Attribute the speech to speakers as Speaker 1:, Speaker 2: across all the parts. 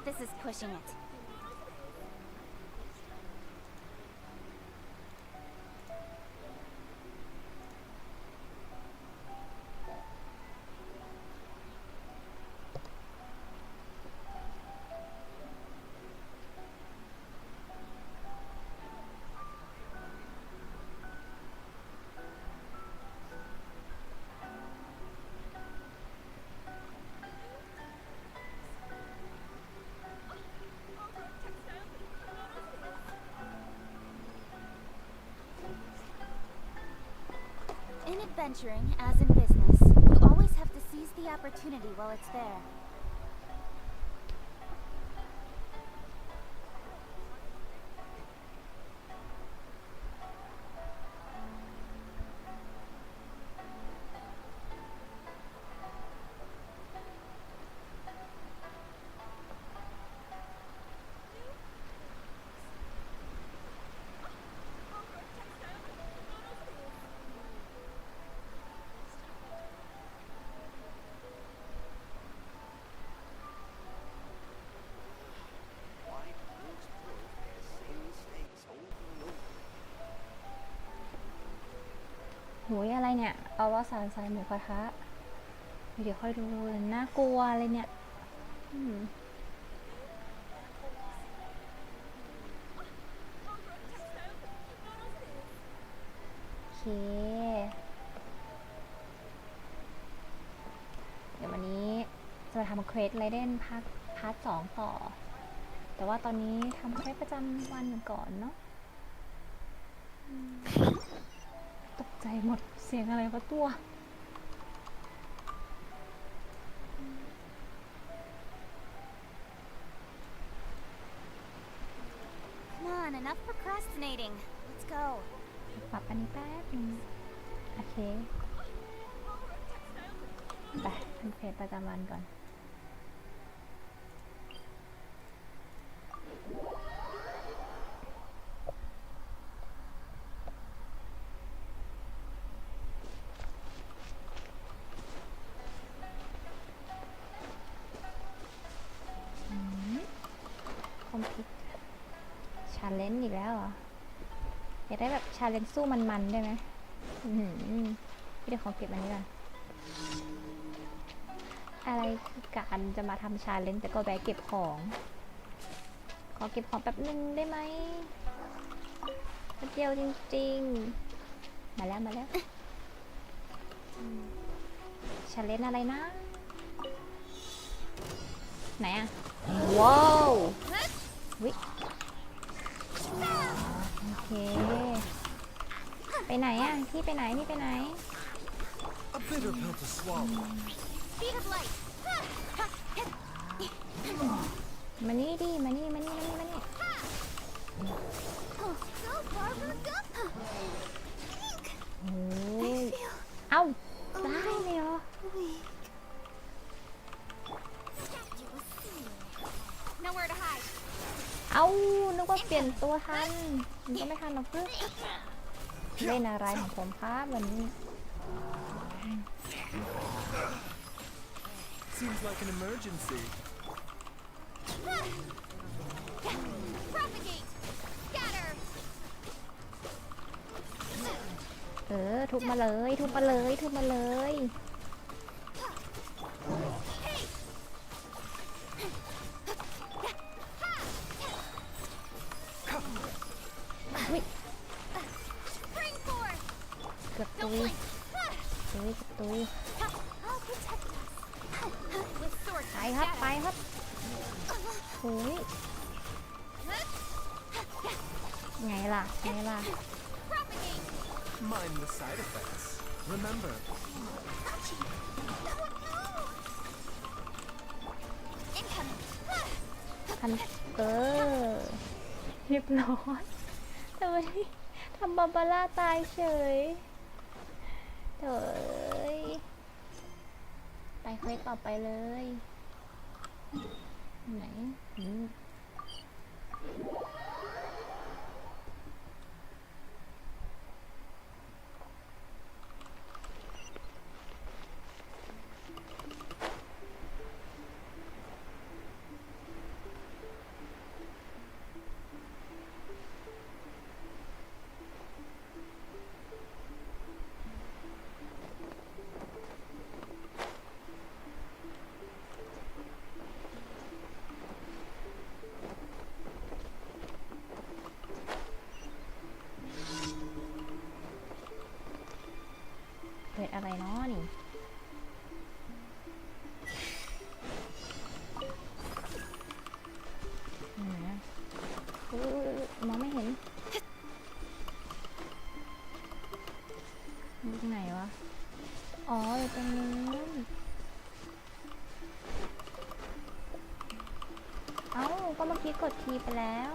Speaker 1: this is pushing it. In adventuring, as in business, you always have to seize the opportunity while it's there.
Speaker 2: โหยอะไรเนี่ยเอาว่าสารสายหมูกระทะเดี๋ยวค่อยดูน่ากลัวอะไรเนี่ยโอเคเดี๋ยววันนี้จะมาทำเควสไรเดนพาร์ท 2ต่อแต่ว่าตอนนี้ทำเควสประจำวันก่อนเนาะตกใจหมดเสียงอะไรวะตัว
Speaker 1: Enough procrastinating. Let's go.
Speaker 2: ปรับอันนี้แป๊บนึงโอเคไปทำเควสประจำวันก่อนคอมพิวชาเลนจ์อีกแล้วเหรออยากได้แบบชาเลนจ์สู้มันๆได้ไหมพี่เดี๋ยวขอเก็บอันนี้ก่อนอะไรคือการจะมาทำชาเลนจ์แต่ก็แบกเก็บของขอเก็บของแป๊บนึงได้ไหมแป๊บเดียวจริงๆมาแล้วชาเลนจ์อะไรนะไหนอะว้าววิโอเคไปไหนอะพี่ไปไหนมานี่ดิมานี่โอ้ยเอ้าได้เลยเหรอเอานึกว่าเปลี่ยนตัวทันมันก็ไม่ทันหรอกเพื่อนเล่นอะไรของผมครับวันนี้
Speaker 3: Seems like an emergency.
Speaker 1: Propagate. Scatter.
Speaker 2: ทุบมาเลยเกือบตุยไปครับโอ้ยไงล่ะ
Speaker 3: Mind the side effects. Remember.
Speaker 2: คันเรียบร้อยแต่วันนี้ทำบาบาร่าตายเฉยไปเควสต่อไปเลยไหน ก็เมื่อกี้กดทีไปแล้ว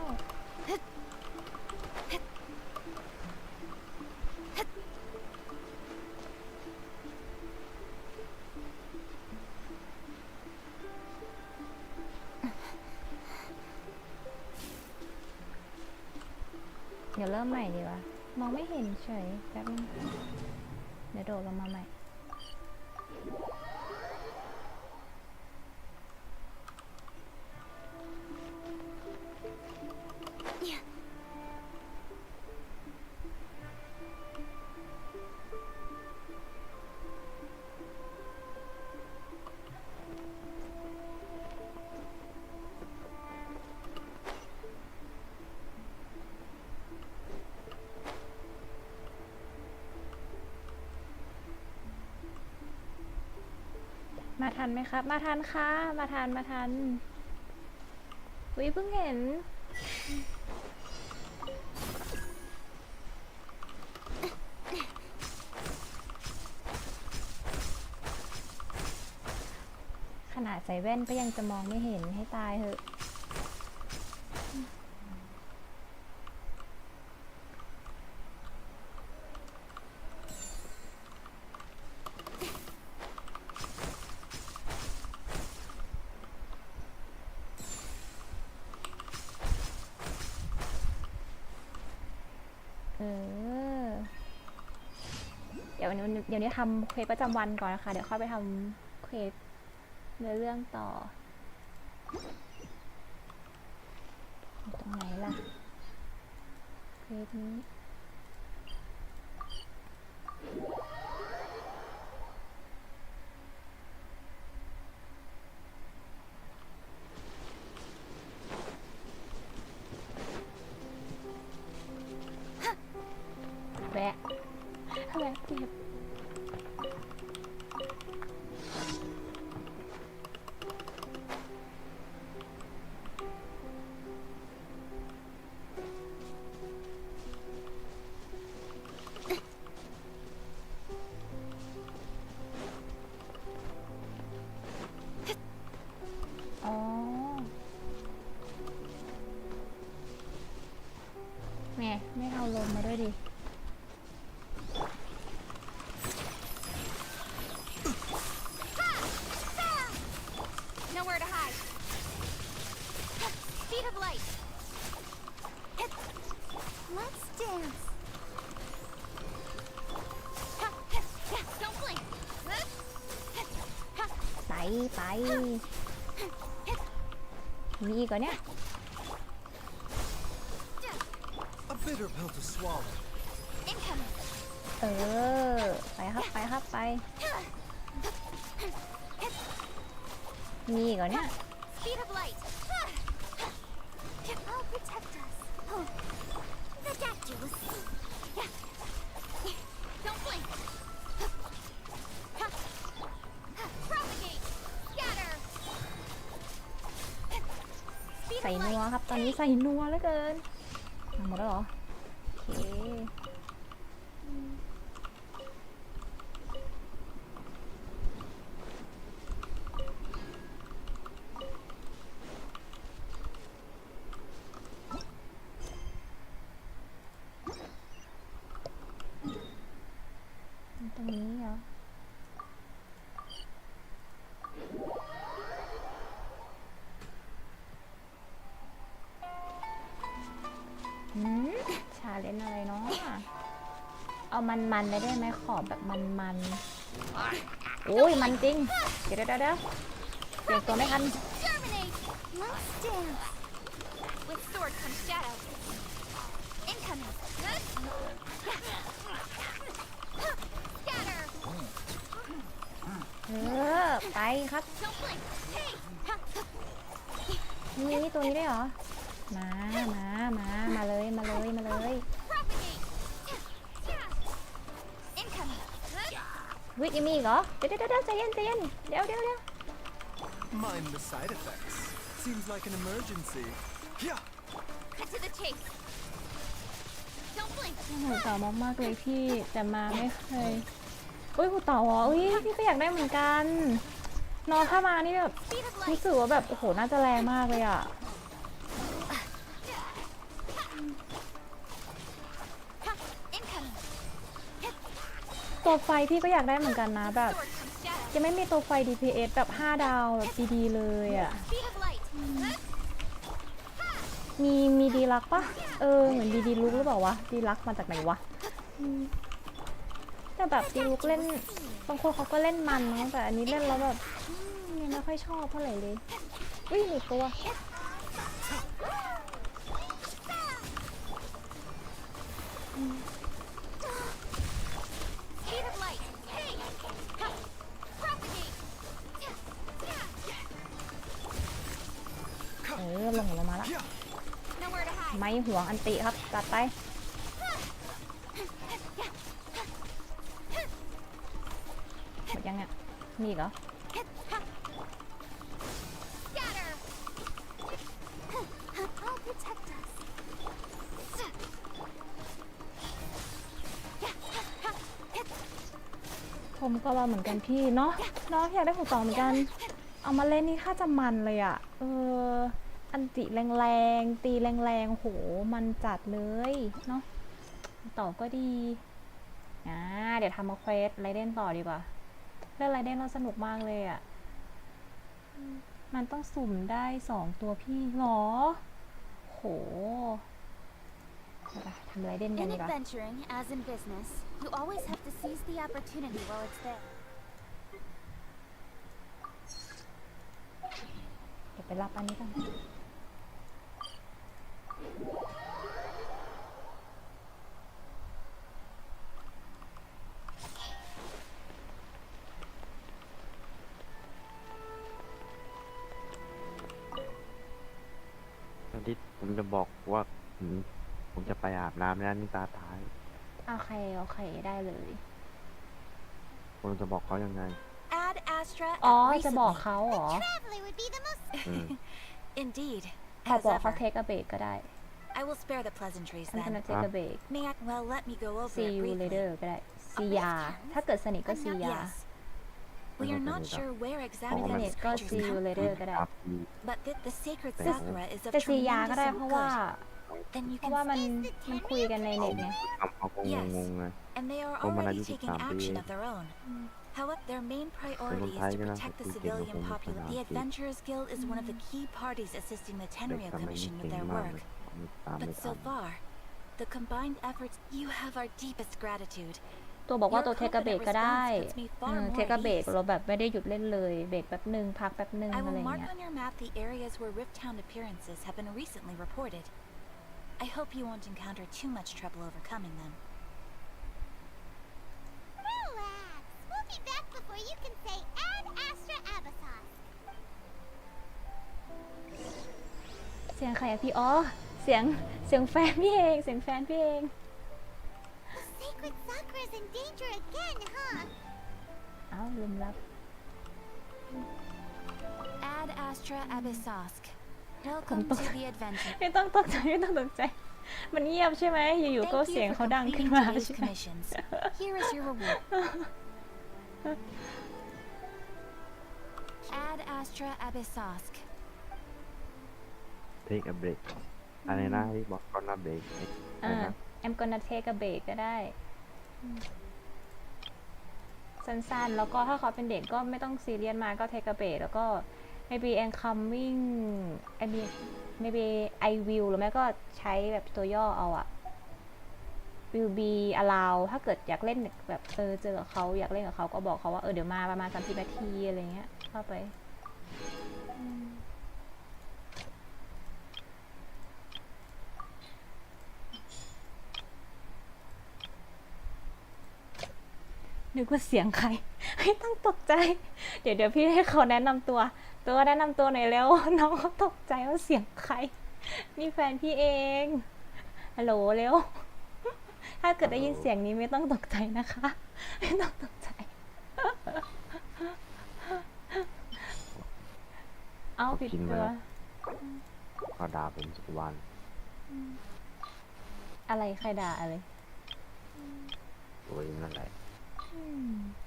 Speaker 2: เดี๋ยวเริ่มใหม่ดีวะมองไม่เห็นเฉยแป๊บนึงเดี๋ยวโดดลงมาใหม่ มาทันไหมครับ มาทันค่ะ มาทันอุ๊ยเพิ่งเห็น ขนาดใส่แว่นก็ยังจะมองไม่เห็นให้ตายเหอะ เดี๋ยวนี้ทำเควสประจำวันก่อนนะคะ เดี๋ยวค่อยไปทำเควสเนื้อเรื่องต่อ ตรงไหนล่ะเควสนี้แวะเก็บอ๋อแม่ไม่เอาลมมาด้วยดิ
Speaker 1: Nowhere to hide. Speed of light. Let's dance. Don't blink.
Speaker 2: ไปมีอีกเหรอเนี่ย
Speaker 3: A bitter pill to swallow.
Speaker 1: Incoming.
Speaker 2: ไปครับไปมีอีกเหรอเนี่ย
Speaker 1: Speed of light. I'll protect us. Oh, ridiculous. Don't blink. Propagate. Scatter.
Speaker 2: ใส่นัวครับ ตอนนี้ใส่นัวเหลือเกินหมดแล้วเหรอ โอเคตรงนี้เหรอชาเลนจ์อะไรเนาะเอามันเลยได้ไหมขอแบบมันโอ้ยมันจริงเดี๋ยวเปลี่ยนตัวไม่ทัน
Speaker 1: Terminate. Let's dance. With sword comes shadow. Incoming. Scatter.
Speaker 2: ไปครับ
Speaker 1: Don't blink. Hey.
Speaker 2: นี่ตัวนี้ได้เหรอมาเลย
Speaker 1: Propagate. Incoming.
Speaker 2: วิยังมีอีกเหรอเดี๋ยวใจเย็นเดี๋ยว
Speaker 3: Mind the side effects. Seems like an emergency. Yeah.
Speaker 1: Cut to the chase. Don't blink.
Speaker 2: หูเต่ามากเลยพี่แต่มาไม่เคยอุ้ยหูเต่าอ๋ออุ้ยพี่ก็อยากได้เหมือนกันนอนถ้ามานี่แบบ
Speaker 1: Speed of
Speaker 2: รู้
Speaker 1: light.
Speaker 2: สึกว่าแบบโอ้โหน่าจะแรงมากเลยอ่ะ ตัวไฟพี่ก็อยากได้เหมือนกันนะแบบยังไม่มีตัวไฟ DPS แบบ5 ดาวแบบดีๆเลยอ่ะมีดีลักปะเหมือนดีลุกหรือเปล่าวะดีลักมาจากไหนวะแต่แบบดีลุกเล่นบางคนเขาก็เล่นมันนะแต่อันนี้เล่นแล้วแบบยังไม่ค่อยชอบเท่าไหร่เลยอุ้ยหนึ่งตัวลงมาละไม่ห่วงอันติครับตัดไปหมดยังเนี่ยมีอีกเหรอผมก็ว่าเหมือนกันพี่เนาะอยากได้ของต่อเหมือนกันเอามาเล่นนี่ถ้าจะมันเลยอ่ะอันติแรงๆตีแรงๆโหมันจัดเลยเนาะต่อก็ดีเดี๋ยวทำมาเควสไรเดนต่อดีกว่าเล่นไรเดนเราสนุกมากเลยอ่ะมันต้องสุ่มได้2 ตัวพี่หรอโหทำไรเดนกัน
Speaker 1: In
Speaker 2: ดีกว่า
Speaker 1: adventuring, as in business, you always have to seize the opportunity while it's there.
Speaker 2: เดี๋ยวไปรับอันนี้กัน
Speaker 4: ที่ผมจะบอกว่าผมจะไปอาบน้ำแล้วนี่ตาท้าย
Speaker 2: โอเคได้เลย
Speaker 4: ผมจะบอกเขายังไง
Speaker 2: จะบอกเขาเหรอ
Speaker 1: Indeed.
Speaker 2: เขาบอกเขา take a break ก็ได้
Speaker 1: I will spare the pleasantries
Speaker 2: I'm gonna
Speaker 1: then.
Speaker 2: take a break
Speaker 1: Well, let me go over
Speaker 2: see
Speaker 1: it
Speaker 2: you
Speaker 1: briefly.
Speaker 2: later ก็ได้ see ya ถ้าเกิดสนิทก็ see ya
Speaker 1: Yes. We are not sure where
Speaker 2: ส
Speaker 1: exactly
Speaker 2: นิท
Speaker 1: these
Speaker 2: ก็
Speaker 1: creatures
Speaker 2: see you
Speaker 1: come
Speaker 2: later
Speaker 1: from,
Speaker 2: ก็ได้
Speaker 1: but the sacred sakura is of
Speaker 2: จะ see ya ก็
Speaker 1: tremendous
Speaker 2: ได้เพราะว่า
Speaker 1: good. Then you
Speaker 2: เพราะว่า
Speaker 1: can
Speaker 2: มันคุยกันในเน็ตไง
Speaker 4: เขาคงงงไง
Speaker 1: and they are
Speaker 4: Kung
Speaker 1: already
Speaker 4: malayo
Speaker 1: taking
Speaker 4: sa
Speaker 1: action
Speaker 4: sabi.
Speaker 1: of their own. However, their main priority is
Speaker 4: tayo
Speaker 1: to
Speaker 4: na
Speaker 1: protect the
Speaker 4: sa
Speaker 1: civilian
Speaker 4: titigil
Speaker 1: population.
Speaker 4: kung
Speaker 1: The
Speaker 4: saan
Speaker 1: Adventurers Guild is one of the key parties assisting the Tenryou Commission with their work. But so far, the combined efforts, you have our deepest gratitude.
Speaker 2: ตัวบอกว่าตัว take a break ก็ได้
Speaker 1: Puts me far more
Speaker 2: take a
Speaker 1: at
Speaker 2: break
Speaker 1: ease.
Speaker 2: เราแบบไม่ได้หยุดเล่นเลยเบรกแป๊บนึงพักแป๊บนึง
Speaker 1: I
Speaker 2: อะไร
Speaker 1: will
Speaker 2: เงี้
Speaker 1: mark
Speaker 2: ย
Speaker 1: on your map the areas where Rift Town appearances have been recently reported. I hope you won't encounter too much trouble overcoming them.
Speaker 5: Relax. We'll be back before you can say Ad Astra Abyssos.
Speaker 2: เสียงใครอะพี่เสียงแฟนพี่เองเสียงแฟนพี่เอง
Speaker 5: The sacred Sakura's in danger again, huh?
Speaker 2: ลืมรับ
Speaker 1: Ad Astra Abyssosk. Welcome to the adventure.
Speaker 2: ไม่ต้องตกใจมันเงียบใช่ไหมอยู่ๆก็
Speaker 1: Thank
Speaker 2: เสียง
Speaker 1: you
Speaker 2: เขา
Speaker 1: for
Speaker 2: ดังขึ้น
Speaker 1: completing
Speaker 2: มา
Speaker 1: today's
Speaker 2: ใช่ไหม
Speaker 1: commissions. Here is your reward. Ad Astra Abyssosk.
Speaker 4: take a break อะไรนะที่บอกก่อนนะเบรก
Speaker 2: I'm gonna take a break ก็ได้สั้นๆแล้วก็ถ้าเขาเป็นเด็กก็ไม่ต้องซีเรียสมากก็ take a break แล้วก็ maybe I'm coming maybe I will หรือไม่ก็ใช้แบบตัวย่อเอาอะ will be allow ถ้าเกิดอยากเล่นแบบเจอกับเขาอยากเล่นกับเขาก็บอกเขาว่าเดี๋ยวมาประมาณ30 นาทีอะไรเงี้ยเข้าไปนึกว่าเสียงใครไม่ต้องตกใจเดี๋ยวพี่ให้เขาแนะนำตัวแนะนำตัวหน่อยแล้วน้องเขาตกใจว่าเสียงใครนี่แฟนพี่เองฮัลโหลเร็วถ้าเกิดได้ยินเสียงนี้ไม่ต้องตกใจนะคะไม่ต้องตกใจเอาผิดตัว
Speaker 4: เขาด่าผมทุกวัน
Speaker 2: อะไรใครด่าอะไร
Speaker 4: โอ้ยนั่นแหละ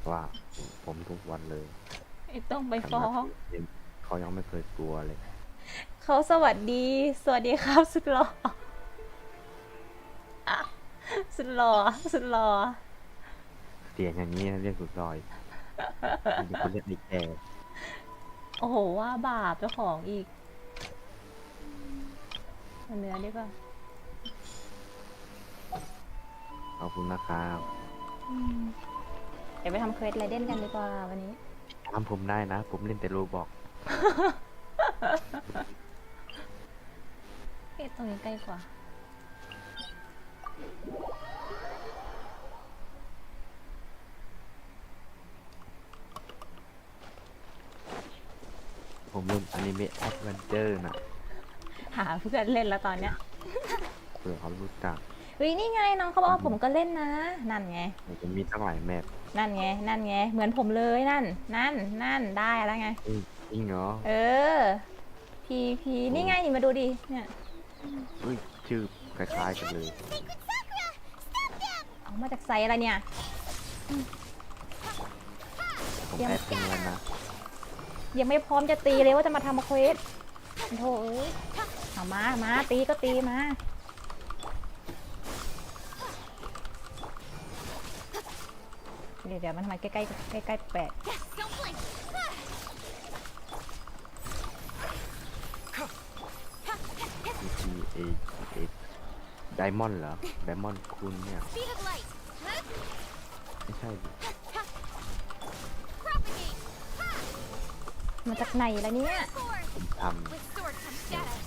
Speaker 4: ว่าผมทุกวันเลย
Speaker 2: ไม่ต้องไปฟ้อง
Speaker 4: เขายังไม่เคยกลัวเลย
Speaker 2: เขาสวัสดีครับสุดหล่อสุดหล่อ
Speaker 4: เสียงอย่างนี้นะเรียกสุดซอยมีคนเรียกไอ้แก่
Speaker 2: โอ้โหว่าบาปเจ้าของอีกเอาเนื้อดีกว่า
Speaker 4: ขอบคุณนะครับ
Speaker 2: เดี๋ยวไปทำเควสไรเด่นกันดีกว่าวันนี้
Speaker 4: ทำผมได้นะ ผมเล่นแต่โรบอก
Speaker 2: ตรงนี้ใกล้กว่า
Speaker 4: ผมเล่นอนิเมะแอดเวนเจอร์นะ
Speaker 2: หาเพื่อนเล่นแล้วตอนเนี้ย
Speaker 4: เผื่อเขารู้จัก
Speaker 2: เฮ้ยนี่ไงน้องเขาบอกว่าผมก็เล่นนะ นั่นไง
Speaker 4: ผมมีตั้งหลายแมป
Speaker 2: นั่นไง นั่นไง เหมือนผมเลยนั่น นั่นได้แล้วไง
Speaker 4: จริงเหรอ
Speaker 2: เออ พีนี่ไงนี่มาดูดิ เนี่ย
Speaker 4: อุ้ยชื่อคล้ายๆกันเลย
Speaker 5: Sacred Sakura! Stop them!
Speaker 2: เอามาจากไซอะไรเนี่ย
Speaker 4: ผมแอดเป็นแล้วนะ
Speaker 2: ยังไม่พร้อมจะตีเลยว่าจะมาทำเควสโธ่เอ้ยเอามาตีก็ตีมา เดี๋ยวมันทำไมใกล้แปด
Speaker 5: Yes, don't blink!
Speaker 4: P A X ไดมอนด์เหรอไดมอนด์คุณเนี่ย
Speaker 5: Speed of light!
Speaker 4: ไม่ใช่ดิ
Speaker 5: Propagate!
Speaker 2: มาจากไหนล่ะเนี่ย
Speaker 5: Force!
Speaker 4: ผมท
Speaker 5: With sword comes shadow.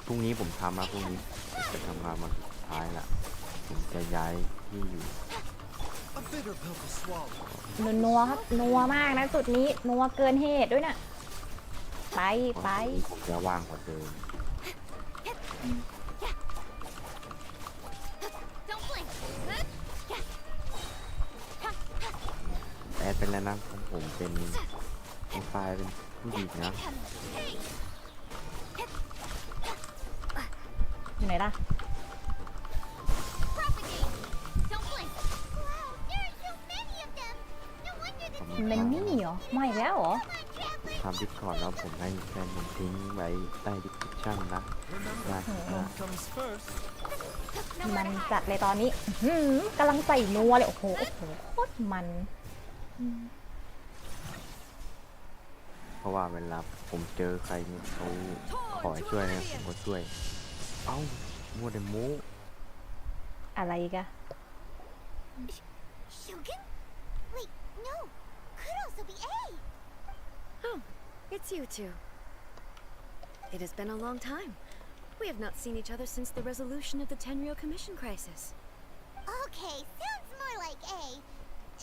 Speaker 4: ำพรุ่งนี้ผมทำนะพรุ่งนี้ผมจะทำงานมาสุดท้ายละผมจะย้ายที่อยู่
Speaker 3: A bitter pill to swallow.
Speaker 2: นัวครับนัวมากนะจุดนี้นัวเกินเหตุด้วยน่ะไป
Speaker 4: ผมจะว่างกว่าเดิม
Speaker 5: Don't blink!
Speaker 4: แอดเป็นแล้วนะของผมเป็นไฟล์เป็นผู้หญิงนะ
Speaker 5: Hey!
Speaker 2: อยู่ไหนล่ะ
Speaker 5: Propagate! Don't blink! Wow, there are so many of them! No wonder the
Speaker 2: มันนี่เหรอมาอีกแล้วเหรอ
Speaker 5: Come on, traveler!
Speaker 4: ทำดิสคอร์ดแล้วผมให้แฟนผมทิ้งไว้ใต้ดิสคริปชั่นนะ
Speaker 3: Remember,
Speaker 4: ได้
Speaker 3: home comes first.
Speaker 2: มันจัดเลยตอนนี้กำลังใส่นัวเลยโอ้โหโคตรมัน
Speaker 4: เพราะว่าเวลาผมเจอใครเนี่ยเขาขอให้ช่วยนะผมก็ช่วย เอ้ามัวแต่มู
Speaker 2: อะไรอีกอะ
Speaker 5: Shogun? Wait, no. Could also be A.
Speaker 6: Oh, it's you two. It has been a long time. We have not seen each other since the resolution of the Tenryou Commission crisis.
Speaker 5: Okay, sounds more like A.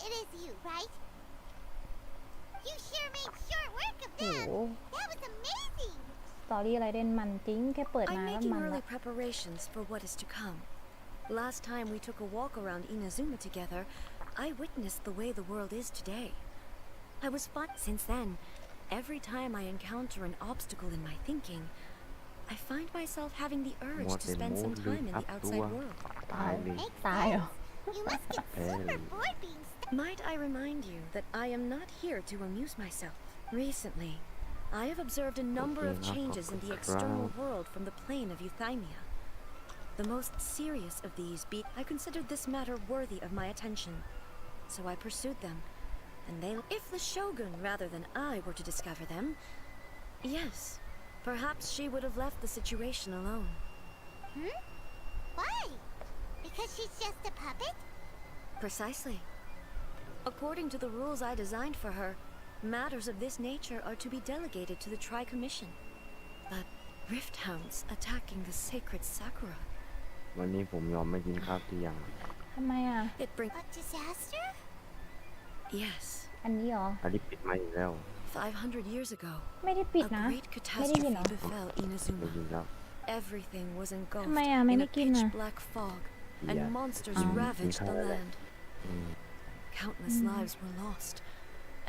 Speaker 5: It is you, right? You sure made short work of
Speaker 2: โอ้
Speaker 5: that.
Speaker 2: โห
Speaker 5: That was amazing.
Speaker 2: สตอรี่อะไรเด่นมันจริงแค่เปิด
Speaker 6: I'm
Speaker 2: มาแล้ว
Speaker 6: making
Speaker 2: มัน
Speaker 6: early
Speaker 2: ละ
Speaker 6: preparations for what is to come. Last time we took a walk around Inazuma together, I witnessed the way the world is today. I was fought since then. Every time I encounter an obstacle in my thinking, I find myself having the
Speaker 4: มั
Speaker 6: urge
Speaker 4: ว
Speaker 6: to
Speaker 4: แต่
Speaker 6: spend
Speaker 4: มู
Speaker 6: some
Speaker 4: ลืม
Speaker 6: time in
Speaker 4: อัพ
Speaker 6: the
Speaker 4: ตัว
Speaker 6: outside world.
Speaker 4: ตายเลย
Speaker 5: Makes
Speaker 2: ตายเหรอ
Speaker 5: sense. You must get super bored being stuck.
Speaker 6: Might I remind you that I am not here to amuse myself. Recently, I have observed a number of changes in the external world from the plane of Euthymia. The most serious of these being I considered this matter worthy of my attention, so I pursued them, and they. If the Shogun rather than I were to discover them, yes, perhaps she would have left the situation alone.
Speaker 5: Why? Because she's just a puppet?
Speaker 6: Precisely. According to the rules I designed for her, matters of this nature are to be delegated to the Tri-Commission. But Rift Hounds attacking the sacred Sakura.
Speaker 4: วันนี้ผมยอมไม่กินข้าวเที่ยง
Speaker 2: ทำไมอ่ะ
Speaker 6: It brings.
Speaker 5: A disaster?
Speaker 6: Yes.
Speaker 2: อันนี้เหรอ
Speaker 4: อันนี้ปิดมาอีกแล้ว
Speaker 6: 500 years ago,
Speaker 2: ไม่ได้ปิด
Speaker 6: a
Speaker 2: นะ
Speaker 6: great
Speaker 2: ไม่ได้ยินเหรอ
Speaker 6: catastrophe befell
Speaker 4: ได้
Speaker 6: Inazuma.
Speaker 4: ยินแล้ว
Speaker 6: Everything was
Speaker 2: ทำ
Speaker 6: engulfed
Speaker 2: ไมอ่ะไม่
Speaker 6: in
Speaker 2: ได้
Speaker 6: a
Speaker 2: กิน
Speaker 6: pitch
Speaker 2: อ่ะ
Speaker 6: black fog,
Speaker 4: Yeah.
Speaker 6: and monsters ravaged the land.
Speaker 4: อืม
Speaker 6: Countless lives were lost,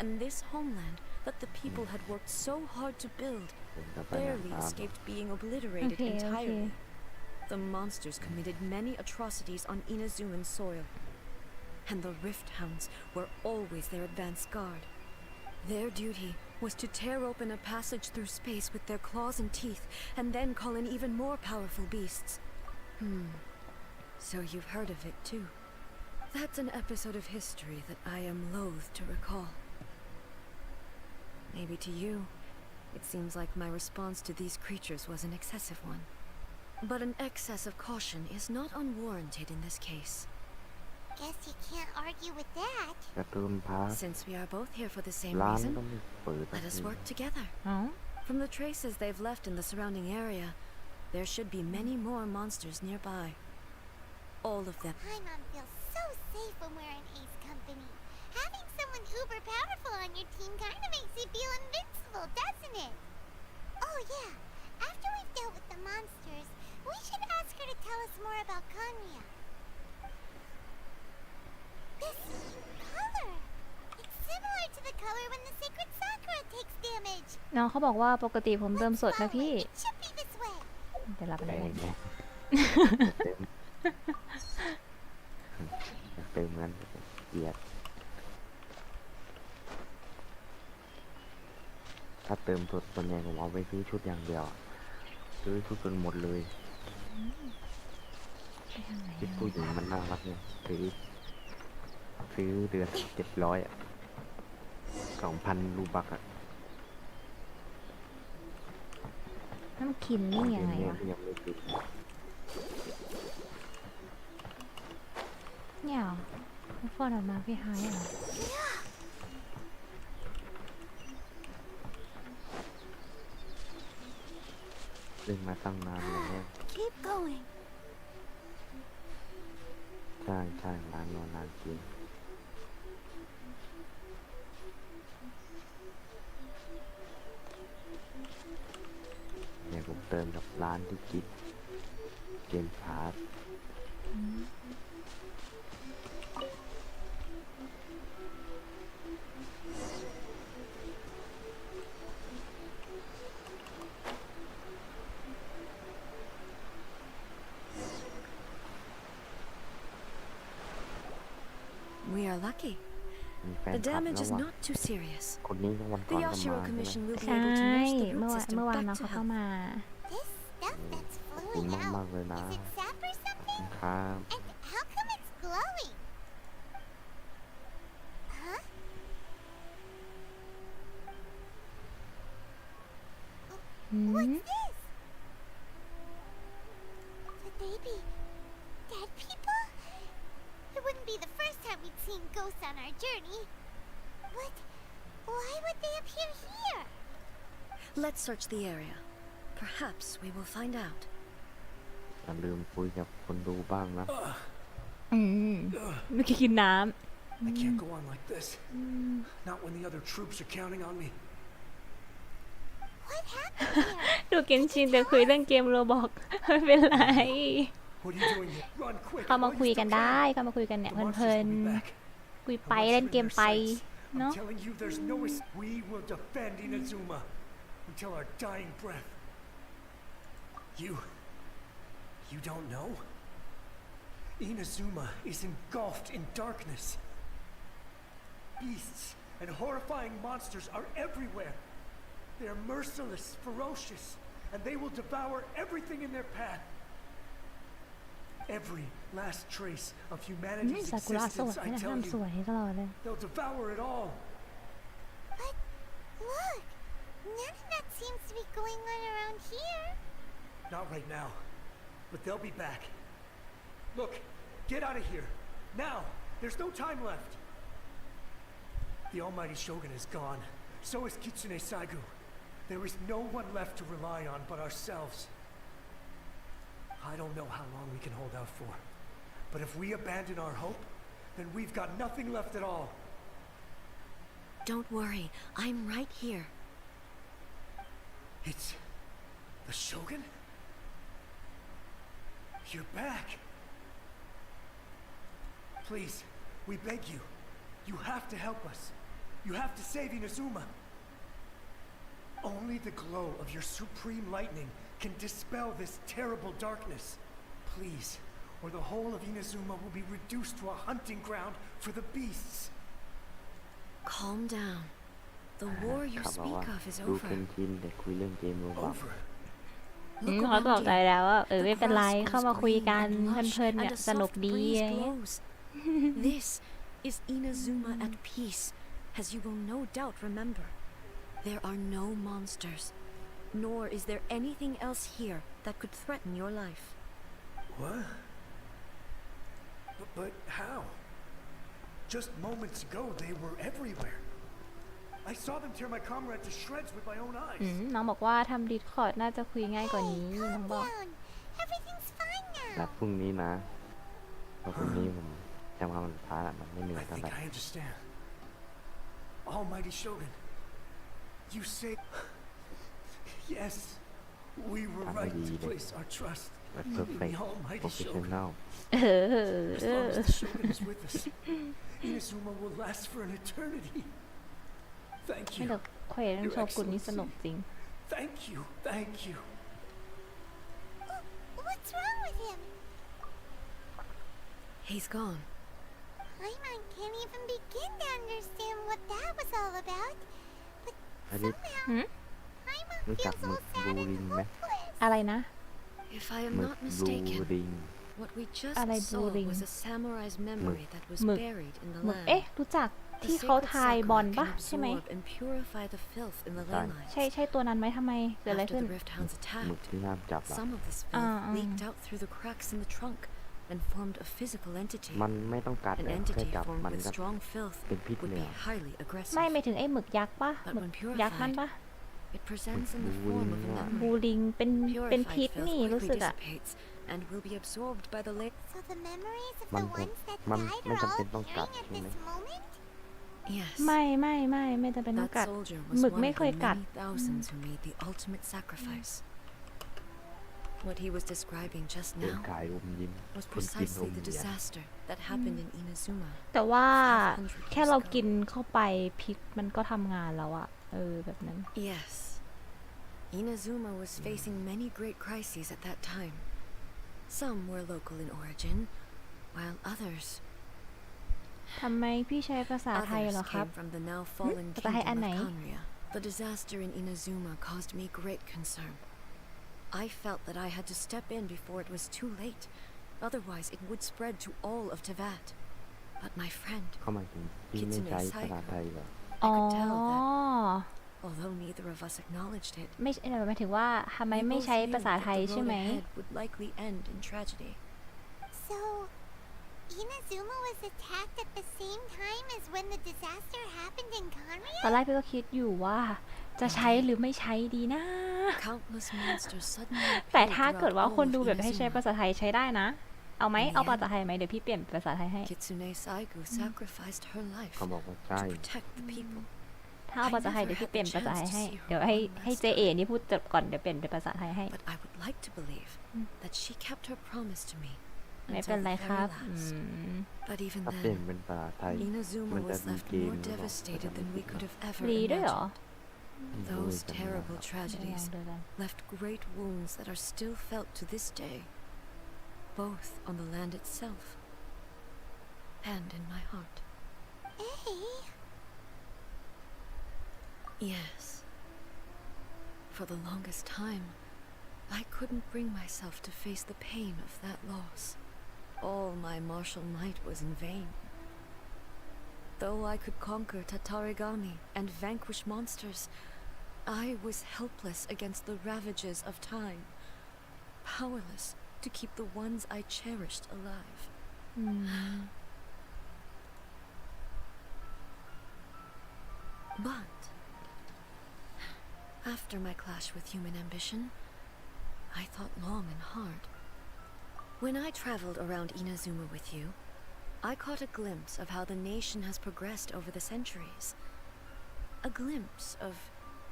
Speaker 6: and this homeland that the people had worked so hard to build
Speaker 4: ผมจะไป
Speaker 6: barely
Speaker 4: นะครับ
Speaker 6: escaped being obliterated
Speaker 2: Okay,
Speaker 6: entirely.
Speaker 2: okay.
Speaker 6: The monsters committed many atrocities on Inazuman soil, and the Rift Hounds were always their advance guard. Their duty was to tear open a passage through space with their claws and teeth, and then call in even more powerful beasts. So you've heard of it too. That's an episode of history that I am loath to recall. Maybe to you, it seems like my response to these creatures was an excessive one. But an excess of caution is not unwarranted in this case.
Speaker 5: Guess you can't argue with that.
Speaker 4: กระตุ้นพา
Speaker 6: Since we are both here for the same
Speaker 4: ร้าน
Speaker 6: reason,
Speaker 4: ก็ไม่เปิด
Speaker 6: let us work together.
Speaker 2: อ๋อ
Speaker 6: From the traces they've left in the surrounding area, there should be many more monsters nearby. All of them.
Speaker 5: My mom feels so safe when we're in Ace company. Having someone uber powerful on your team kind of makes you feel invincible, doesn't it? Oh yeah, after we've dealt with the monsters, we should ask her to tell us more about Kanya. This color, it's similar to the color when the sacred Sakura takes damage.
Speaker 2: น้องเขาบอกว่าปกติผมเติมสด
Speaker 5: Let's
Speaker 2: นะ
Speaker 5: follow
Speaker 2: พี่
Speaker 5: it. It should be this way.
Speaker 2: เดี๋ยวรับไป
Speaker 4: แด
Speaker 2: เลย
Speaker 4: งไงเต็มอยากเติมงั้นเกลียดถ้าเติมสดส่วนใหญ่ผมเอาไปซื้อชุดอย่างเดียวซื้อชุดจนหมดเลย
Speaker 2: ไปทางไหน
Speaker 4: คิด
Speaker 2: อะ
Speaker 4: ผู้หญิงมันน่ารักเนี่ยซื้อเดือน700 2,000 รูบักอ่ะ
Speaker 2: น้ำคินนี่ยังไง
Speaker 4: เนี่ยว
Speaker 2: ะ
Speaker 4: ยังไม่ติด
Speaker 2: เนี่ยเหรอมันฟอนออกมาพี่ไฮเหรอ
Speaker 4: เล่นมาตั้งนานแล้ว
Speaker 5: Keep going.
Speaker 4: ใช่ใช่ร้านนอนนานจริงเนี่ยผมเติมกับร้านที่กิฟเกมพาร์ท
Speaker 6: We are lucky.
Speaker 4: มีแฟน
Speaker 6: The
Speaker 4: คลับ
Speaker 6: damage
Speaker 4: แล้ว
Speaker 6: is
Speaker 4: ว่ะ
Speaker 6: not too serious.
Speaker 4: คนนี้ก็วันก่
Speaker 6: The
Speaker 4: อนก็มา
Speaker 6: Yashiro
Speaker 4: ใช่ไหม
Speaker 6: Commission will be
Speaker 2: ใช่
Speaker 6: able to nurse the
Speaker 2: เมื่อ
Speaker 6: root
Speaker 2: วาน
Speaker 6: system
Speaker 2: เมื่อวาน
Speaker 6: back
Speaker 2: น้อง
Speaker 6: to
Speaker 2: เขาก็
Speaker 6: health.
Speaker 2: มา
Speaker 5: This stuff that's
Speaker 4: ขอบ
Speaker 5: flowing
Speaker 4: คุณ
Speaker 5: out.
Speaker 4: มากๆเลยนะ
Speaker 5: Is it sap or something?
Speaker 4: ครับ
Speaker 5: And how come it's glowing? Huh? What's this? Could they be dead people? It wouldn't be the first time we'd seen ghosts on our journey. But why would they appear here?
Speaker 6: Let's search the area. Perhaps we will find out.
Speaker 4: อย่าลืมคุยกับคนดูบ้างนะ
Speaker 2: อืมเมื่อกี้กินน้
Speaker 3: I can't go on like this. Not when the other troops are counting on me.
Speaker 5: What happened here?
Speaker 2: ำดูเกนชินแต่คุยเรื่องเกมโรบอกไม่เป็นไร
Speaker 3: What are you doing here? Run quick.
Speaker 2: เข้ามา
Speaker 3: while
Speaker 2: คุย
Speaker 3: you
Speaker 2: กัน
Speaker 3: still
Speaker 2: ได้
Speaker 3: can.
Speaker 2: เข้ามาคุยกันเนี่ย
Speaker 3: The
Speaker 2: เพลิ
Speaker 3: monsters
Speaker 2: น
Speaker 3: will be back.
Speaker 2: ๆคุย
Speaker 3: And
Speaker 2: ไป
Speaker 3: once
Speaker 2: เล่น
Speaker 3: we're
Speaker 2: เก
Speaker 3: in
Speaker 2: ม
Speaker 3: their
Speaker 2: ไป
Speaker 3: sights,
Speaker 2: เนาะ
Speaker 3: I'm telling you, there's no we will defend Inazuma until our dying breath. You don't know? Inazuma is engulfed in darkness. Beasts and horrifying monsters are everywhere. They are merciless, ferocious, and they will devour everything in their path. Every last trace of
Speaker 2: อืม
Speaker 3: humanity's
Speaker 2: ซากุระสวย
Speaker 3: existence, I
Speaker 2: นะ
Speaker 3: tell
Speaker 2: ทำส
Speaker 3: you,
Speaker 2: วยตลอดเลย
Speaker 3: they'll devour it all.
Speaker 5: But look, none of that seems to be going on around here.
Speaker 3: Not right now, but they'll be back. Look, get out of here. Now, there's no time left. The almighty Shogun is gone. So is Kitsune Saigu. There is no one left to rely on but ourselves. I don't know how long we can hold out for. But if we abandon our hope, then we've got nothing left at all.
Speaker 6: Don't worry, I'm right here.
Speaker 3: It's the Shogun? You're back. Please, we beg you. You have to help us. You have to save Inazuma. Only the glow of your supreme lightning can dispel this terrible darkness. Please, or the whole of Inazuma will be reduced to a hunting ground for the beasts.
Speaker 6: Calm down. The war you
Speaker 4: เขาบอก
Speaker 6: speak
Speaker 4: ว่า
Speaker 6: of is
Speaker 4: ดู
Speaker 6: over.
Speaker 4: เกนชินแต่คุยเรื่องเกมโรบอท
Speaker 3: Over.
Speaker 2: เขา
Speaker 6: Look
Speaker 2: บอก
Speaker 6: around
Speaker 2: ใจ
Speaker 6: you.
Speaker 2: แล้วว่า
Speaker 6: The
Speaker 2: ไม่เป็นไร
Speaker 6: grass
Speaker 2: เข้า
Speaker 6: goes
Speaker 2: มาคุย
Speaker 6: green
Speaker 2: กัน
Speaker 6: and lush,
Speaker 2: เพลินๆ
Speaker 6: and
Speaker 2: เนี่ย
Speaker 6: a
Speaker 2: สนุก
Speaker 6: soft
Speaker 2: ดี
Speaker 6: breeze
Speaker 2: อะไรเงี้ย
Speaker 6: blows. This is Inazuma at peace, as you will no doubt remember. There are no monsters, nor is there anything else here that could threaten your life.
Speaker 3: What? But how? Just moments ago, they were everywhere. I saw them tear my comrade to shreds with my own eyes.
Speaker 2: น้องบอกว่าทำดิสคอร์ดน่าจะคุยง่ายกว่านี้ น้องบอก
Speaker 5: Down. Everything's fine
Speaker 4: และ
Speaker 5: now.
Speaker 4: พรุ่งนี้นะเพราะพรุ่งนี้ผมจำคำสุดท้ายละมันไม่เหนื่อย
Speaker 3: I
Speaker 4: เท่า
Speaker 3: think
Speaker 4: ไหร่
Speaker 3: I understand. Almighty Shogun, you say... Yes, we were right to place our trust
Speaker 4: แบบ
Speaker 3: in
Speaker 4: perfect
Speaker 3: the Almighty Shogun.
Speaker 4: professional
Speaker 2: เอ
Speaker 3: As long
Speaker 2: อ
Speaker 3: as the Shogun is with us, Inazuma will last for an eternity. Thank
Speaker 2: ไม่
Speaker 3: you.
Speaker 2: เดี๋ยวเควสโชกุนนี่สนุกจริง
Speaker 3: Thank you. Thank you.
Speaker 5: What's wrong with him?
Speaker 6: He's gone.
Speaker 5: Paimon can't even begin to understand what that was all about. But
Speaker 4: อันนี้
Speaker 5: somehow, Paimon
Speaker 4: รู้จัก
Speaker 5: feels
Speaker 4: หมึ
Speaker 5: all
Speaker 4: กบลู
Speaker 5: sad
Speaker 4: ริง
Speaker 5: and
Speaker 4: ไหม
Speaker 5: hopeless.
Speaker 2: อะไรนะ
Speaker 6: If I am
Speaker 4: หมึก
Speaker 6: not
Speaker 4: บลู
Speaker 6: mistaken,
Speaker 4: ริง
Speaker 6: what we just
Speaker 2: Alay
Speaker 6: saw
Speaker 2: boring.
Speaker 6: was a samurai's memory that was
Speaker 2: Mực.
Speaker 6: buried in the
Speaker 2: หมึก
Speaker 6: land.
Speaker 2: เอ๊ะ รู้จัก
Speaker 6: The
Speaker 2: ที่เขา
Speaker 6: sacred
Speaker 2: ทายบอล
Speaker 6: sakura
Speaker 2: ปะ
Speaker 6: can
Speaker 2: ใช่ไหม
Speaker 6: absorb and purify the filth in the ley lines.
Speaker 2: ใช่ตัวนั้นไหมทำไมเกิดอะไร
Speaker 6: After
Speaker 2: ขึ้น
Speaker 6: the rift hounds
Speaker 4: หมึก
Speaker 6: attacked,
Speaker 4: ที่ห้ามจับอะ
Speaker 6: some of this filth leaked out through the cracks in the trunk and formed a physical entity.
Speaker 4: มันไม่ต้องกัด
Speaker 6: An
Speaker 4: เลยแค่
Speaker 6: entity
Speaker 4: จับ
Speaker 6: formed
Speaker 4: มัน
Speaker 6: with
Speaker 4: ก็
Speaker 6: strong filth
Speaker 4: เป็นพิษ
Speaker 6: would
Speaker 4: เล
Speaker 6: be
Speaker 4: ยอะ
Speaker 6: highly aggressive.
Speaker 2: ไม่ถึงไอ้หมึกยักษ์ปะ
Speaker 6: But
Speaker 2: หมึก
Speaker 6: when
Speaker 2: ยักษ์นั่น
Speaker 6: purified,
Speaker 2: ปะ
Speaker 6: it presents in the
Speaker 4: Mực
Speaker 6: form of a
Speaker 4: bù
Speaker 2: บู
Speaker 6: memory.
Speaker 2: ลิงเป็นพิษ
Speaker 6: Purified
Speaker 2: นี่
Speaker 6: filth
Speaker 2: รู้
Speaker 6: quickly
Speaker 2: สึกอะ
Speaker 6: dissipates and will be absorbed by the ley.
Speaker 5: So the memories of
Speaker 4: มัน
Speaker 5: the ones that
Speaker 4: มัน
Speaker 5: died
Speaker 4: ไม่
Speaker 5: are
Speaker 4: จำ
Speaker 5: all
Speaker 4: เป็นต้องกัด
Speaker 5: appearing at
Speaker 4: ใช่ไหม
Speaker 5: this moment?
Speaker 6: Yes.
Speaker 2: ไม่จำเป็นต้อง
Speaker 6: That
Speaker 2: กัด
Speaker 6: soldier was
Speaker 2: หมึก
Speaker 6: one
Speaker 2: ไม่
Speaker 6: of
Speaker 2: เคย
Speaker 6: the
Speaker 2: กัด
Speaker 6: many thousands who made the ultimate sacrifice. What he was describing just
Speaker 4: เดิน
Speaker 6: now
Speaker 4: ขายอมยิ้ม
Speaker 6: was
Speaker 4: คนกินอ
Speaker 6: precisely
Speaker 4: ม
Speaker 6: the
Speaker 4: เยีย
Speaker 6: disaster that happened in Inazuma.
Speaker 2: แต่ว่า
Speaker 6: 500
Speaker 2: แค่เรากินเข้าไปพิษมันก็ทำงานแล้วอะแบบนั้น
Speaker 6: Yes. Inazuma was facing many great crises at that time. Some were local in origin, while others
Speaker 2: ทำไมพี่ใช้ภาษาไทยเหรอ
Speaker 6: Others
Speaker 2: ครับ
Speaker 6: came from the now fallen
Speaker 2: ภาษาไทยอัน
Speaker 6: kingdom
Speaker 2: ไหน
Speaker 6: of Kanria. The disaster in Inazuma caused me great concern. I felt that I had to step in before it was too late. Otherwise, it would spread to all of Teyvat. But my friend,
Speaker 4: เข้ามาถึงพี่ไม่ใช้ภาษาไทยเหรอ
Speaker 2: อ๋
Speaker 6: I
Speaker 2: อ
Speaker 6: could tell that, although neither of us acknowledged it,
Speaker 2: ไม่หมายถึงว่าทำไม
Speaker 6: we
Speaker 2: ไม่
Speaker 6: both
Speaker 2: ใช้
Speaker 6: knew
Speaker 2: ภาษา
Speaker 6: that
Speaker 2: ไทย
Speaker 6: the
Speaker 2: ใช่
Speaker 6: road
Speaker 2: ไหม
Speaker 6: ahead would likely end in tragedy.
Speaker 5: So, Inazuma was attacked at the same time as when the disaster happened in
Speaker 2: ตอน
Speaker 5: Kanria?
Speaker 2: แรกพี่ก็คิดอยู่ว่าจะใช้หรือไม่ใช้ดีนะ
Speaker 6: Countless monsters suddenly
Speaker 2: แต่
Speaker 6: appeared
Speaker 2: ถ้าเกิด
Speaker 6: throughout
Speaker 2: ว่า
Speaker 6: all
Speaker 2: คน
Speaker 6: of
Speaker 2: ดูแบบให้ใช้ภา
Speaker 6: Inazuma.
Speaker 2: ษาไทยใช้ได้นะ เอาไหม
Speaker 6: In the
Speaker 2: เอาภา
Speaker 6: end,
Speaker 2: ษาไทยไหมเดี๋ยวพี่เปลี่ยนเป็นภาษาไทยให้
Speaker 6: Kitsune Saigu sacrificed her life
Speaker 4: เขาบอกว่าใช่
Speaker 6: to protect the people.
Speaker 2: ถ้าเอาภาษาไทยเดี๋ยวพี่เปลี่ยนภาษาไทยให้ เดี๋ยวให้เจเอนี่พูดจบก่อนเดี๋ยวเปลี่ยนเป็นภาษาไทยให้
Speaker 6: But I would like to believe that she kept her promise to me
Speaker 2: ไม่
Speaker 6: until
Speaker 2: เป็น
Speaker 6: the
Speaker 2: ไร
Speaker 6: very
Speaker 2: ครับ
Speaker 6: last. But even
Speaker 4: ถ้าเปลี่ยน
Speaker 6: then,
Speaker 4: เป็นภาษาไทย
Speaker 6: Inazuma
Speaker 4: มันจะ
Speaker 6: was
Speaker 4: มี
Speaker 6: left
Speaker 4: เกม
Speaker 6: more
Speaker 4: หรือเปล่า
Speaker 6: devastated than we could have ever
Speaker 2: ฟรีด้วยเหรอ
Speaker 6: imagined. Those terrible
Speaker 2: เดี๋ยวลอง
Speaker 6: tragedies
Speaker 2: ดูกัน
Speaker 6: left great wounds that are still felt to this day, both on the land itself and in my heart.
Speaker 5: Hey,
Speaker 6: Yes. For the longest time, I couldn't bring myself to face the pain of that loss. All my martial might was in vain. Though I could conquer Tatarigami and vanquish monsters, I was helpless against the ravages of time, powerless to keep the ones I cherished alive.
Speaker 2: อืม
Speaker 6: But after my clash with human ambition, I thought long and hard. When I traveled around Inazuma with you, I caught a glimpse of how the nation has progressed over the centuries. A glimpse of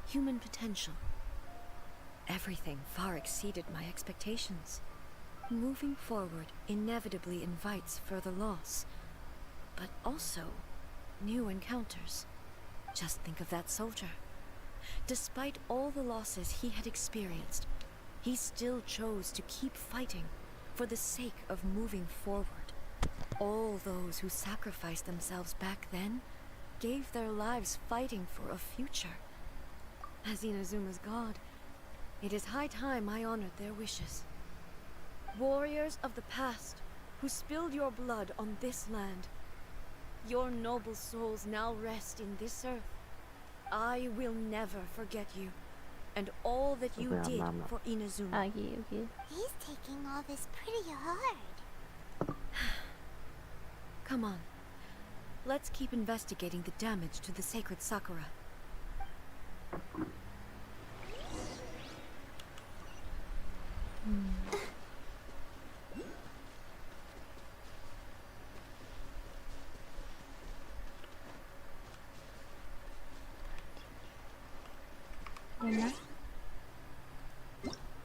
Speaker 6: human potential. Everything far exceeded my expectations. Moving forward inevitably invites further loss, but also new encounters. Just think of that soldier. Despite all the losses he had experienced, he still chose to keep fighting for the sake of moving forward. All those who sacrificed themselves back then gave their lives fighting for a future. As Inazuma's god, it is high time I honored their wishes. Warriors of the past, who spilled your blood on this land. Your noble souls now rest in this earth. I will never forget you, and all that you did for
Speaker 2: โอ
Speaker 6: Inazuma.
Speaker 2: เคโอเค
Speaker 5: He's taking all this pretty hard.
Speaker 6: Come on. Let's keep investigating the damage to the sacred Sakura.
Speaker 2: เดี๋ยวนะ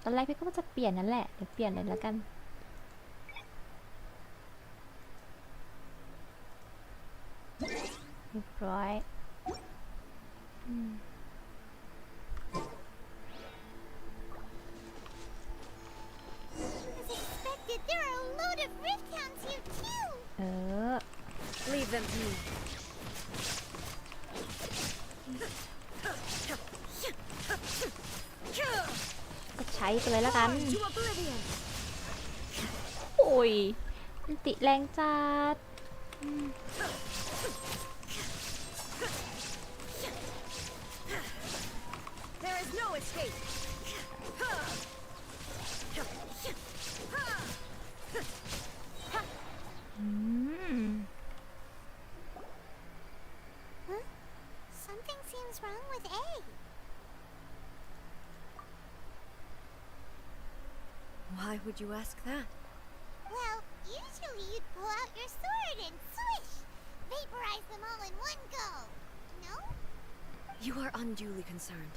Speaker 2: ตอนแรกพี่ก็ว่าจะเปลี่ยนนั่นแหละ เดี๋ยวเปลี่ยนเลยแล้วกัน เรียบร้อย
Speaker 5: As expected, there are a load of rift hounds here too.
Speaker 2: เออ
Speaker 6: Leave them to me.
Speaker 2: ก็ใช้ไปเลยแล้วกัน
Speaker 6: To oblivion.
Speaker 2: โอ้ยอันติแรงจัด
Speaker 6: There is no escape.
Speaker 2: อืม
Speaker 5: Huh? Something seems wrong with A.
Speaker 6: Why would you ask that?
Speaker 5: Well, usually you'd pull out your sword and swish! Vaporize them all in one go! No?
Speaker 6: You are unduly concerned.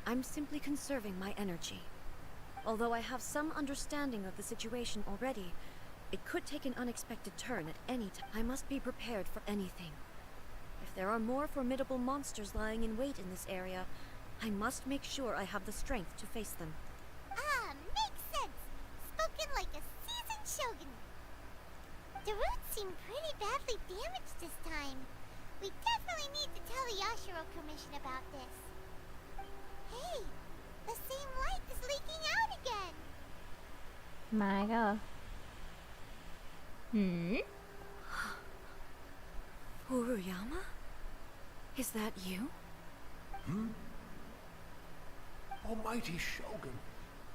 Speaker 6: I'm simply conserving my energy. Although I have some understanding of the situation already, it could take an unexpected turn at any time. I must be prepared for anything. If there are more formidable monsters lying in wait in this area, I must make sure I have the strength to face them.
Speaker 5: Ah, makes sense! Spoken like a seasoned shogun. The roots seem pretty badly damaged this time. We definitely need to tell the Yashiro Commission about this. Hey, the same light is leaking out again.
Speaker 2: มาก็หืม
Speaker 6: Furuyama? Is that you?
Speaker 7: Almighty Shogun,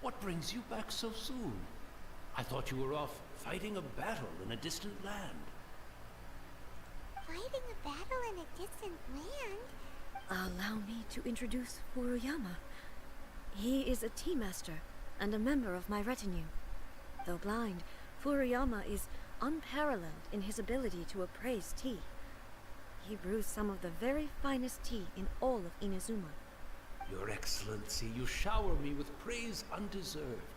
Speaker 7: what brings you back so soon? I thought you were off fighting a battle in a distant land.
Speaker 5: Fighting a battle in a distant land?
Speaker 6: Allow me to introduce Furuyama. He is a tea master and a member of my retinue. Though blind, Furuyama is unparalleled in his ability to appraise tea. He brews some of the very finest tea in all of Inazuma.
Speaker 7: Your Excellency, you shower me with praise undeserved.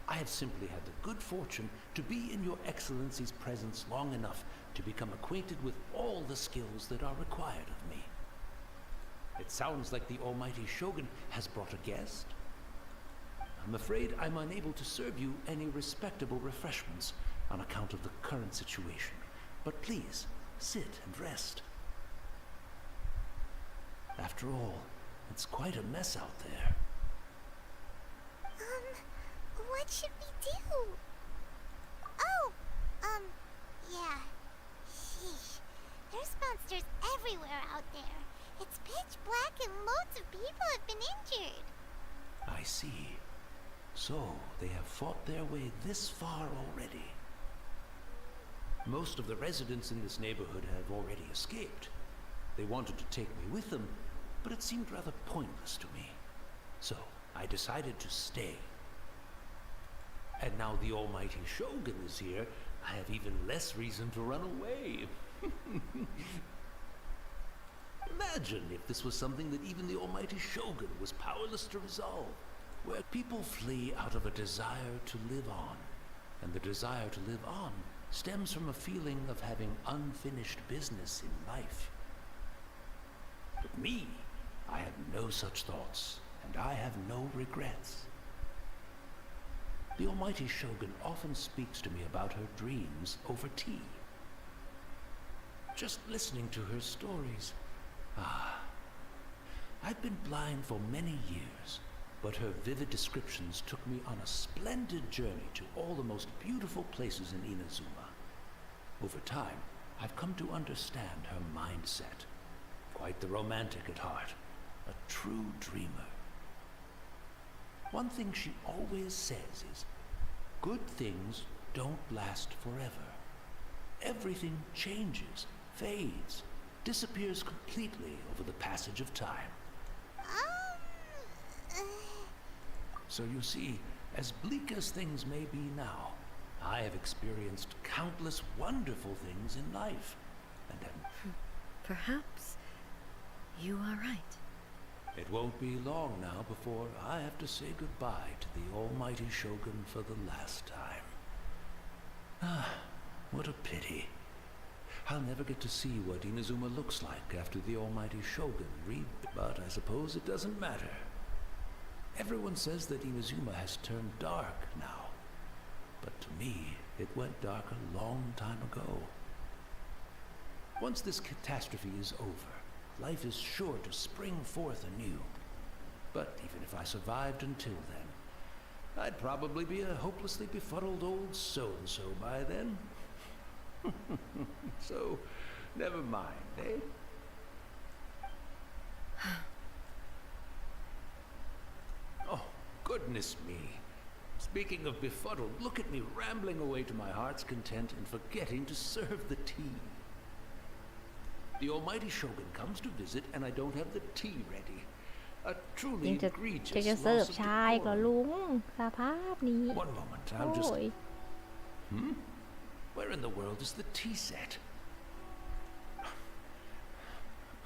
Speaker 7: I have simply had the good fortune to be in your Excellency's presence long enough to become acquainted with all the skills that are required of me. It sounds like the Almighty Shogun has brought a guest. I'm afraid I'm unable to serve you any respectable refreshments on account of the current situation. But please, sit and rest. After all, it's quite a mess out there.
Speaker 5: What should we do? Oh, yeah. Sheesh. There's monsters everywhere out there. It's pitch black and loads of people have been injured.
Speaker 7: I see. So, they have fought their way this far already. Most of the residents in this neighborhood have already escaped. They wanted to take me with them, but it seemed rather pointless to me. So, I decided to stay. And now the Almighty Shogun is here, I have even less reason to run away. Imagine if this was something that even the Almighty Shogun was powerless to resolve, where people flee out of a desire to live on, and the desire to live on stems from a feeling of having unfinished business in life. But me, I have no such thoughts, and I have no regrets. The Almighty Shogun often speaks to me about her dreams over tea. Just listening to her stories. I've been blind for many years, but her vivid descriptions took me on a splendid journey to all the most beautiful places in Inazuma. Over time, I've come to understand her mindset. Quite the romantic at heart, a true dreamer. One thing she always says is, good things don't last forever. Everything changes, fades, disappears completely over the passage of time. So you see, as bleak as things may be now, I have experienced countless wonderful things in life, and am...
Speaker 6: Perhaps you are right.
Speaker 7: It won't be long now before I have to say goodbye to the almighty Shogun for the last time. Ah, what a pity. I'll never get to see what Inazuma looks like after the almighty Shogun but I suppose it doesn't matter. Everyone says that Inazuma has turned dark now, but to me, it went dark a long time ago. Once this catastrophe is over, life is sure to spring forth anew. But even if I survived until then, I'd probably be a hopelessly befuddled old so-and-so by then. So, never mind, eh? Oh, goodness me. Speaking of befuddled, look at me rambling away to my heart's content and forgetting to serve the tea. The almighty Shogun comes to visit and I don't have the tea ready. A
Speaker 2: ยั
Speaker 7: truly
Speaker 2: งจะ
Speaker 7: egregious
Speaker 2: เสิร์ฟ
Speaker 7: loss of
Speaker 2: ชายก็
Speaker 7: decorum.
Speaker 2: ลุงสภาพนี้
Speaker 7: One moment,
Speaker 2: โอ้
Speaker 7: I'm just...
Speaker 2: ย
Speaker 7: Where in the world is the tea set?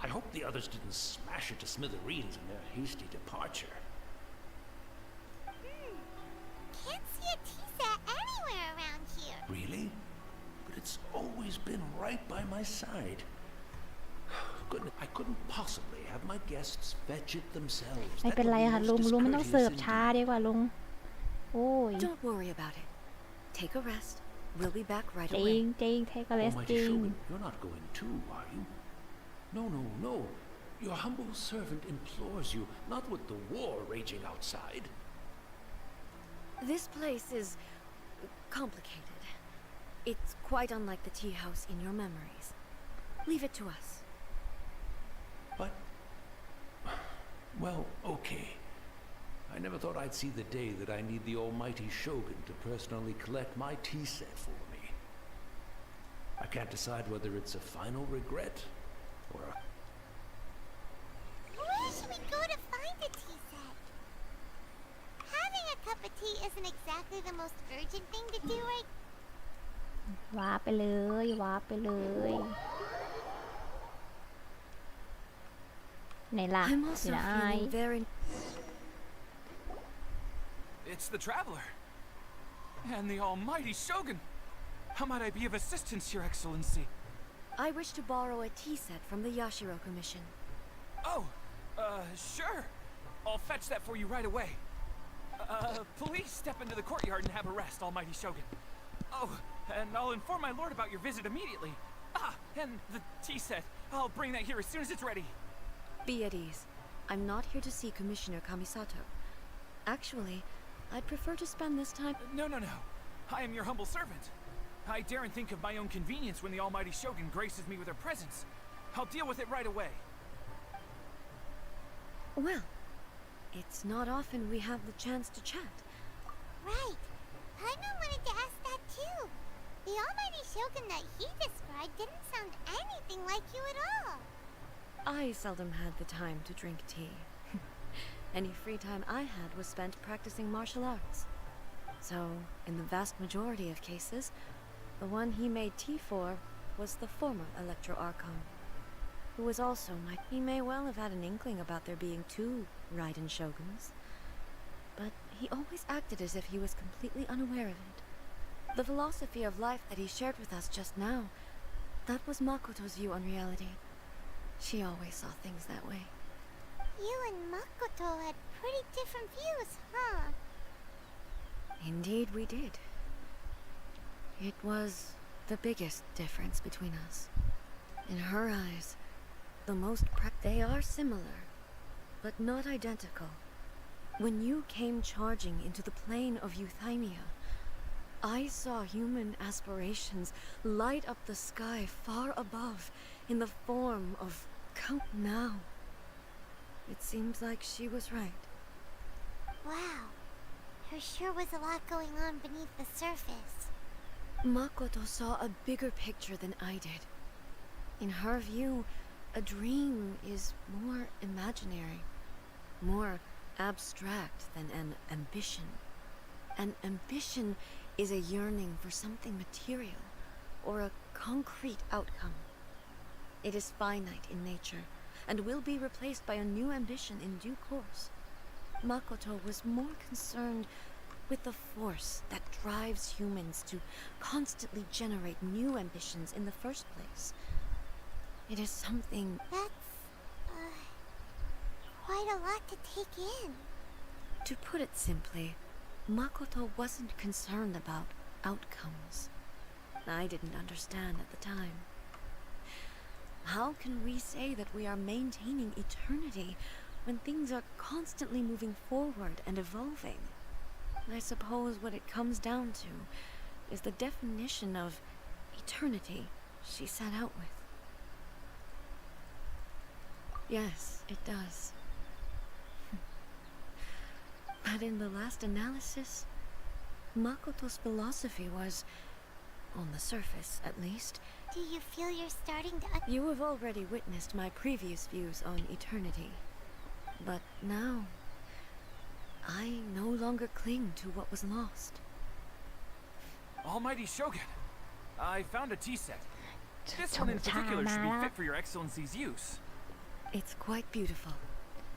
Speaker 7: I hope the others didn't smash it to smithereens in their hasty departure.
Speaker 5: Can't see a tea set anywhere around here.
Speaker 7: Really? But it's always been right by my side. Goodness, I couldn't possibly have my guests fetch it themselves.
Speaker 2: ไม่
Speaker 7: That
Speaker 2: เป็น
Speaker 7: would
Speaker 2: ไร
Speaker 7: be
Speaker 2: ค่ะ
Speaker 7: most
Speaker 2: ลุงไม่ต้องเสิร์ฟ
Speaker 7: discourteous
Speaker 2: ช้า
Speaker 7: indeed.
Speaker 2: ดีกว่าลุงโอ้ย
Speaker 6: Don't worry about it. Take a rest. We'll be back right
Speaker 2: จริ
Speaker 6: away.
Speaker 2: งจริงเทคเลส
Speaker 7: Almighty
Speaker 2: จริง
Speaker 7: Shogun, you're not going too, are you? No, no, no. Your humble servant implores you, not with the war raging outside.
Speaker 6: This place is complicated. It's quite unlike the tea house in your memories. Leave it to us.
Speaker 7: But, well, okay. I never thought I'd see the day that I need the almighty Shogun to personally collect my tea set for me. I can't decide whether it's a final regret or a...
Speaker 5: Where should we go to find a tea set? Having a cup of tea isn't exactly the most urgent thing to do right
Speaker 2: ว้าไปเลยว้าไปเลยไหนล่ะ
Speaker 6: I'm
Speaker 2: อ
Speaker 6: also
Speaker 2: ยู่ไหน
Speaker 6: feeling very...
Speaker 8: It's the Traveler. And the almighty Shogun. How might I be of assistance, Your Excellency?
Speaker 6: I wish to borrow a tea set from the Yashiro Commission.
Speaker 8: Oh, sure. I'll fetch that for you right away. Please step into the courtyard and have a rest, almighty Shogun. Oh, and I'll inform my lord about your visit immediately. Ah, and the tea set. I'll bring that here as soon as it's ready.
Speaker 6: Be at ease. I'm not here to see Commissioner Kamisato. Actually, I'd prefer to spend this time...
Speaker 8: No. I am your humble servant. I daren't think of my own convenience when the almighty Shogun graces me with her presence. I'll deal with it right away.
Speaker 6: Well, it's not often we have the chance to chat.
Speaker 5: Right. Paimon wanted to ask that too. The almighty Shogun that he described didn't sound anything like you at all.
Speaker 6: I seldom had the time to drink tea. Any free time I had was spent practicing martial arts. So, in the vast majority of cases, the one he made tea for was the former Electro Archon, who was also my... He may well have had an inkling about there being two Raiden Shoguns, but he always acted as if he was completely unaware of it. The philosophy of life that he shared with us just now, that was Makoto's view on reality. She always saw things that way.
Speaker 5: You and Makoto had pretty different views, huh?
Speaker 6: Indeed we did. It was the biggest difference between us. In her eyes, the most they are similar, but not identical. When you came charging into the plain of Euthymia, I saw human aspirations light up the sky far above in the form of Count Now. It seems like she was right.
Speaker 5: Wow. There sure was a lot going on beneath the surface.
Speaker 6: Makoto saw a bigger picture than I did. In her view, a dream is more imaginary, more abstract than an ambition. An ambition is a yearning for something material or a concrete outcome. It is finite in nature and will be replaced by a new ambition in due course. Makoto was more concerned with the force that drives humans to constantly generate new ambitions in the first place. It is something...
Speaker 5: That's, quite a lot to take in.
Speaker 6: To put it simply, Makoto wasn't concerned about outcomes. I didn't understand at the time. How can we say that we are maintaining eternity when things are constantly moving forward and evolving? I suppose what it comes down to is the definition of eternity she set out with. Yes, it does. But in the last analysis, Makoto's philosophy was, on the surface at least...
Speaker 5: Do you feel you're starting to...
Speaker 6: You have already witnessed my previous views on eternity. But now, I no longer cling to what was lost.
Speaker 8: Almighty Shogun, I found a tea set. This one in particular should be fit for your excellency's use.
Speaker 6: It's quite beautiful.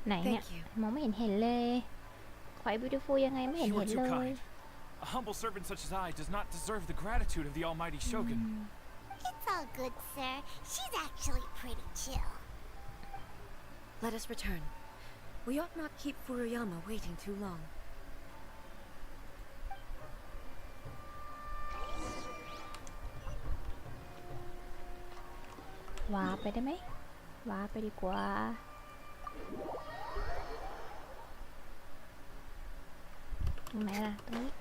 Speaker 2: ไหนเนี่ย
Speaker 6: Thank you.
Speaker 2: มองไม่เห็นเลย quite beautiful ยังไงไม่เห็น
Speaker 8: You are
Speaker 2: เล
Speaker 8: too
Speaker 2: ย
Speaker 8: kind. A humble servant such as I does not deserve the gratitude of the Almighty Shogun.
Speaker 5: It's all good, sir. She's actually pretty chill.
Speaker 6: Let us return. We ought not keep Furuyama waiting too long.
Speaker 2: ว้าไปได้ไหมว้าไปดีกว่าตรงไหนล่ะตรงนี้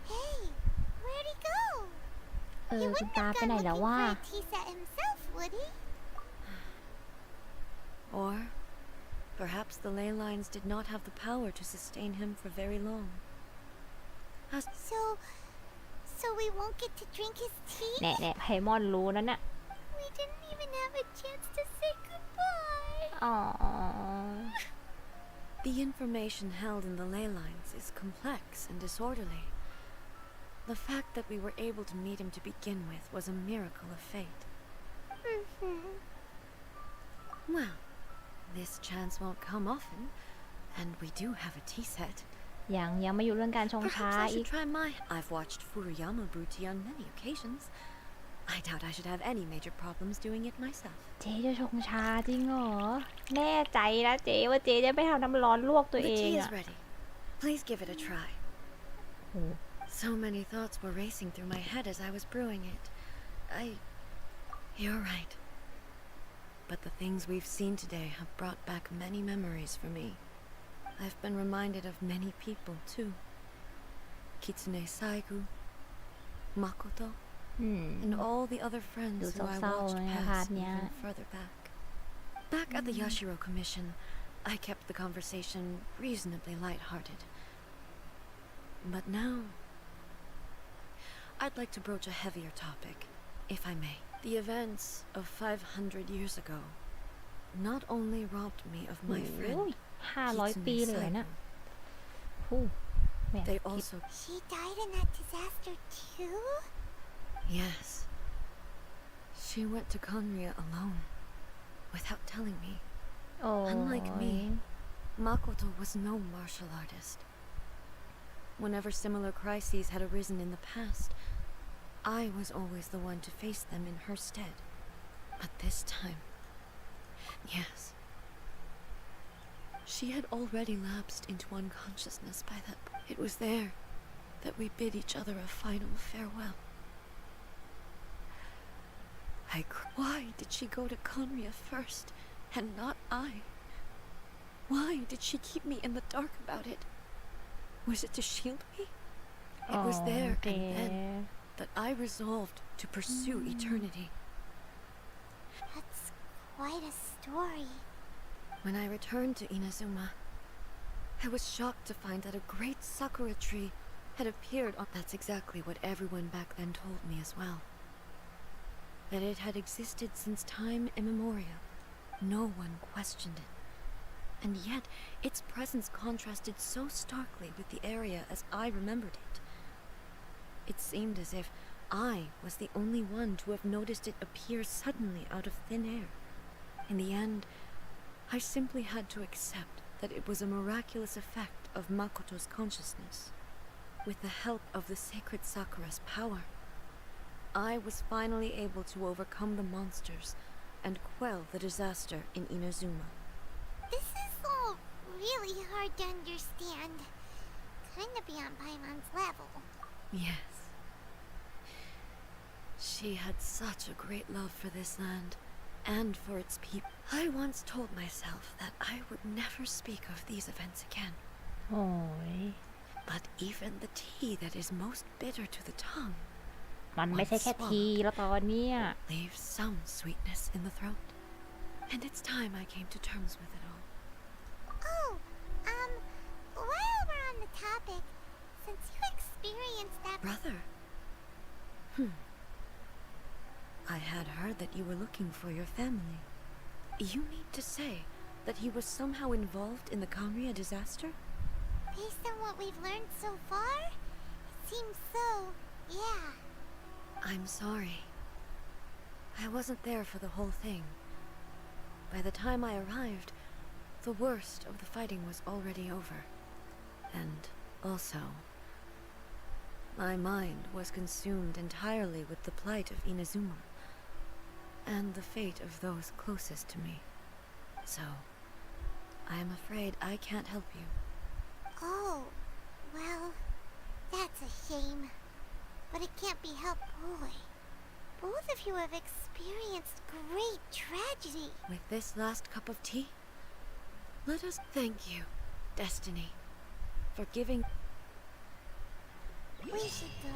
Speaker 5: Hey, where'd he go?
Speaker 2: เออ
Speaker 5: He
Speaker 2: คุณ
Speaker 5: wouldn't
Speaker 2: ตา
Speaker 5: have
Speaker 2: ไป
Speaker 5: gone
Speaker 2: ไหนแล้ว
Speaker 5: looking
Speaker 2: ว่า
Speaker 5: for a tea set himself, would he?
Speaker 6: Or perhaps the ley lines did not have the power to sustain him for very long.
Speaker 5: So we won't get to drink his tea?
Speaker 2: แน่ๆไพมอนรู้นั่นน่ะ
Speaker 5: We didn't even have a chance to say goodbye.
Speaker 2: อ๋อ
Speaker 6: The information held in the ley lines is complex and disorderly. The fact that we were able to meet him to begin with was a miracle of fate. Well, this chance won't come often, and we do have a tea set.
Speaker 2: ยังไม่อยู่เรื่องการชงชา
Speaker 6: Perhaps I
Speaker 2: อี
Speaker 6: should
Speaker 2: ก
Speaker 6: try my... I've watched Furuyama brew tea on many occasions. I doubt I should have any major problems doing it myself.
Speaker 2: เจ๊จะชงชาจริงเหรอ แน่ใจนะเจ๊ว่าเจ๊จะไปทำน้ำร้อนลวกตัว
Speaker 6: The
Speaker 2: เอง
Speaker 6: tea is
Speaker 2: อะ
Speaker 6: ready. Please give it a try.
Speaker 2: โอ้
Speaker 6: So many thoughts were racing through my head as I was brewing it. You're right. But the things we've seen today have brought back many memories for me. I've been reminded of many people, too. Kitsune Saigu, Makoto,
Speaker 2: อืม
Speaker 6: and all the other friends
Speaker 2: Du
Speaker 6: who I
Speaker 2: sos
Speaker 6: watched
Speaker 2: sao nha,
Speaker 6: pass
Speaker 2: hạt nha.
Speaker 6: even further back. Back at the Yashiro Commission, I kept the conversation reasonably light-hearted. But now, I'd like to broach a heavier topic, if I may. The events of 500 years ago not only robbed me of my
Speaker 2: โอ้
Speaker 6: friend,
Speaker 2: ย500 ปี
Speaker 6: Kitsune
Speaker 2: เลยนะ
Speaker 6: Saigu.
Speaker 2: ฮู้แม่
Speaker 6: They
Speaker 2: คิด
Speaker 6: also...
Speaker 5: She died in that disaster too?
Speaker 6: Yes. She went to Konria alone, without telling me.
Speaker 2: โอ้ย
Speaker 6: Unlike me, Makoto was no martial artist. Whenever similar crises had arisen in the past, I was always the one to face them in her stead. But this time, yes. She had already lapsed into unconsciousness by that point. It was there that we bid each other a final farewell. Why did she go to Conria first, and not I? Why did she keep me in the dark about it? Was it to shield me? It was there and then that I resolved to pursue eternity.
Speaker 5: That's quite a story.
Speaker 6: When I returned to Inazuma, I was shocked to find that a great sakura tree had appeared on... That's exactly what everyone back then told me as well. That it had existed since time immemorial. No one questioned it. And yet, its presence contrasted so starkly with the area as I remembered it. It seemed as if I was the only one to have noticed it appear suddenly out of thin air. In the end, I simply had to accept that it was a miraculous effect of Makoto's consciousness. With the help of the sacred Sakura's power, I was finally able to overcome the monsters and quell the disaster in Inazuma.
Speaker 5: This is all really hard to understand. Kinda beyond Paimon's level.
Speaker 6: Yes. She had such a great love for this land and for its people. I once told myself that I would never speak of these events again.
Speaker 2: โอ้ย
Speaker 6: But even the tea that is most bitter to the tongue
Speaker 2: มันไม่ใช่แค่ทีแล้วตอนเนี้ย
Speaker 6: leaves some sweetness in the throat. And it's time I came to terms with it all.
Speaker 5: Oh, while we're on the topic, since you experienced that...
Speaker 6: Brother? I had heard that you were looking for your family. You mean to say that he was somehow involved in the Conria disaster?
Speaker 5: Based on what we've learned so far, it seems so, yeah.
Speaker 6: I'm sorry. I wasn't there for the whole thing. By the time I arrived, the worst of the fighting was already over. And also, my mind was consumed entirely with the plight of Inazuma and the fate of those closest to me. So, I am afraid I can't help you.
Speaker 5: Oh, well, that's a shame. But it can't be helped, boy. Both of you have experienced great tragedy.
Speaker 6: With this last cup of tea, let us thank you, Destiny, for giving...
Speaker 5: We should go.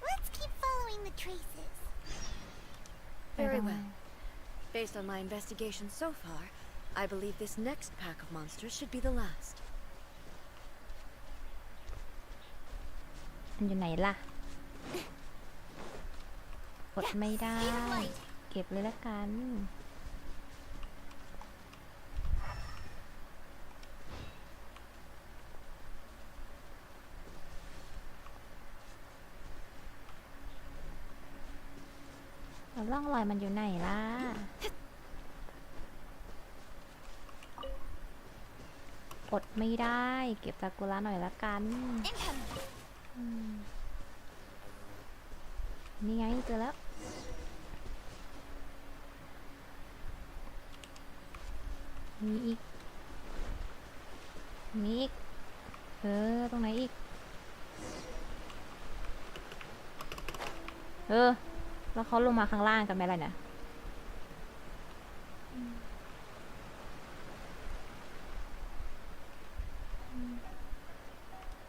Speaker 5: Let's keep following the traces.
Speaker 6: Very well. Based on my investigation so far, I believe this next pack of monsters should be the last.
Speaker 2: มันอยู่ไหนล่ะกดไม่ได้ เก็บเลยละกัน ร่องรอยมันอยู่ไหนล่ะ กดไม่ได้ เก็บซากุระหน่อยละกัน นี่ไงเจอแล้ว มีอีก มีอีก ตรงไหนอีก แล้วเขาลงมาข้างล่างกันไหมล่ะเนี่ย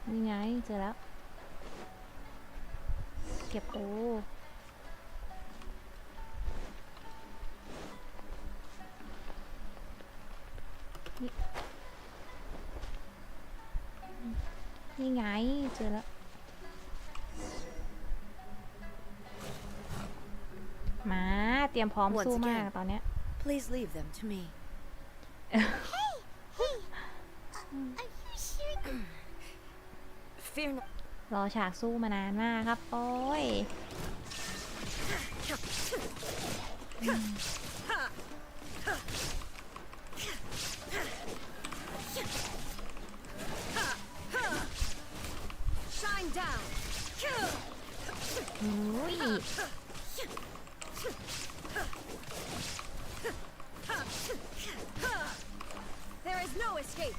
Speaker 2: นี่ไงเจอแล้ว เก็บนี่ไงเจอแล้ว มาเตรียมพร้อมสู้มากตอนเนี้ย
Speaker 6: Please leave them to me.
Speaker 5: Hey! Are you sure?
Speaker 6: Fear not.
Speaker 2: รอฉากสู้มานานมากครับ โอ้ย
Speaker 6: Shine down.
Speaker 2: อุ้ย
Speaker 6: escape.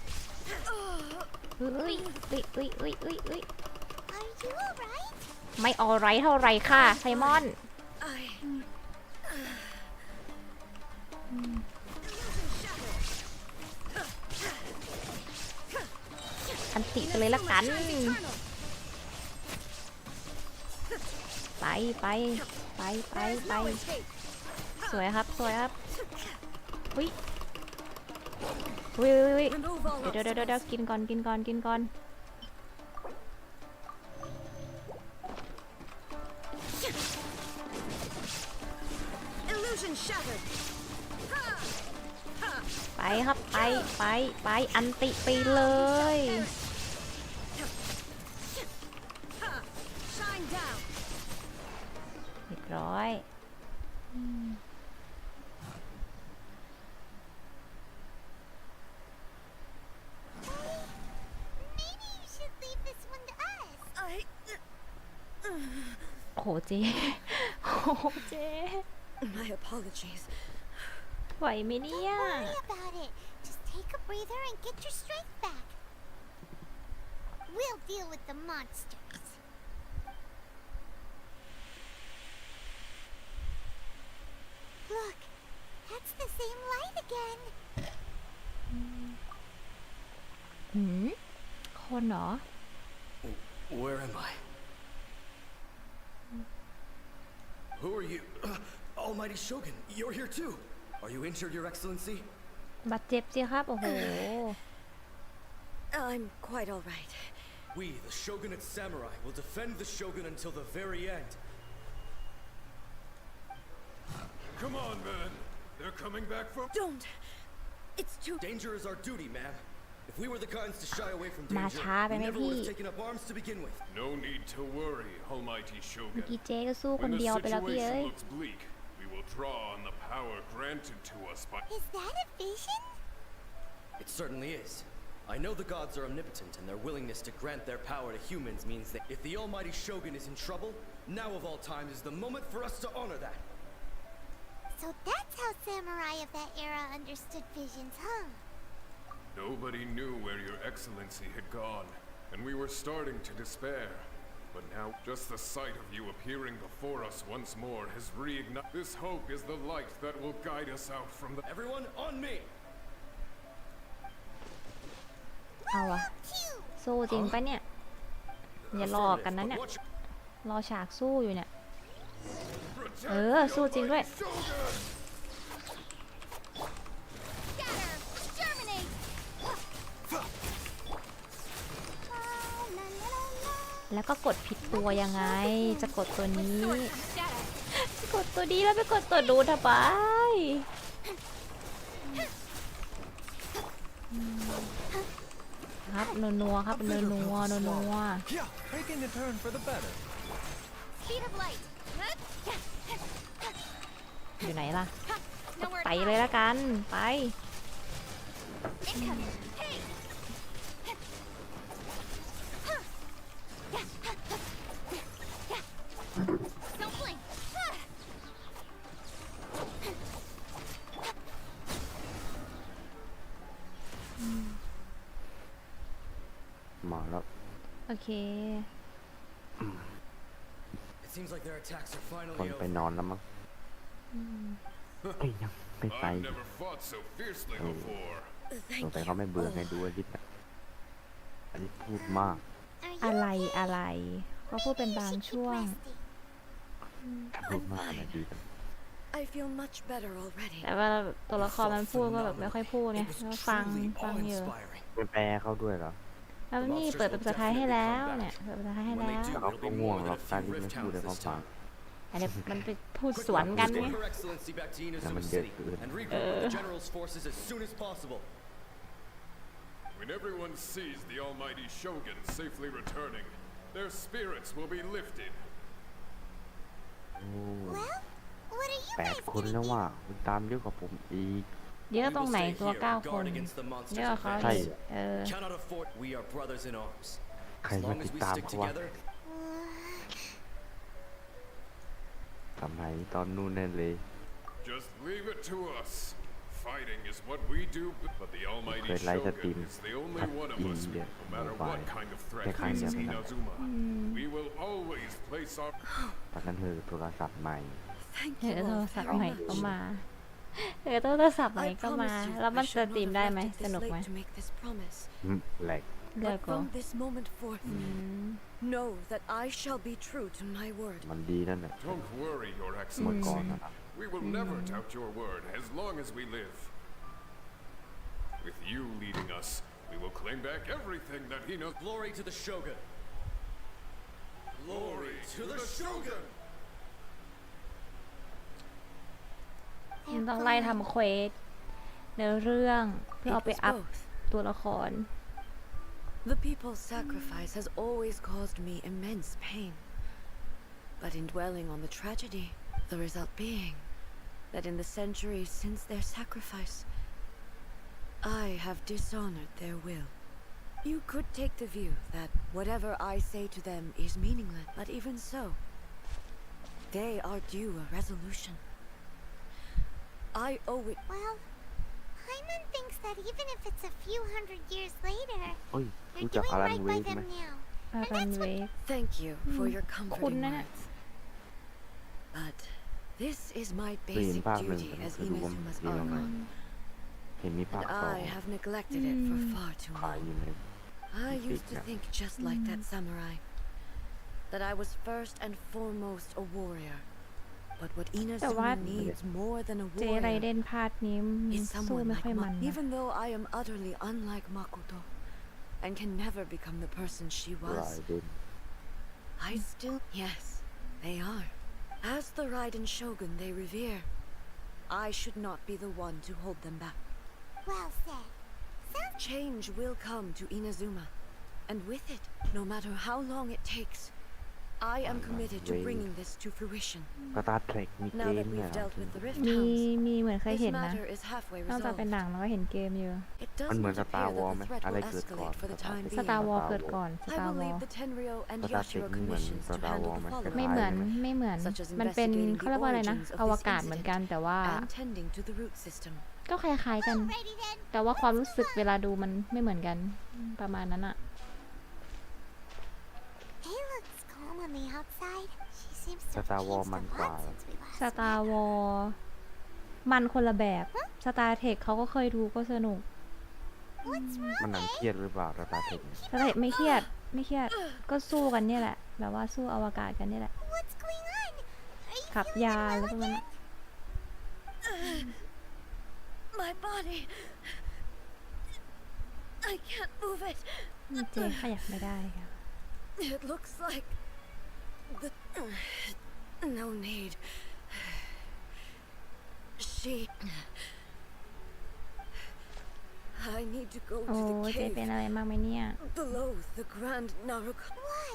Speaker 2: เฮ้ย
Speaker 5: Are you alright?
Speaker 2: ไม่ออไรเท่าไรค่ะไซมอน
Speaker 6: I
Speaker 2: อันติไปเลยละกัน ไป สวยครับวิเดี๋ยวกินก่อน
Speaker 6: illusion shattered.
Speaker 2: ไปครับไปอันติไปเลย
Speaker 6: Shine down.
Speaker 2: เรียบร้อย
Speaker 5: Maybe you should leave this one to us.
Speaker 6: I
Speaker 2: โอ้โหเจ๊
Speaker 6: my apologies.
Speaker 2: ไหวไหมเนี่ย
Speaker 5: Don't worry about it. Just take a breather and get your strength back. We'll deal with the monsters. Look, that's the same light again.
Speaker 2: คนเหรอ
Speaker 9: Where am I? Who are you? Almighty Shogun, you're here too. Are you injured, Your Excellency?
Speaker 2: บาดเจ็บสิครับ โอ้โห
Speaker 6: I'm quite all right.
Speaker 9: We, the Shogunate Samurai, will defend the Shogun until the very end.
Speaker 10: Come on, man. They're coming back from...
Speaker 6: Don't. It's too...
Speaker 9: Danger is our duty, ma'am. If we were the kinds to shy away from
Speaker 2: มา
Speaker 9: danger,
Speaker 2: ช้าไป
Speaker 9: we
Speaker 2: ไหม
Speaker 9: never
Speaker 2: พี่
Speaker 9: would have taken up arms to begin with.
Speaker 10: No need to worry, Almighty
Speaker 2: เมื่อ
Speaker 10: Shogun.
Speaker 2: กี้เจ๊ก็สู้คน
Speaker 10: When
Speaker 2: เดียว
Speaker 10: the
Speaker 2: ไปแล้วพี่เอ้ย
Speaker 10: situation looks bleak, we will draw on the power granted to us by...
Speaker 5: Is that a vision?
Speaker 9: It certainly is. I know the gods are omnipotent, and their willingness to grant their power to humans means that if the Almighty Shogun is in trouble, now of all times is the moment for us to honor that.
Speaker 5: So that's how samurai of that era understood visions, huh?
Speaker 10: Nobody knew where Your Excellency had gone, and we were starting to despair. But now, just the sight of you appearing before us once more has reignited. This hope is the light that will guide us out from the...
Speaker 9: Everyone, on me!
Speaker 2: เอาวะ
Speaker 5: Phew!
Speaker 2: สู้จริงปะเนี่ย อย่าหลอกกันนะเนี่ย
Speaker 9: Watch
Speaker 2: รอฉากสู้อยู่เนี่ย
Speaker 10: Protect
Speaker 2: สู้จริงด้วย
Speaker 10: Shogun!
Speaker 5: Scatter! Exterminate! La, la, la, la.
Speaker 2: แล้วก็กดผิดตัวยังไง จะกดตัวนี้
Speaker 5: Scatter!
Speaker 2: กดตัวนี้แล้วไปกดตัวดูนทำไมครับนัวๆครับนัวๆนัว
Speaker 8: Yeah, making the turn for the better.
Speaker 5: Speed of light!
Speaker 2: ๆอยู่ไหนล่ะ
Speaker 5: Nowhere
Speaker 2: ไป
Speaker 5: to
Speaker 2: เลย
Speaker 5: hide.
Speaker 2: ละกัน ไป
Speaker 5: Incoming! Hey! Don't blink!
Speaker 4: มาแล้ว
Speaker 2: โอเค
Speaker 9: It seems like their attacks are
Speaker 4: คน
Speaker 9: finally
Speaker 4: ไป
Speaker 9: over.
Speaker 4: นอนแล้วมั้งเอ้ยยังไม่ไป
Speaker 10: I've never fought so fiercely before.
Speaker 4: สงสัยเขาไม่เบื่อไงดูอาทิตย์น่ะอันนี้พูดมาก
Speaker 5: Are you
Speaker 2: อะไร ก็พูดเป็น
Speaker 5: You
Speaker 2: บาง
Speaker 5: should keep
Speaker 2: ช่วง
Speaker 5: resting.
Speaker 4: พูดมากนะดีกัน
Speaker 6: I feel much better already.
Speaker 2: แต่ว่าตัวละครมันพูดก็แบบไม่ค่อยพูดไง
Speaker 9: It was
Speaker 2: ก็ฟัง
Speaker 9: truly
Speaker 2: อยู่
Speaker 9: awe-inspiring.
Speaker 4: ไปแปลเขาด้วยเหรอ
Speaker 2: แล้วนี่เปิดเป็นภาษาไทยให้แล้วเนี่ยเปิดเป็นภาษาไทยให้
Speaker 9: When
Speaker 2: แล้
Speaker 9: they
Speaker 2: ว
Speaker 9: do,
Speaker 4: เขา
Speaker 9: it'll
Speaker 4: ก็
Speaker 9: be
Speaker 4: ง่วง
Speaker 9: more
Speaker 4: หร
Speaker 9: than
Speaker 4: อก
Speaker 9: a
Speaker 4: การ
Speaker 9: few
Speaker 4: ที่ไม่
Speaker 9: rift
Speaker 4: พูด
Speaker 9: hounds
Speaker 4: เลยเขา
Speaker 9: this
Speaker 4: ฟัง
Speaker 9: time.
Speaker 2: อันนี้มันไปพูด
Speaker 9: Quick,
Speaker 2: สวนกัน
Speaker 9: let's
Speaker 2: ไง
Speaker 9: get Her Excellency back to Inazuma
Speaker 4: Naman
Speaker 9: City
Speaker 4: good.
Speaker 9: and regroup with the General's forces as soon as possible.
Speaker 10: When everyone sees the Almighty Shogun safely returning, their spirits will be lifted.
Speaker 4: โอ้
Speaker 5: Well, what are you
Speaker 4: แปด
Speaker 5: guys
Speaker 4: คน
Speaker 5: gonna
Speaker 4: แล้ว
Speaker 5: do?
Speaker 4: ว่าคุณตามเยอะกว่าผมอีก
Speaker 2: เยอะ
Speaker 9: We
Speaker 2: ตรง
Speaker 9: will
Speaker 2: ไหน
Speaker 9: stay
Speaker 2: ตัว
Speaker 9: here
Speaker 2: 9
Speaker 9: and
Speaker 2: คน
Speaker 9: guard against the monsters
Speaker 2: เยอะ
Speaker 9: of
Speaker 2: เขา
Speaker 9: Venice.
Speaker 2: อีกเออ
Speaker 9: Cannot afford. We are brothers in arms.
Speaker 4: ใคร
Speaker 9: As
Speaker 4: มา
Speaker 9: long
Speaker 4: ติ
Speaker 9: as
Speaker 4: ด
Speaker 9: we
Speaker 4: ตาม
Speaker 9: stick
Speaker 4: เขาวะ
Speaker 9: together,
Speaker 4: ทำไมตอนนู้นนั่นเลย
Speaker 10: Just leave it to us. Fighting is what we do, but the almighty Shogun is the only one of us, no matter what kind of threat faces Inazuma. We will always place our...
Speaker 4: ตอนนั้นคือโทรศัพท์ใหม่
Speaker 6: Thank
Speaker 2: เดี๋ยว
Speaker 6: you
Speaker 2: โทร
Speaker 6: all
Speaker 2: ศัพท์
Speaker 6: very
Speaker 2: ใหม่
Speaker 6: much.
Speaker 2: ก็มาเดี๋ยวโทรศัพท์ใหม่
Speaker 6: I
Speaker 2: ก็มา
Speaker 6: promise you
Speaker 2: แล้วมัน
Speaker 6: I
Speaker 2: ส
Speaker 6: should
Speaker 2: ตรีม
Speaker 6: not
Speaker 2: ได้
Speaker 6: have
Speaker 2: ไหม
Speaker 6: left it
Speaker 2: ส
Speaker 6: this
Speaker 2: นุกไหม
Speaker 6: late to make this promise.
Speaker 4: แหลก
Speaker 2: เลิก
Speaker 6: But
Speaker 2: ก็
Speaker 6: from this moment forth, know that I shall be true to my word.
Speaker 4: มันดีนั่นแหละ
Speaker 10: Don't worry, Your
Speaker 4: เมื่อก่อน
Speaker 10: Excellency.
Speaker 4: นะครับ
Speaker 10: We will never doubt your word as long as we live. With you leading us, we will claim back everything that he knows.
Speaker 9: Glory to the Shogun! Glory to the Shogun!
Speaker 2: มันต้องไล่ทำเควสเนื้อเรื่องเพื่อ
Speaker 6: It
Speaker 2: เอาไป
Speaker 6: was
Speaker 2: อัพ
Speaker 6: both.
Speaker 2: ตัวละคร
Speaker 6: The people's sacrifice has always caused me immense pain. But in dwelling on the tragedy, the result being that in the centuries since their sacrifice, I have dishonored their will. You could take the view that whatever I say to them is meaningless, but even so, they are due a resolution. I owe it.
Speaker 5: Well, Hyman thinks that even if it's a few hundred years later,
Speaker 4: เฮ้ย
Speaker 5: you're
Speaker 4: รู้จัก
Speaker 5: doing
Speaker 4: อารัน
Speaker 5: right
Speaker 4: เว
Speaker 5: by
Speaker 4: กไหม
Speaker 5: them now.
Speaker 2: อารันเวก
Speaker 6: Thank you for your
Speaker 2: คุณ
Speaker 6: comforting
Speaker 2: นั่นน่ะ
Speaker 6: words. But this is my
Speaker 4: เคยเห็น
Speaker 6: basic
Speaker 4: ภาคหนึ่ง
Speaker 6: duty
Speaker 4: แต่ไม่
Speaker 6: as
Speaker 4: เคยดูว่า
Speaker 6: Inazuma's
Speaker 4: ดียังไง
Speaker 6: Archon,
Speaker 4: เห็นมีภาค
Speaker 6: and
Speaker 4: สอง
Speaker 6: I have neglected it for far too
Speaker 4: ขาย
Speaker 6: long.
Speaker 4: อยู่ใน
Speaker 6: I used to think just like that samurai, that I was first and foremost a warrior. But what Inazuma needs more than a
Speaker 2: เจไรเด
Speaker 6: warrior
Speaker 2: นพาร์ทนี้
Speaker 6: is
Speaker 2: สู้
Speaker 6: someone
Speaker 2: ไม่
Speaker 6: like
Speaker 2: ค่อยมันนะ
Speaker 6: Even though I am utterly unlike Makoto and can never become the person she
Speaker 4: ราย
Speaker 6: was,
Speaker 4: เด่น
Speaker 6: I still... Yes, they are. As the Raiden Shogun they revere, I should not be the one to hold them back.
Speaker 5: Well said.
Speaker 6: Change will come to Inazuma, and with it, no matter how long it takes, I am committed to bringing this to fruition.
Speaker 4: สตาร์เทรคมีเก
Speaker 6: Now
Speaker 4: ม
Speaker 6: that
Speaker 4: เนี่ย
Speaker 6: we've dealt with the Rift
Speaker 2: มี
Speaker 6: Hounds,
Speaker 2: เหมือนเคย
Speaker 6: this
Speaker 2: เห็นนะ
Speaker 6: matter is halfway
Speaker 2: นอกจาก
Speaker 6: resolved.
Speaker 2: เป็นหนังแล้วก็เห็นเกมอยู่
Speaker 6: It does
Speaker 4: มันเหมือน
Speaker 6: not appear
Speaker 4: Star
Speaker 6: that
Speaker 4: Wars
Speaker 6: the
Speaker 4: ไหม
Speaker 6: threat
Speaker 4: อะไร
Speaker 6: will
Speaker 4: เกิดก่อน
Speaker 6: escalate for the time
Speaker 2: สตาร์
Speaker 6: being.
Speaker 2: วอลเกิดก่อนส
Speaker 6: I
Speaker 2: ตาร์
Speaker 6: will
Speaker 2: วอล
Speaker 6: leave the Tenryo and
Speaker 4: Star
Speaker 6: Yashiro
Speaker 4: Trek นี่เหมือน
Speaker 6: commissions to
Speaker 4: Star
Speaker 6: handle
Speaker 4: Wars
Speaker 6: the
Speaker 4: ไหม
Speaker 6: follow-up,
Speaker 2: ไม่เหมือนไม่เหมือน
Speaker 6: such as
Speaker 2: มันเป็น
Speaker 6: investigating
Speaker 2: เขาเรียกว่าอะไรนะ
Speaker 6: the origins of
Speaker 2: อว
Speaker 6: this
Speaker 2: กาศเหมือนกัน
Speaker 6: incident
Speaker 2: แต่ว่า
Speaker 6: and tending to the root system.
Speaker 2: ก็คล้ายๆกัน
Speaker 5: Alrighty then.
Speaker 2: แต่ว่าความรู้สึกเวลาดูมันไม่เหมือนกันประมาณนั้นอะ
Speaker 5: He looks calm on the outside. She seems to
Speaker 4: ส
Speaker 5: have
Speaker 4: ตาร์วอล
Speaker 5: changed
Speaker 4: มัน
Speaker 5: a
Speaker 4: กว่า
Speaker 5: lot since we last
Speaker 2: สตาร์วอลมันคนละแบบสตาร์เทคเขาก็เคยดูก็สนุก
Speaker 5: What's
Speaker 4: มัน
Speaker 5: wrong,
Speaker 4: หนัง
Speaker 5: eh?
Speaker 4: เครียดหรือเปล่าสตาร์เทค
Speaker 2: สตาร์เทคไม่เครียดไม่เครียดก็สู้กันเนี่ยแหละแบบว่าสู้อวกาศกันเนี่ยแหละ
Speaker 5: What's going on? Are you
Speaker 2: ขับ
Speaker 5: feeling
Speaker 2: ยาน
Speaker 5: unwell
Speaker 2: แล้วก็มัน
Speaker 5: again?
Speaker 6: My body. I can't move it.
Speaker 2: เจขยับไม่ได้ค่ะ
Speaker 6: It looks like the no need. She. I need to go
Speaker 2: โอ้
Speaker 6: to the
Speaker 2: เจเป็น
Speaker 6: cave
Speaker 2: อะไรบ้างไหมเนี่ย
Speaker 6: below the Grand Naruka.
Speaker 5: Why?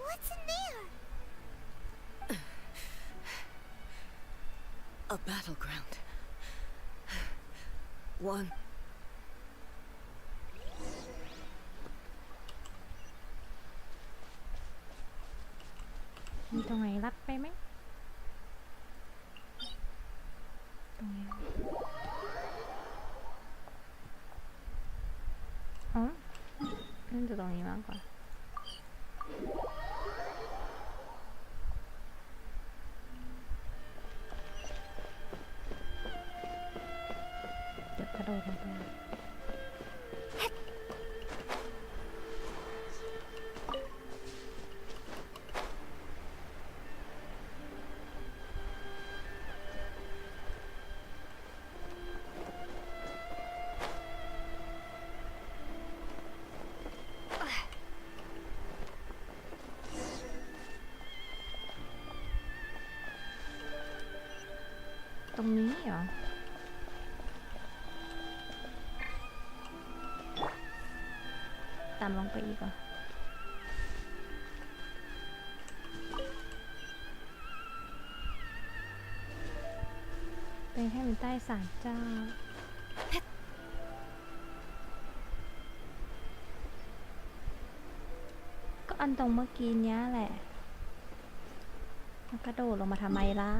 Speaker 5: What's in there?
Speaker 6: A battleground. One.
Speaker 2: มีตรงไหนรัดไปไหมตรงนี้อ๋อน่าจะตรงนี้มากกว่าเดี๋ยวกระโดดลงไปตรงนี้เหรอตามลงไปอีกเหรอเป็นแค่เป็นใต้ศาลเจ้าก็อันตรงเมื่อกี้เนี้ยแหละแล้วกระโดดลงมาทำไมล่ะ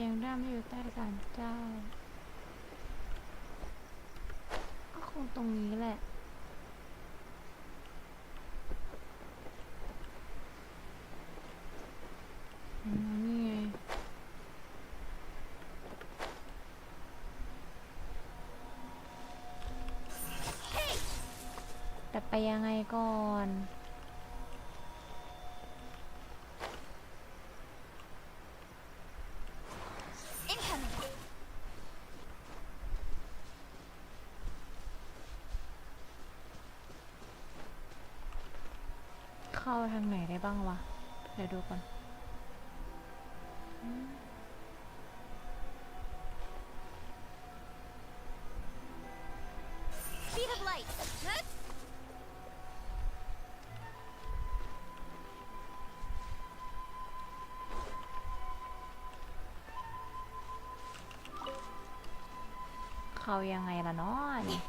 Speaker 2: ยังได้ไม่อยู่ใต้ศาลเจ้าก็คงตรงนี้แหละนี่ไงแต่ไปยังไงก่อนเข้าทางไหนได้บ้างวะเดี๋ยวดูก่อนเข้ายังไงล่ะเนาะนี่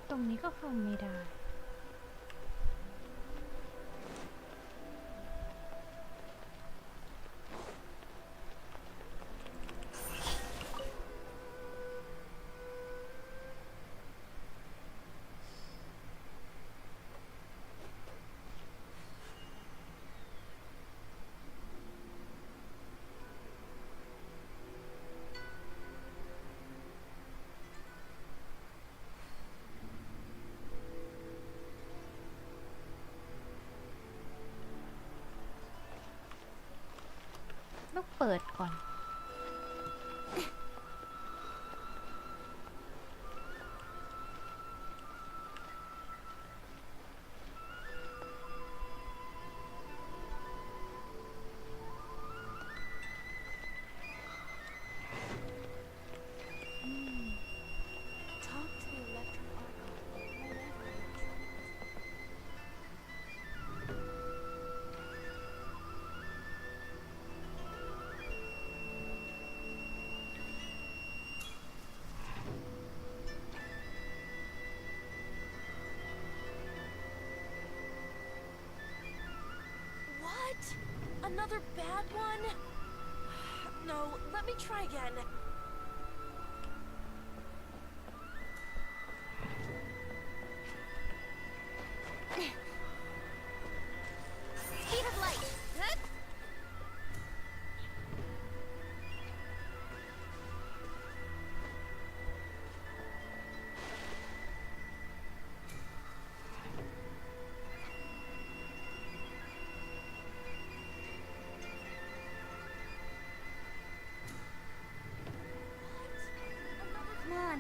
Speaker 2: ตรงนี้ก็เข้าไม่ได้ต้องเปิดก่อน
Speaker 6: Another bad one? No, let me try again. Speed of light. Huh?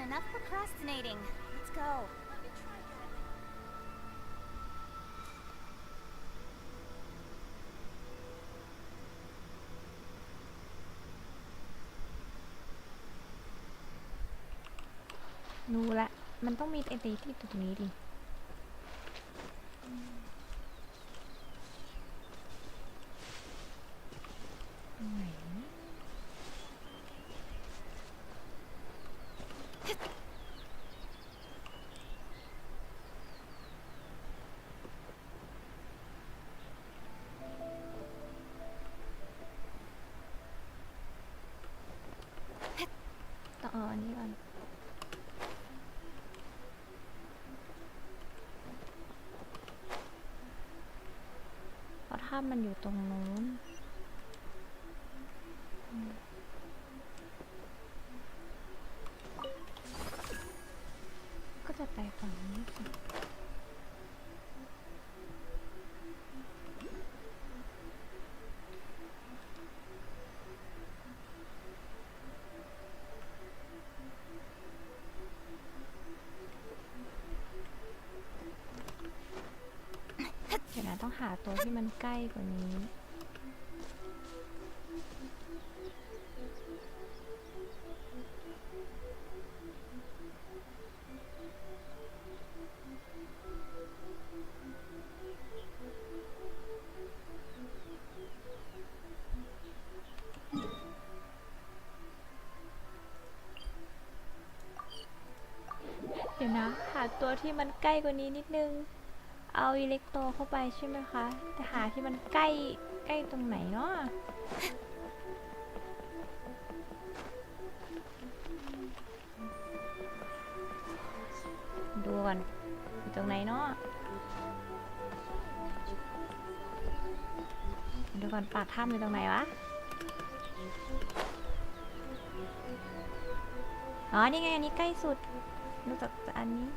Speaker 1: Enough procrastinating. Let's go.
Speaker 6: Let me try again.
Speaker 2: รู้ละมันต้องมีไอ้ที่ตรงนี้ดิไหนต้องเอาอันนี้ก่อนเพราะถ้ามันอยู่ตรงนู้นก็จะไปฝั่งนี้สิ หาตัวที่มันใกล้กว่านี้เดี๋ยวนะหาตัวที่มันใกล้กว่านี้นิดนึงเอาอิเล็กโตเข้าไปใช่ไหมคะแต่หาที่มันใกล้ตรงไหนเนาะดูก่อนอยู่ตรงไหนเนาะดูก่อนปากถ้ำอยู่ตรงไหนวะอ๋อนี่ไงอันนี้ใกล้สุดดูจากอันนี้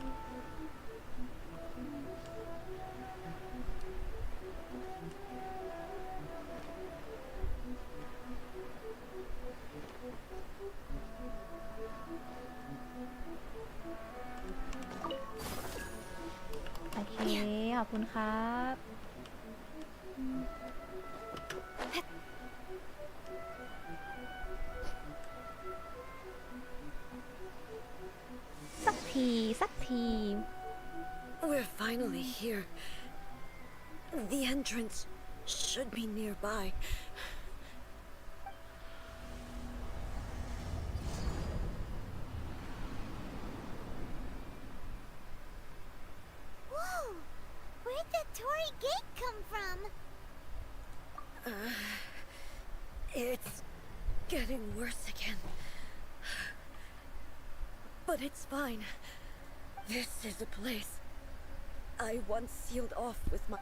Speaker 2: โอเคขอบคุณครับสักที
Speaker 6: We're finally here. The entrance should be nearby.
Speaker 5: Whoa! Where'd the Torii gate come from?
Speaker 6: It's getting worse again. But it's fine. This is a place I once sealed off with my...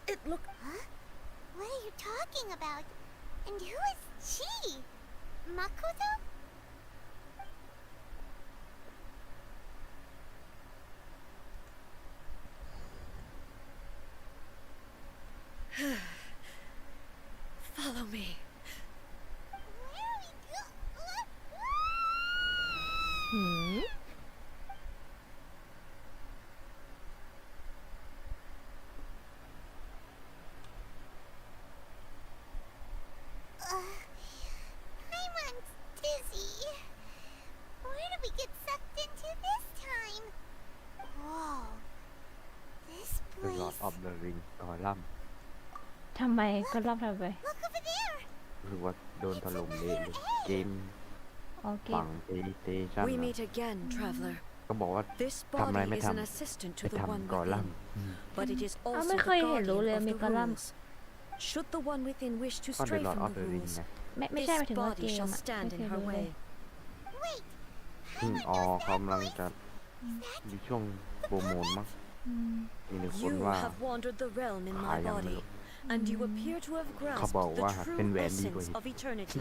Speaker 6: It looked...
Speaker 5: Huh? What are you talking about? And who is she? Makoto?
Speaker 6: Follow me.
Speaker 5: Where are we go?
Speaker 2: หืม
Speaker 5: I'm dizzy. Where did we get sucked into this time? Whoa. This
Speaker 4: The Lord
Speaker 5: place.
Speaker 4: of the Ring กอลัม
Speaker 2: ทำไมก็รอบทำไป
Speaker 5: Look over there.
Speaker 4: รู้สึกว่าโดนถล่มเละเลยเกม
Speaker 2: โอเค
Speaker 4: ฝั่ง PlayStation
Speaker 6: We
Speaker 4: อะ
Speaker 6: meet again, traveler.
Speaker 4: ก็บอกว่า
Speaker 6: This
Speaker 4: ทำอะไร
Speaker 6: body
Speaker 4: ไม่
Speaker 6: is
Speaker 4: ท
Speaker 6: an assistant
Speaker 4: ำ
Speaker 6: to
Speaker 4: ไป
Speaker 6: the one
Speaker 4: ทำกอลัม
Speaker 6: within, but it is also
Speaker 2: ไม่
Speaker 6: the
Speaker 2: เคยเห็นรู้เลย
Speaker 6: guardian
Speaker 2: มี
Speaker 6: of
Speaker 2: กอ
Speaker 6: the
Speaker 2: ลัม
Speaker 6: rules. Should the one within wish to
Speaker 4: ก็ The
Speaker 6: stray
Speaker 4: Lord
Speaker 6: from
Speaker 4: of
Speaker 6: the
Speaker 4: the Ring
Speaker 6: rules,
Speaker 4: ไง
Speaker 2: ไม่ใช่หมายถึงว่าเก
Speaker 6: body
Speaker 2: ม
Speaker 6: shall
Speaker 2: อะ
Speaker 6: stand
Speaker 2: ไม่
Speaker 6: in
Speaker 2: เคย
Speaker 6: her
Speaker 2: รู้เลย
Speaker 6: way.
Speaker 5: Wait.
Speaker 4: เพิ่งออกกำลังจะมีช่วงโปรโมทมั้งมีหนึ่งคน
Speaker 6: You
Speaker 4: ว่า
Speaker 6: have wandered the realm in
Speaker 4: ขาย
Speaker 6: my
Speaker 4: ยังไม่
Speaker 6: body,
Speaker 4: รู้
Speaker 6: and you appear to have
Speaker 4: เขาบอก
Speaker 6: grasped
Speaker 4: ว่า
Speaker 6: the
Speaker 4: เป็น
Speaker 6: true
Speaker 4: แหวนดีกว่า
Speaker 6: essence
Speaker 4: อีก
Speaker 6: of eternity.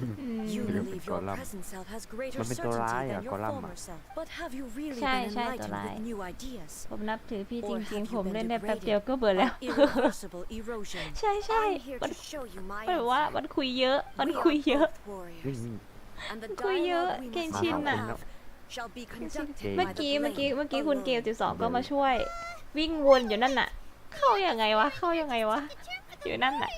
Speaker 6: You
Speaker 4: เป็น
Speaker 6: believe
Speaker 4: กอ
Speaker 6: your
Speaker 4: ลัม
Speaker 6: present self has greater
Speaker 4: มันเป็นตัวร้าย
Speaker 6: certainty
Speaker 4: อะ
Speaker 6: than
Speaker 4: กอ
Speaker 6: your
Speaker 4: ลัม
Speaker 6: former
Speaker 4: อะ
Speaker 6: self. But have you really
Speaker 2: ใช่
Speaker 6: been
Speaker 2: ใช่ตัว
Speaker 6: enlightened
Speaker 2: ร้าย
Speaker 6: with new ideas?
Speaker 2: ผมนับถือพี่จ
Speaker 6: Or
Speaker 2: ริง
Speaker 6: have
Speaker 2: ๆ
Speaker 6: you
Speaker 2: ผม
Speaker 6: been
Speaker 2: เล่นได้แป๊บ
Speaker 6: degraded
Speaker 2: เดียวก็เบื่อแล้ว
Speaker 6: by irreversible erosion?
Speaker 2: ใช่ใช่
Speaker 6: I'm here
Speaker 2: มัน
Speaker 6: to show you my
Speaker 2: หมายว่า
Speaker 6: answer.
Speaker 2: มันคุยเยอะ มัน
Speaker 6: We
Speaker 2: คุย
Speaker 6: are
Speaker 2: เยอะ
Speaker 6: both
Speaker 4: วิ่ง
Speaker 6: warriors,
Speaker 4: วิ่ง
Speaker 6: and the
Speaker 2: คุยเยอะ
Speaker 6: dialogue we
Speaker 2: เกง
Speaker 6: must
Speaker 2: ชิน
Speaker 4: มา
Speaker 2: อะ
Speaker 4: หาผมแล้ว
Speaker 6: have shall be conducted
Speaker 2: เมื่อ
Speaker 6: by the
Speaker 2: กี้
Speaker 6: blade
Speaker 2: คุณเกล
Speaker 6: alone.
Speaker 2: 12ก็มาช่วย วิ่งวนอยู่นั่นน่ะ เข้ายังไงวะ อยู่นั่นน่ะ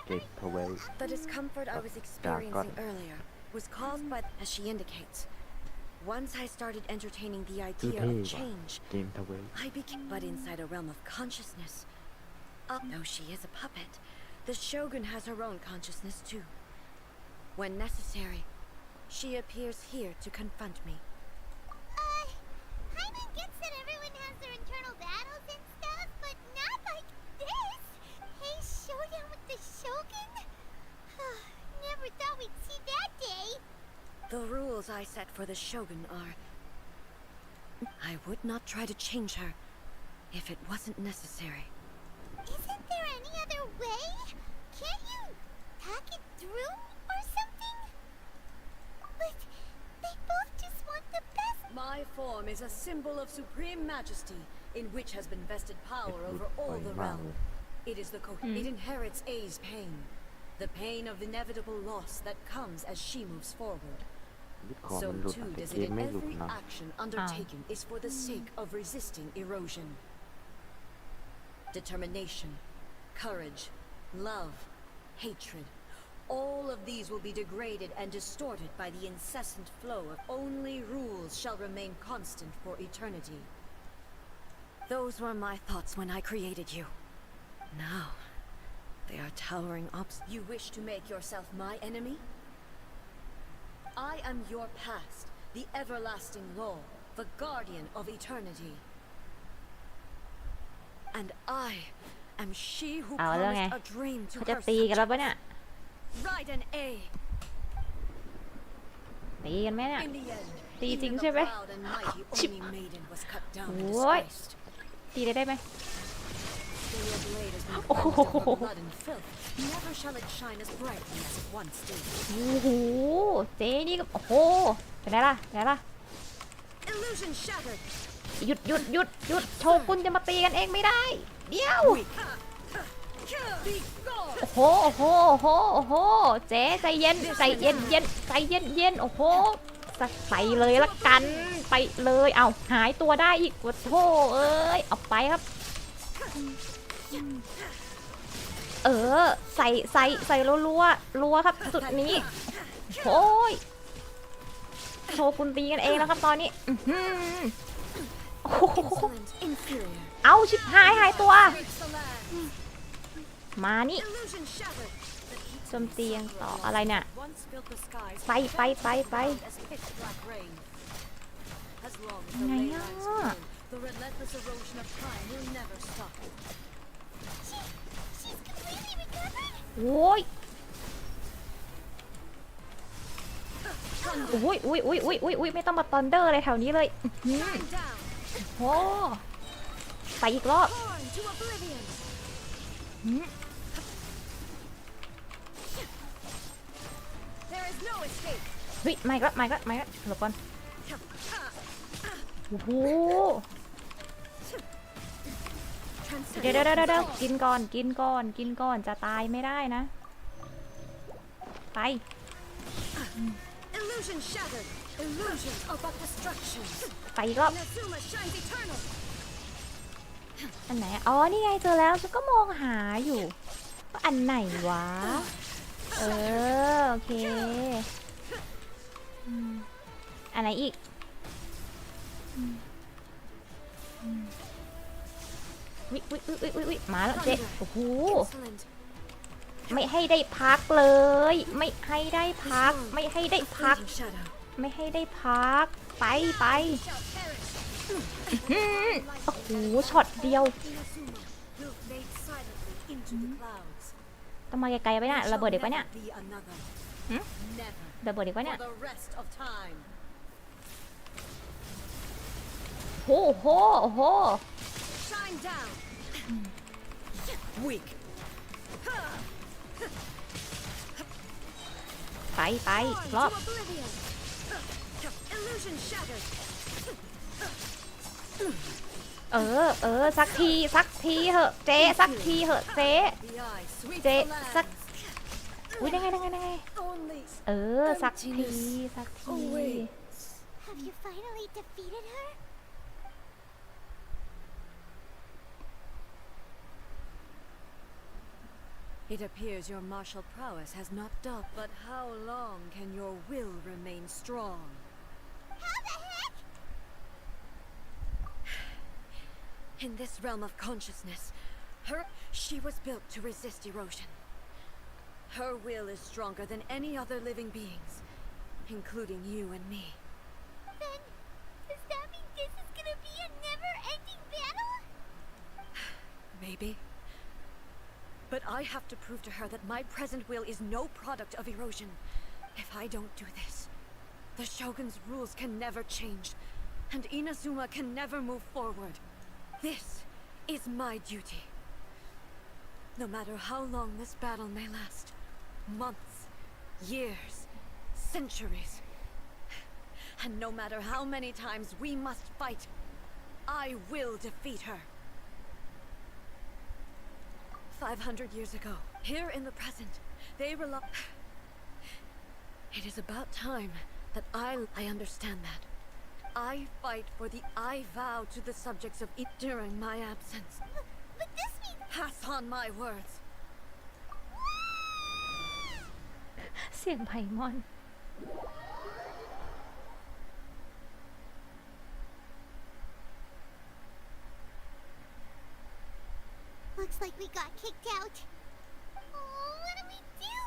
Speaker 4: เกมทเวล
Speaker 6: The discomfort I was experiencing earlier was caused by, as she indicates, once I started entertaining the
Speaker 4: คือ
Speaker 6: idea
Speaker 4: เท่
Speaker 6: of
Speaker 4: ว่ะ
Speaker 6: change,
Speaker 4: เกมทเวล
Speaker 6: I became but inside a realm of consciousness. Though she is a puppet, the Shogun has her own consciousness too. When necessary, she appears here to confront me.
Speaker 5: Paimon gets that everyone has their internal battles and stuff, but not like this. Hey, showdown with the Shogun? Never thought we'd see that day.
Speaker 6: The rules I set for the Shogun are... I would not try to change her if it wasn't necessary.
Speaker 5: Isn't there any other way? Can't you talk it through or something? But they both just want the best.
Speaker 6: My form is a symbol of supreme majesty in which has been vested power over all the realm. It is the it inherits A's pain. The pain of inevitable loss that comes as she moves forward.
Speaker 4: ดิสคอร์ด
Speaker 6: So
Speaker 4: มันหลุด
Speaker 6: too
Speaker 4: แต่
Speaker 6: does
Speaker 4: เก
Speaker 6: it
Speaker 4: ม
Speaker 6: in
Speaker 4: ไม่หลุด
Speaker 6: every
Speaker 4: นะ
Speaker 6: action undertaken is for the sake of resisting erosion. determination, courage, love, hatred. All of these will be degraded and distorted by the incessant flow of only rules shall remain constant for eternity. Those were my thoughts when I created you. Now, they are towering obstacles. You wish to make yourself my enemy? I am your past, the everlasting law, the guardian of eternity. And I am she who
Speaker 2: เอาแล้วไง
Speaker 6: promised a dream to
Speaker 2: เขาจะ
Speaker 6: her
Speaker 2: ตีกันแล้ว
Speaker 6: subjects.
Speaker 2: ปะเนี่ย
Speaker 6: Ride an A.
Speaker 2: ตีกันไหมเนี่ย
Speaker 6: In the end,
Speaker 2: ตีจริง
Speaker 6: even
Speaker 2: ใช่
Speaker 6: the
Speaker 2: ไหม
Speaker 6: proud and mighty Oni maiden was cut down and
Speaker 2: โอ้ย
Speaker 6: disgraced.
Speaker 2: ตีได้ไหม
Speaker 6: Though your blade has been
Speaker 2: Oh.
Speaker 6: cleansed of her blood and filth, never shall it shine as brightly as it once did.
Speaker 2: โอ้โหเจ๊นี่ก็โอ้โหเป็นไรล่ะเป็นไรล่ะ
Speaker 6: Illusion shattered.
Speaker 2: หยุดหยุดหยุดหยุดโชกุนจะมาตีกันเองไม่ได้ เดี๋ยว
Speaker 6: Weak. Be gone.
Speaker 2: โอ้โหโอ้โหโอ้โหโอ้โหเจ๊ใจเย็นใจเย็นเย็นใจเย็นเย็นโอ้โหไปเลยละกันไปเลยเอาหายตัวได้อีกโอ้โหเอ้ยเอาไปครับใส่รัวครับสุดนี้โอ้ยโชกุนตีกันเองแล้วครับตอนนี้โอ้โห
Speaker 6: Insolent, inferior.
Speaker 2: เอาชิบหายตัว
Speaker 6: Reach the land.
Speaker 2: มานี่
Speaker 6: Illusion shattered.
Speaker 2: โจมตียังต่ออะไรเนี่ย
Speaker 6: Once filled the skies
Speaker 2: ไป
Speaker 6: as pitch black rain. As long as the
Speaker 2: ไง
Speaker 6: ley
Speaker 2: อ่ะ
Speaker 6: lines burn, the relentless erosion of time will never stop.
Speaker 5: She's completely recovered?
Speaker 2: โอ้ยอุ้ยไม่ต้องมาตอนเดอร์อะไรแถวนี้เลย
Speaker 6: Shine down.
Speaker 2: โอ้ไปอีกรอบ
Speaker 6: Born to oblivion. There is no escape.
Speaker 2: เฮ้ยไม่ก็หลบก่อนโอ้โหเดี๋ยวกินก่อนจะตายไม่ได้นะไป
Speaker 6: Illusion shattered. Illusions are but distractions.
Speaker 2: ไปอีกรอบ
Speaker 6: Inazuma shines eternal.
Speaker 2: อันไหนอ๋อนี่ไงเจอแล้วฉันก็มองหาอยู่ว่าอันไหนวะโอเคอันไหนอีกวิมาแล้วเจ๊โอ้โห
Speaker 6: Excellent.
Speaker 2: ไม่ให้ได้พักเลยไม่ให้ได้พัก
Speaker 6: Fleeting shadow.
Speaker 2: ไม่ให้ได้พักไป
Speaker 6: Shall perish.
Speaker 2: โอ้โหช็อตเดียว
Speaker 6: Inazuma will fade silently into the clouds.
Speaker 2: ต้องมาไกลๆไปเนี่ย
Speaker 6: There
Speaker 2: ระเบิด
Speaker 6: shall
Speaker 2: ดีกว่าเนี่ย
Speaker 6: never be another.
Speaker 2: หืม
Speaker 6: Never.
Speaker 2: ระเบิดดีกว่า
Speaker 6: For
Speaker 2: เนี่ย
Speaker 6: the rest of time.
Speaker 2: โอ้โห
Speaker 6: Shine down. Weak.
Speaker 2: ไปอีกรอบ
Speaker 6: To oblivion. Illusion shattered.
Speaker 2: สักทีเหอะเจ๊สักทีเหอะเจ๊
Speaker 6: The eye sweeps
Speaker 2: เจ๊
Speaker 6: the
Speaker 2: สัก
Speaker 6: lands.
Speaker 2: อุ้ยได้ไง
Speaker 6: Only
Speaker 2: สักที
Speaker 5: Have you finally defeated her?
Speaker 6: It appears your martial prowess has not dulled, but how long can your will remain strong?
Speaker 5: How the heck?
Speaker 6: In this realm of consciousness, she was built to resist erosion. Her will is stronger than any other living beings, including you and me.
Speaker 5: Then, does that mean this is gonna be a never-ending battle?
Speaker 6: Maybe. But I have to prove to her that my present will is no product of erosion. If I don't do this, the Shogun's rules can never change, and Inazuma can never move forward. This is my duty. No matter how long this battle may last, months, years, centuries, and no matter how many times we must fight, I will defeat her. 500 years ago, here in the present, they rely. It is about time that I understand that. I fight for the I vow to the subjects of it during my absence.
Speaker 5: But this
Speaker 6: pass on my words.
Speaker 2: เสียงไพมอน
Speaker 5: Looks like we got kicked out. Oh, what do we do?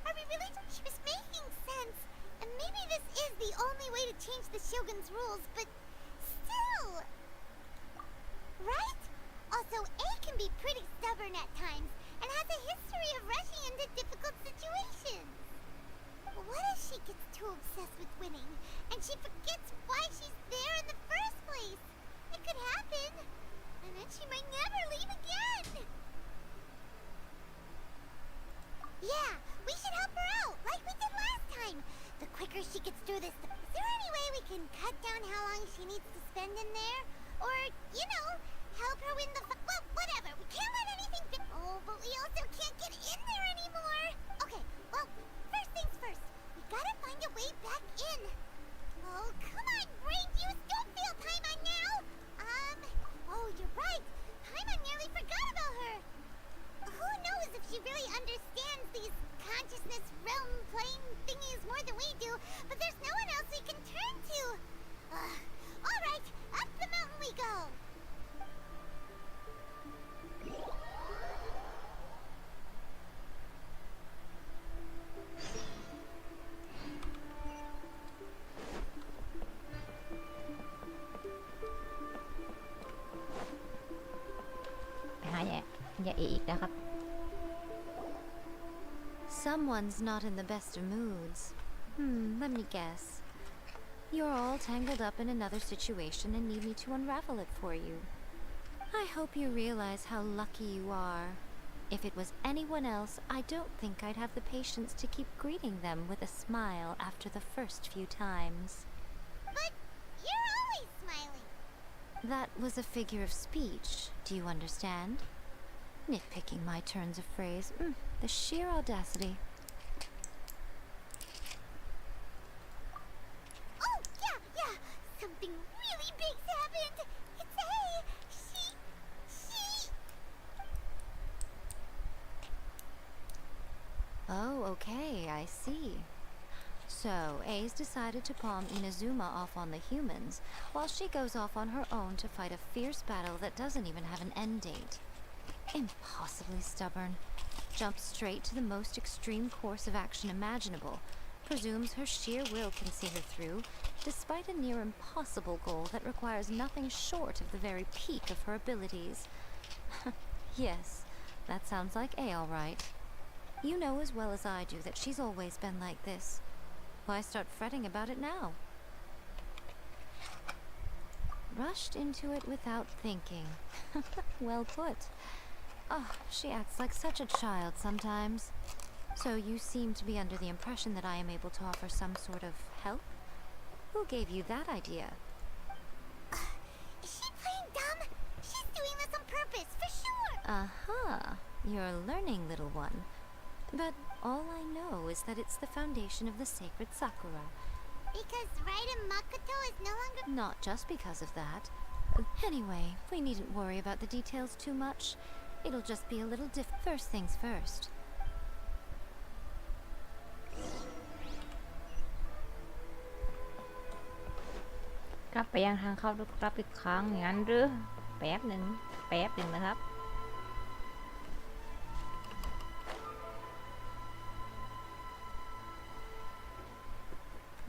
Speaker 5: Our relationship is making sense. And maybe this is the only way to change the Shogun's rules, but still. Right? Also, A can be pretty stubborn at times and has a history of rushing into difficult situations. What if she gets too obsessed with winning and she forgets why she's there in the first place? It could happen. And then she might never leave again. Yeah, we should help her out, like we did last time. The quicker she gets through this, is there any way we can cut down how long she needs to spend in there? Or, you know, help her win the well, whatever. We can't let anything oh, but we also can't get in there anymore. Okay, well, first things first. We gotta find a way back in. Oh, come on, brain juice, don't feel Paimon now. Oh, you're right. Paimon nearly forgot about her. Who knows if she really understands these consciousness realm plane thingies more than we do, but there's no one else we can turn to. All right, up the mountain we go.
Speaker 2: ไปหาอย่าเออีกนะครับ
Speaker 6: Someone's not in the best of moods. Let me guess. You're all tangled up in another situation and need me to unravel it for you. I hope you realize how lucky you are. If it was anyone else, I don't think I'd have the patience to keep greeting them with a smile after the first few times.
Speaker 5: But you're always smiling.
Speaker 6: That was a figure of speech, do you understand? Nitpicking my turns of phrase. The sheer audacity.
Speaker 5: Oh, yeah. Something really big's happened. It's she.
Speaker 6: Oh, okay, I see. So, A's decided to palm Inazuma off on the humans, while she goes off on her own to fight a fierce battle that doesn't even have an end date. Impossibly stubborn. Jumps straight to the most extreme course of action imaginable. Presumes her sheer will can see her through, despite a near impossible goal that requires nothing short of the very peak of her abilities. Yes, that sounds like A all right. You know as well as I do that she's always been like this. Why start fretting about it now? Rushed into it without thinking. Well put. Oh, she acts like such a child sometimes. So you seem to be under the impression that I am able to offer some sort of help? Who gave you that idea?
Speaker 5: Is she playing dumb? She's doing this on purpose, for sure.
Speaker 6: You're learning, little one. But all I know is that it's the foundation of the sacred Sakura.
Speaker 5: Because Raiden Makoto is no longer...
Speaker 6: Not just because of that. Anyway, we needn't worry about the details too much. It'll just be a little First things first.
Speaker 2: กลับไปยังทางเข้ารับอีกครั้งอย่างนั้นหรือแป๊บหนึ่งนะครับ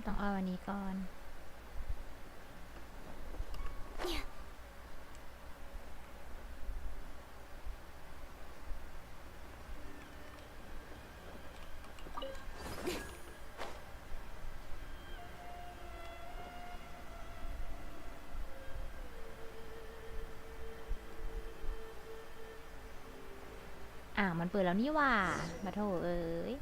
Speaker 2: ต้องเอาอันนี้ก่อน มันเปิดแล้วนี่ว่ามาโถเอ้ย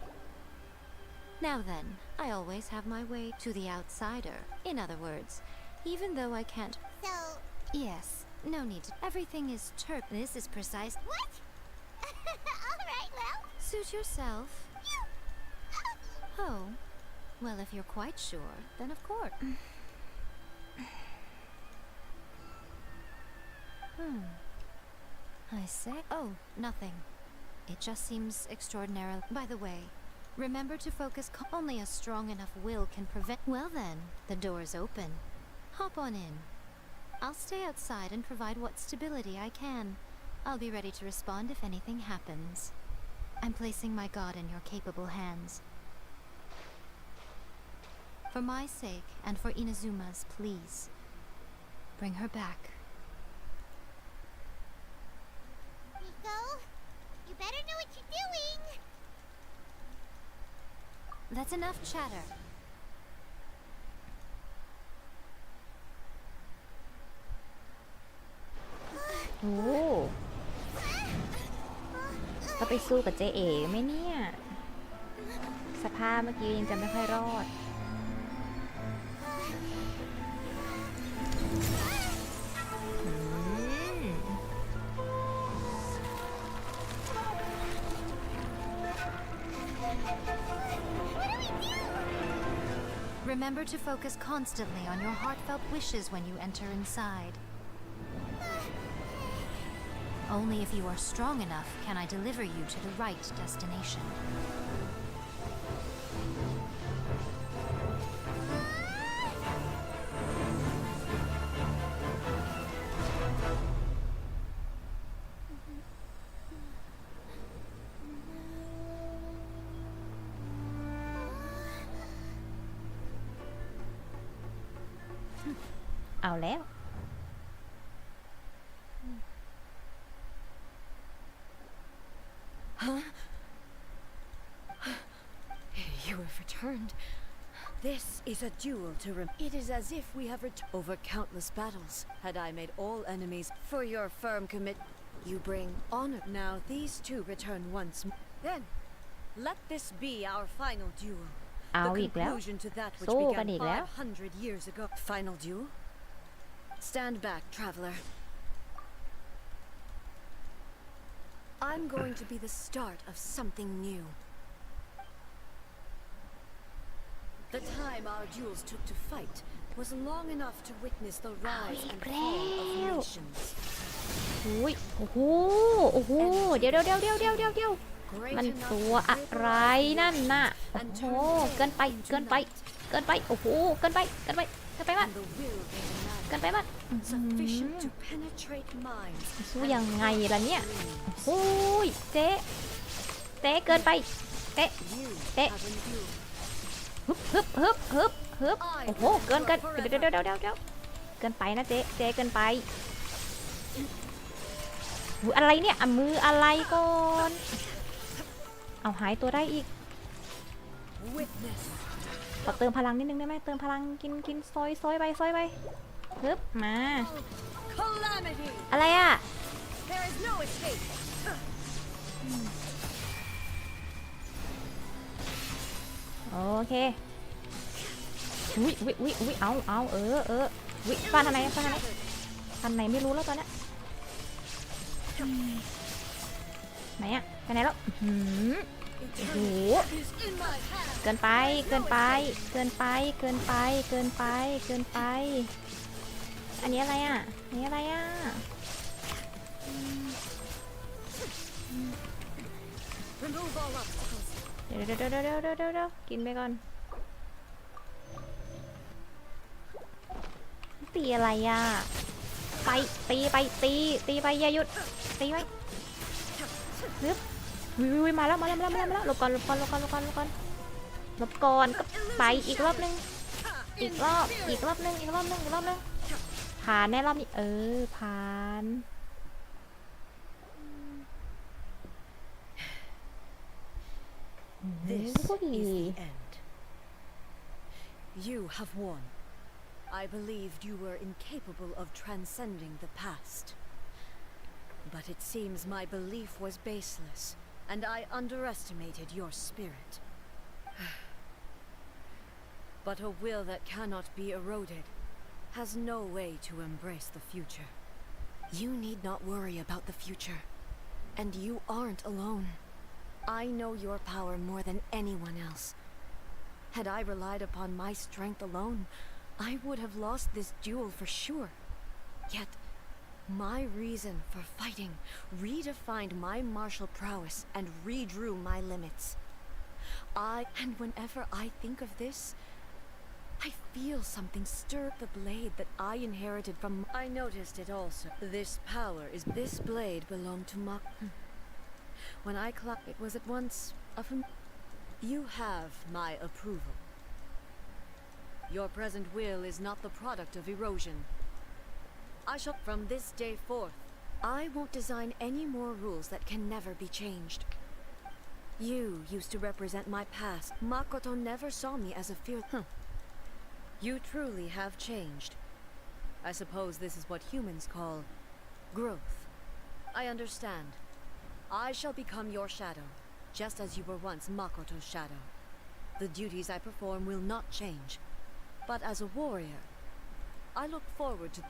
Speaker 6: Now then, I always have my way to the outsider. In other words, even though I can't...
Speaker 5: So...
Speaker 6: Yes, no need to... Everything is This is precise...
Speaker 5: What? Alright, well...
Speaker 6: Suit yourself. Oh, well, if you're quite sure, then of course.
Speaker 11: I say? Oh, nothing. It just seems extraordinary. By the way, remember to focus. Only a strong enough will can prevent. Well then, the door's open. Hop on in. I'll stay outside and provide what stability I can. I'll be ready to respond if anything happens. I'm placing my god in your capable hands. For my sake and for Inazuma's, please, bring her back.
Speaker 5: Rico, you better know what you're doing.
Speaker 11: That's enough chatter.
Speaker 2: โอ้ก็ไปสู้กับเจ๊เอ๋ไหมเนี่ย สภาพเมื่อกี้ยังจะไม่ค่อยรอด
Speaker 11: Remember to focus constantly on your heartfelt wishes when you enter inside. Only if you are strong enough can I deliver you to the right destination.
Speaker 2: Ao léo.
Speaker 6: Huh? You have returned. This is a duel to It is as if we have over countless battles. Had I made all enemies for your firm commit, you bring honor. Now these two return once more. Then, let this be our final duel. The conclusion to that which began 500 years ago. Final duel? Stand back, traveler. I'm going to be the start of something new. The time our duels took to fight was long enough to witness the rise and fall of nations.
Speaker 2: อุ้ยโอ้โหโอ้โหเดี๋ยวมันตัวอะไรนั่นน่ะโอ้โหเกินไปโอ้โหเกินไปมากเกินไปมากสู้ยังไงล่ะเนี่ยโอ้ยเจ๊เกินไปเจ๊ฮึบโอ้โหเกินเดี๋ยวเกินไปนะเจ๊เกินไปอะไรเนี่ยมืออะไรก่อนเอาหายตัวได้อีกขอเติมพลังนิดนึงได้ไหมเติมพลังกินซอยไปฮึบมาอะไรอ่ะโอเคอุ้ยเอาฟันทางไหนไม่รู้แล้วตอนนี้ไหนอะไปไหนแล้วโอ้โหเกินไปอันนี้อะไรอะเดี๋ยวกินไปก่อนตีอะไรอะตีไปอย่าหยุดตีไว้ฮึบวิมาแล้วหลบก่อนก็ไปอีกรอบนึงผ่านแน่รอบนี้ผ่าน
Speaker 6: This is the end. You have won. I believed you were incapable of transcending the past. But it seems my belief was baseless, and I underestimated your spirit. But a will that cannot be eroded has no way to embrace the future. You need not worry about the future, and you aren't alone. I know your power more than anyone else. Had I relied upon my strength alone, I would have lost this duel for sure. Yet, My reason for fighting redefined my martial prowess and redrew my limits. And whenever I think of this, I feel something stir the blade that I inherited from. I noticed it also. This power is. This blade belonged to Mak. When I clapped, it was at once of him. You have my approval. Your present will is not the product of erosion. I shall, from this day forth, I won't design any more rules that can never be changed. You used to represent my past. Makoto never saw me as a fear. You truly have changed. I suppose this is what humans call growth. I understand. I shall become your shadow, just as you were once Makoto's shadow. The duties I perform will not change. But as a warrior, I look forward to...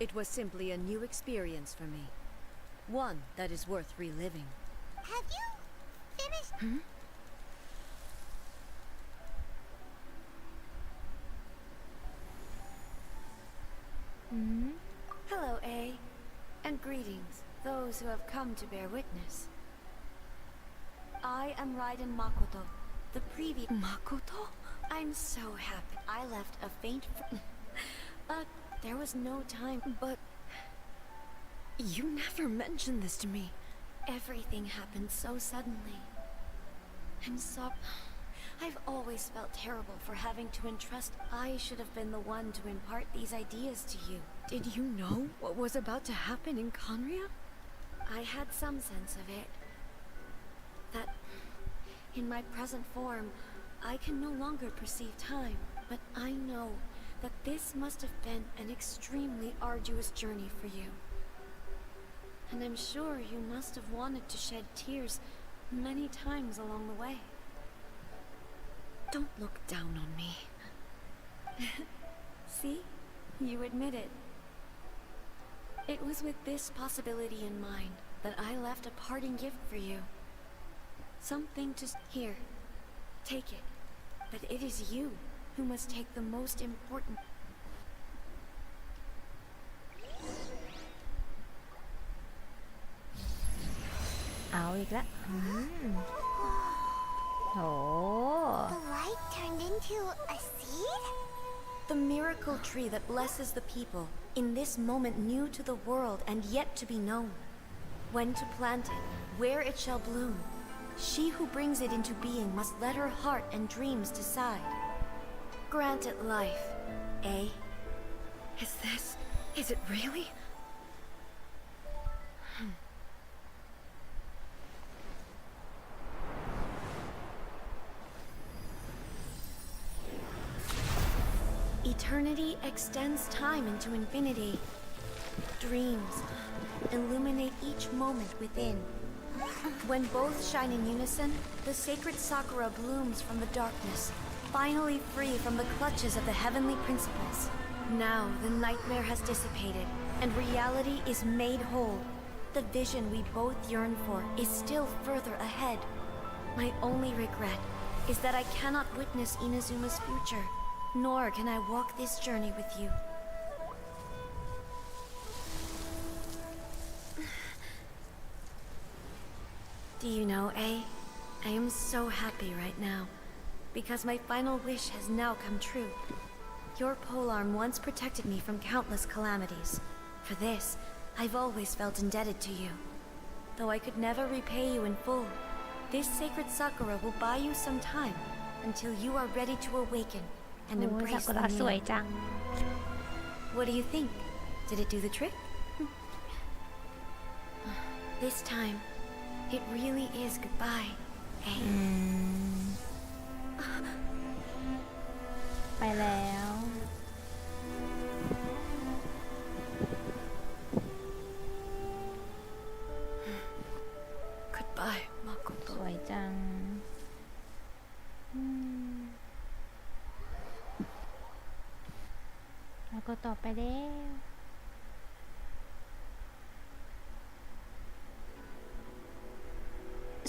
Speaker 6: It was simply a new experience for me. One that is worth reliving.
Speaker 5: Have you finished?
Speaker 6: Hello, A. And greetings, those who have come to bear witness. I am Raiden Makoto, the previous... Makoto? I'm so happy. I left a faint... there was no time, but... You never mentioned this to me. Everything happened so suddenly. I'm so... I've always felt terrible for having to entrust. I should have been the one to impart these ideas to you. Did you know what was about to happen in Conria? I had some sense of it. That in my present form, I can no longer perceive time, but I know that this must have been an extremely arduous journey for you. And I'm sure you must have wanted to shed tears many times along the way. Don't look down on me. See? You admit it. It was with this possibility in mind that I left a parting gift for you. Something to... Here. Take it. But it is you who must take the most important...
Speaker 2: เอาอีกแล้วโห
Speaker 5: The light turned into a seed?
Speaker 6: The miracle tree that blesses the people, in this moment new to the world and yet to be known. When to plant it, where it shall bloom. She who brings it into being must let her heart and dreams decide. Grant it life, eh? Is it really? Eternity extends time into infinity. Dreams illuminate each moment within. When both shine in unison, the sacred Sakura blooms from the darkness, finally free from the clutches of the heavenly principles. Now the nightmare has dissipated, and reality is made whole. The vision we both yearn for is still further ahead. My only regret is that I cannot witness Inazuma's future, nor can I walk this journey with you. Do you know, A? I am so happy right now, because my final wish has now come true. Your polearm once protected me from countless calamities. For this, I've always felt indebted to you. Though I could never repay you in full, this sacred Sakura will buy you some time until you are ready to awaken and
Speaker 2: โอ้ย
Speaker 6: embrace
Speaker 2: ซากุ
Speaker 6: the
Speaker 2: ระสวย
Speaker 6: new.
Speaker 2: จัง
Speaker 6: What do you think? Did it do the trick? This time, it really is goodbye, eh?
Speaker 2: ไปแล้ว
Speaker 6: Goodbye, Makoto.
Speaker 2: สวยจังแล้วก็ต่อไปแล้ว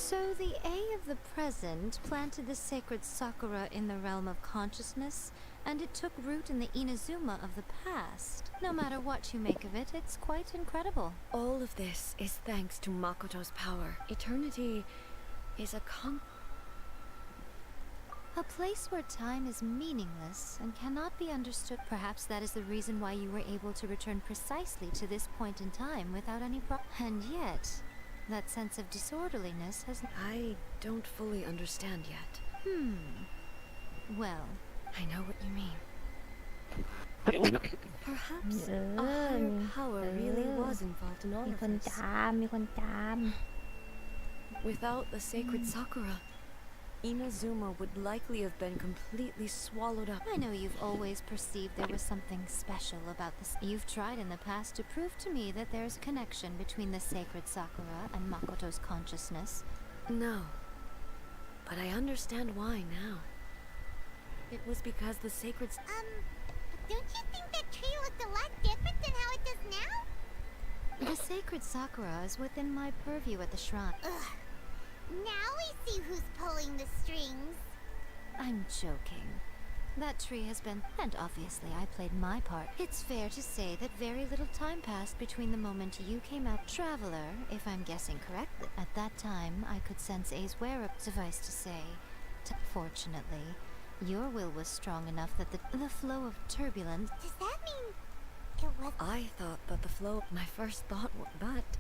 Speaker 11: So the A of the present planted the sacred Sakura in the realm of consciousness and it took root in the Inazuma of the past. No matter what you make of it, it's quite incredible.
Speaker 6: All of this is thanks to Makoto's power. Eternity is a
Speaker 11: A place where time is meaningless and cannot be understood. Perhaps that is the reason why you were able to return precisely to this point in time without any And yet, that sense of disorderliness has...
Speaker 6: I don't fully understand yet.
Speaker 11: Well,
Speaker 6: I know what you mean. Perhaps a higher power really was involved in all
Speaker 2: มี
Speaker 6: of
Speaker 2: คน
Speaker 6: this.
Speaker 2: จามมีคนจาม
Speaker 6: Without the sacred Sakura, Inazuma would likely have been completely swallowed up.
Speaker 11: I know you've always perceived there was something special about this. You've tried in the past to prove to me that there's a connection between the sacred Sakura and Makoto's consciousness.
Speaker 6: No. But I understand why now. It was because the sacred...
Speaker 5: Don't you think that tree looked a lot different than how it does now?
Speaker 11: The sacred Sakura is within my purview at the shrine.
Speaker 5: Ugh. Now we see who's pulling the strings.
Speaker 11: I'm joking. That tree has been... And obviously I played my part. It's fair to say that very little time passed between the moment you came out. Traveler, if I'm guessing correctly. At that time, I could sense A's whereabouts. Suffice to say, fortunately, your will was strong enough that the flow of turbulence...
Speaker 5: Does that mean it was...
Speaker 6: I thought that the flow... My first thought was... But...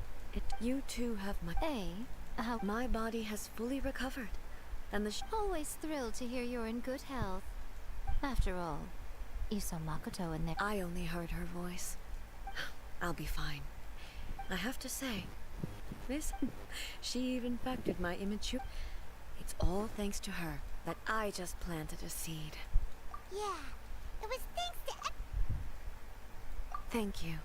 Speaker 6: You two have my...
Speaker 11: A... How...
Speaker 6: My body has fully recovered. And the...
Speaker 11: Always thrilled to hear you're in good health. After all, you saw Makoto in there.
Speaker 6: I only heard her voice. I'll be fine. I have to say, this... She even factored my immature... It's all thanks to her that I just planted a seed.
Speaker 5: Yeah, it was thanks to...
Speaker 6: Thank you.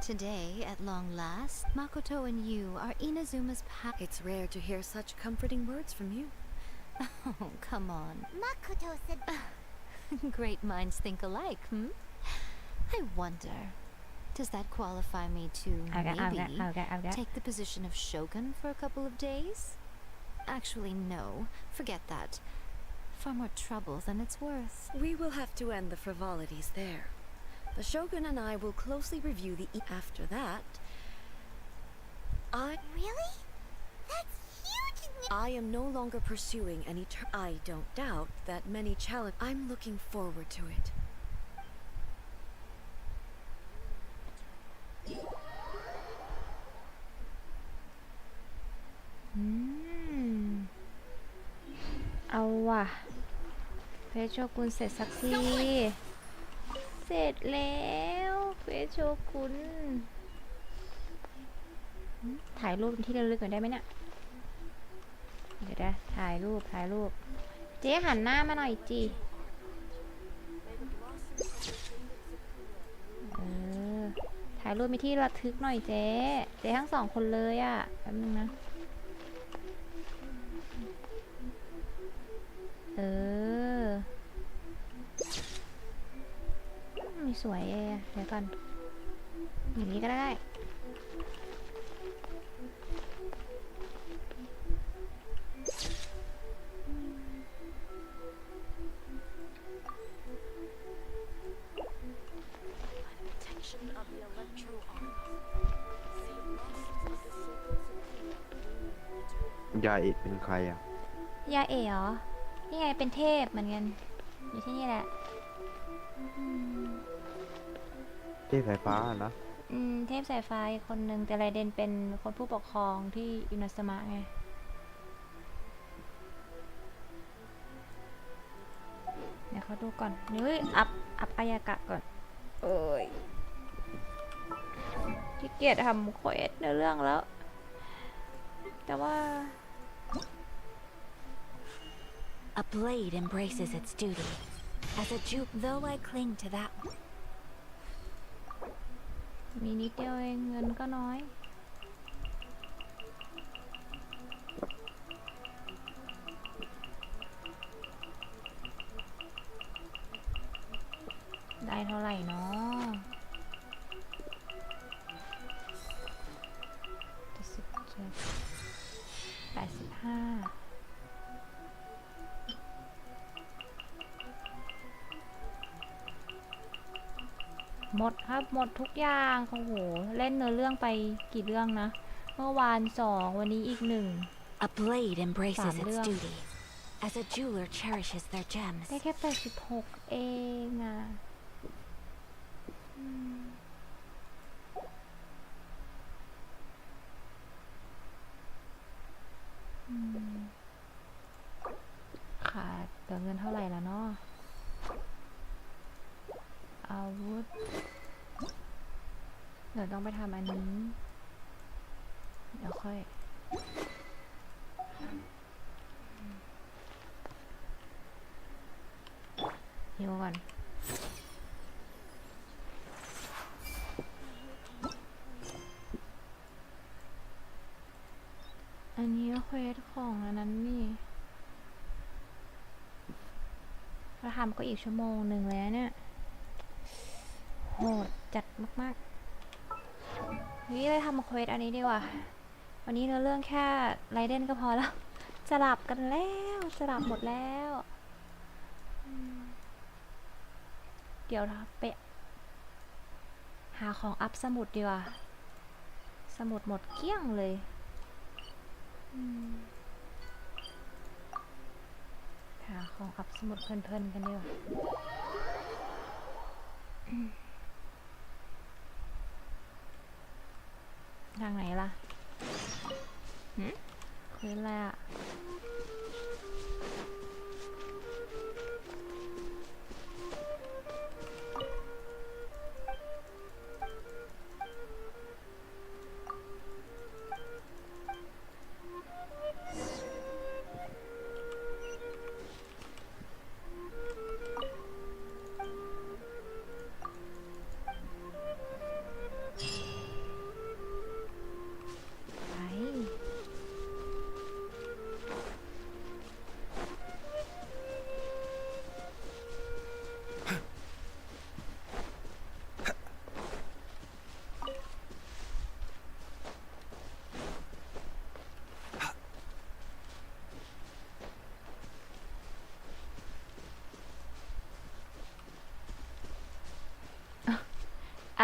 Speaker 11: Today, at long last, Makoto and you are Inazuma's
Speaker 6: It's rare to hear such comforting words from you.
Speaker 11: Oh, come on.
Speaker 5: Makoto said...
Speaker 11: Great minds think alike, I wonder, does that qualify me to maybe take the position of shogun for a couple of days? Actually, no. Forget that. Far more trouble than it's worth.
Speaker 6: We will have to end the frivolities there. The Shogun and I will closely review the... After that,
Speaker 5: Really? That's huge!
Speaker 6: I am no longer pursuing any... I don't doubt that many challenge... I'm looking forward to it.
Speaker 2: เอาว่ะเฟซโชกุนเสร็จสักที เสร็จแล้วเฟซโชกุนถ่ายรูปเป็นที่ระลึกหน่อยได้ไหมเนี่ย เดี๋ยวนะถ่ายรูปเจ๊หันหน้ามาหน่อยจีถ่ายรูปมีที่ระทึกหน่อยเจ๊ทั้งสองคนเลยอ่ะแป๊บนึงนะไม่สวยเดี๋ยวก่อนอย่างนี้ก็ได้
Speaker 4: ยาเอกเป็นใครอ่ะ
Speaker 2: ยาเอ๋เหรอนี่ไงเป็นเทพเหมือนกันอยู่ที่นี่แหละ
Speaker 4: เทพสายฟ้านะ
Speaker 2: เทพสายฟ้าอีกคนนึงแต่ไรเดนเป็นคนผู้ปกครองที่อินาสมะไงเดี๋ยวเขาดูก่อนนี่อัพอายากะก่อนขี้เกียจทำเควสในเรื่องแล้วแต่ว่า
Speaker 1: A blade embraces its duty. As a juke, though I cling to that.
Speaker 2: มีนิดเดียวเองเงินก็น้อยได้เท่าไหร่เนาะ87 85 หมดครับหมดทุกอย่างโอ้โหเล่นเนื้อเรื่องไปกี่เรื่องนะเมื่อวาน2วันนี้อีก1
Speaker 1: A blade embraces its
Speaker 2: Sảm
Speaker 1: duty, as a jeweler cherishes their gems.
Speaker 2: ได้แค่86เองอ่ะขาดเหลือเงินเท่าไหร่แล้วเนาะอาวุธเดี๋ยวต้องไปทำอันนี้เดี๋ยวค่อยหิวก่อนอันนี้เควสของอันนั้นนี่เราทำก็อีกชั่วโมงหนึ่งแล้วเนี่ยโหดจัดมากๆนี่เลยทำเควสอันนี้ดีกว่าวันนี้เรื่องแค่ไรเดนก็พอแล้วจะหลับกันแล้วจะหลับหมดแล้วเดี๋ยวเราไปหาของอัพสมุดดีกว่าสมุดหมดเกลี้ยงเลยหาของอัพสมุดเพลินๆกันดีกว่าทางไหนล่ะคืออะไรอ่ะ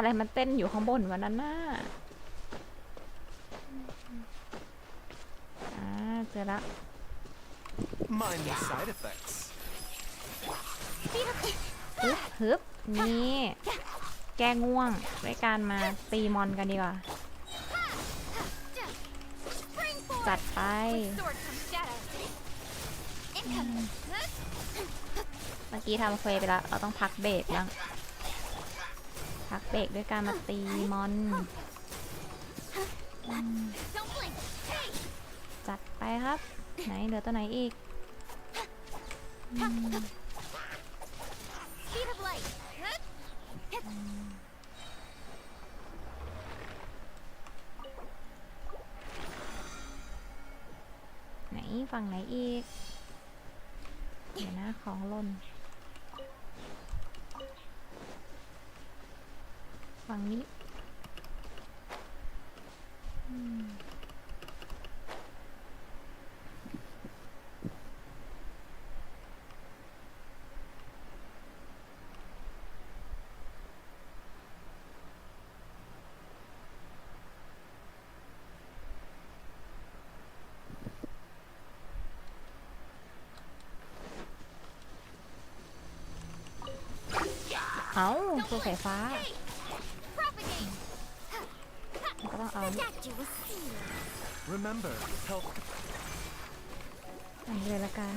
Speaker 2: อะไรมันเต้นอยู่ข้างบนวันนั้นน่ะเจอละ
Speaker 3: Mind the side effects.
Speaker 2: ฮึบนี่แก้ง่วงด้วยการมาตีมอนกันดีกว่าจัดไปเมื่อกี้ทำเควสไปแล้วเราต้องพักเบรกยังพักเบรกด้วยการมาตีมอนจัดไปครับไหนเหลือตัวไหนอีกไหนฝั่งไหนอีกเดี๋ยวนะของหล่นฝั่งนี้เอาตัวสายฟ้าก็ต้องเอาอันนี้เลยละกัน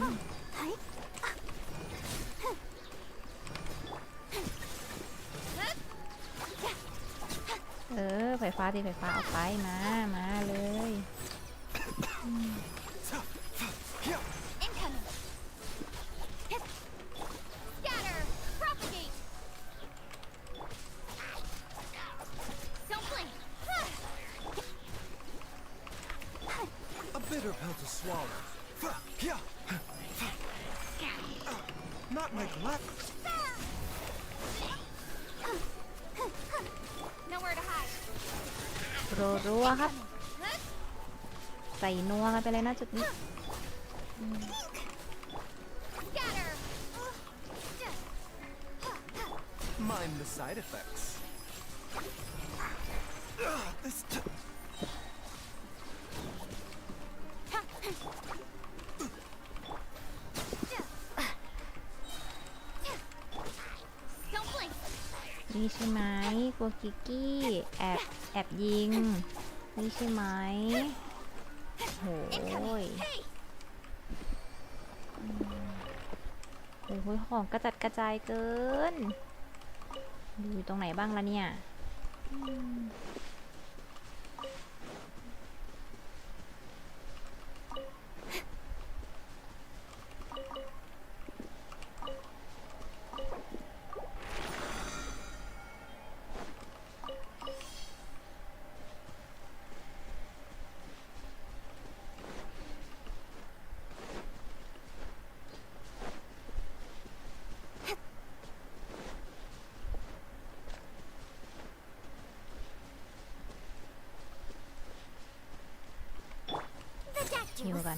Speaker 2: ไฟฟ้าตีไฟฟ้าเอาไปมาเลย
Speaker 3: Bitter pill to swallow. Not my luck.
Speaker 5: Nowhere to hide.
Speaker 2: รัวครับใส่นัวกันไปเลยนะจุดนี้
Speaker 3: Mind the side effects.
Speaker 2: นี่ใช่ไหมกลัวกิกกี้แอบยิงนี่ใช่ไหมโอ้ยโอ้ยของกระจัดกระจายเกินอยู่ตรงไหนบ้างล่ะเนี่ยนี่มากัน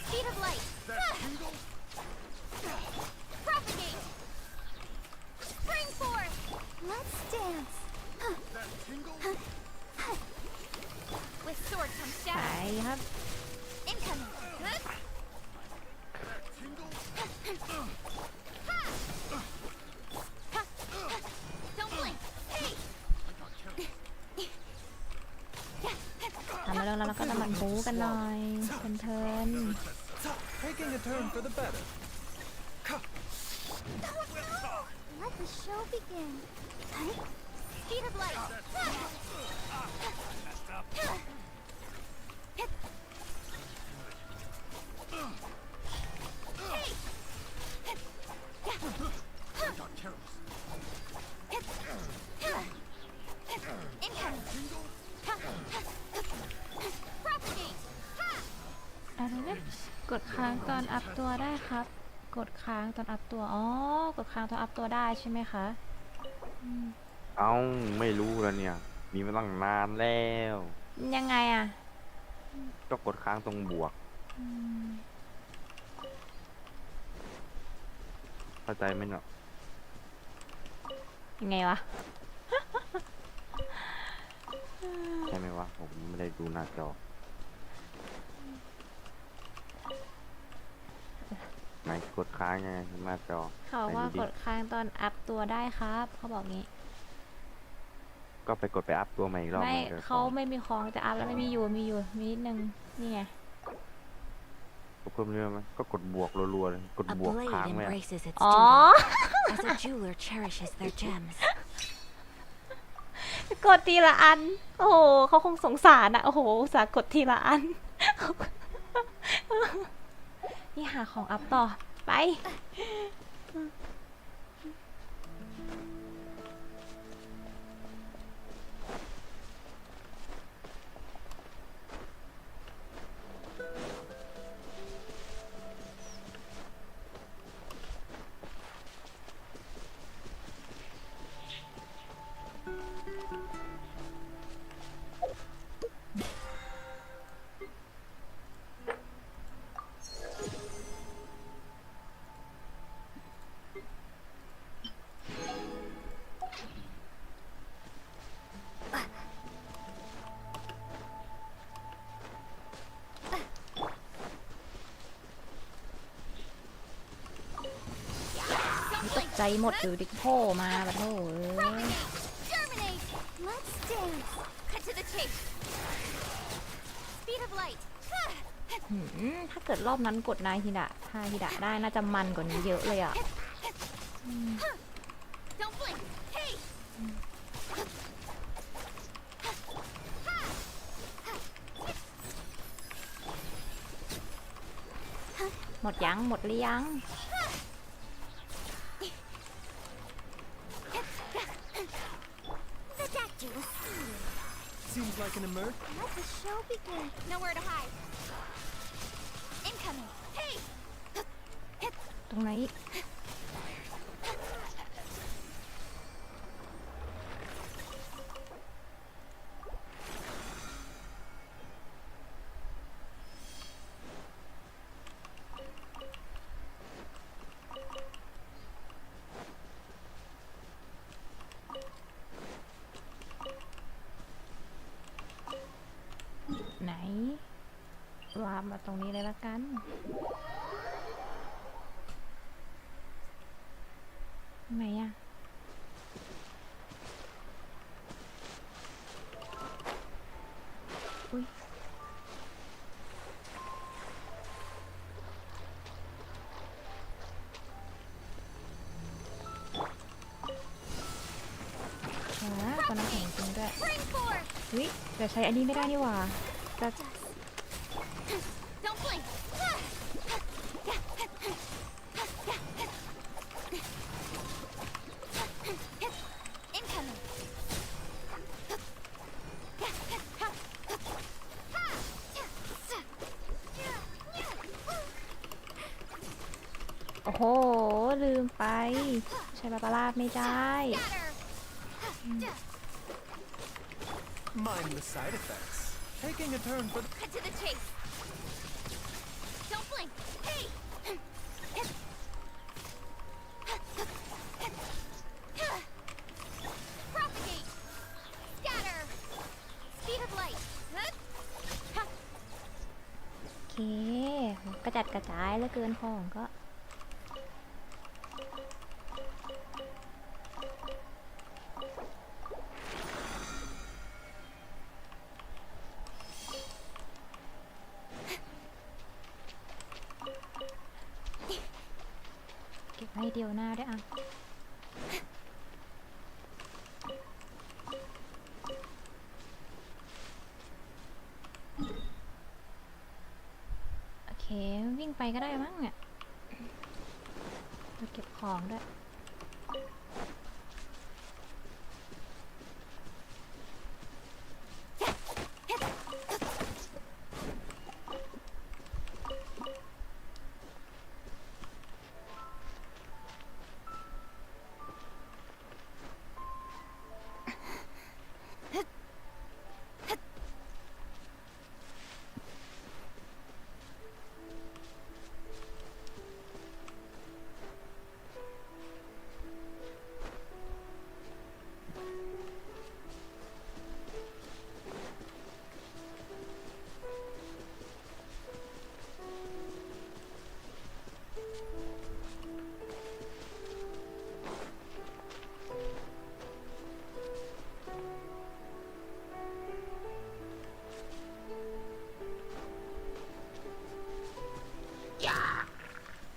Speaker 5: Speed of light. Propagate. Spring forth. Let's dance. With sword comes
Speaker 2: ไป
Speaker 5: shadow.
Speaker 2: ครับ
Speaker 5: Incoming. Don't blink. Hey.
Speaker 2: ทำมาแล้วเราก็จะมาบู๊กันหน่อยเพลิน
Speaker 8: Taking a turn for the better.
Speaker 5: Let the show begin. Speed of light. Propagate.
Speaker 2: อะไรนะกดค้างตอนอัพตัวได้ครับ กดค้างตอนอัพตัวอ๋อกดค้างตอนอัพตัวได้ใช่ไหมคะ
Speaker 4: เอ้าไม่รู้แล้วเนี่ยมีมาตั้งนานแล้ว
Speaker 2: ยังไงอ่ะ
Speaker 4: ก็กดค้างตรงบวกเข้าใจไหมเนาะ
Speaker 2: ยังไงวะ
Speaker 4: ใช่ไหมวะผมไม่ได้ดูหน้าจอไหนกดค้างไงหน้าจอ
Speaker 2: เขาว่ากดค้างตอนอัพตัวได้ครับเขาบอกงี้
Speaker 4: ก็ไปกดไปอัพตัวใหม่อีกรอบ
Speaker 2: ไม่
Speaker 4: หนึ่ง
Speaker 2: เขาไม่มีของจะอัพแล้วไม่มีอยู่มีนิดนึงนี่ไง
Speaker 4: ก็เพิ่มเรื่องไหมก็กดบวกรัวๆเลยกด
Speaker 1: A
Speaker 4: บวก
Speaker 1: blade
Speaker 4: ค้างไว้อะ
Speaker 1: embraces its
Speaker 2: อ๋อ
Speaker 1: student, as a jeweler cherishes their gems.
Speaker 2: กดทีละอัน โอ้โหเขาคงสงสารอะโอ้โหอุตส่าห์กดทีละอัน นี่หาของอัพต่อ ไป ตกใจหมดอยู่ดิโผล่มาแบบโอ้ย
Speaker 5: Germinate. Let's dance. Cut to the chase. Speed of light.
Speaker 2: ถ้าเกิดรอบนั้นกดนายฮิดะทายฮิดะได้น่าจะมันกว่านี้เยอะเลยอ่ะ
Speaker 5: Don't blink. Hey.
Speaker 2: หมดยังหมดหรือยัง
Speaker 5: The doctor will see you.
Speaker 8: Seems like an emerge.
Speaker 5: Let the show begin. Nowhere to hide. Incoming. Hey.
Speaker 2: ตรงไหนอีก วางมาตรงนี้เลยละกันไหนอะอุ้ยตอนนั้นเห็นจริงด้วยอุ้ยแต่ใช้อันนี้ไม่ได้นี่หว่าจะโอ้โหลืมไปใช้บาบาร่าไม่ได้
Speaker 8: Mind the side effects. Taking a turn for
Speaker 5: Cut to the chase. Don't blink. Hey. Propagate. Scatter. Speed of light.
Speaker 2: โอเคกระจัดกระจายเหลือเกินของก็เก็บให้เดียวหน้าด้วยอ่ะโอเควิ่งไปก็ได้มั้งเนี่ยเราเก็บของด้วย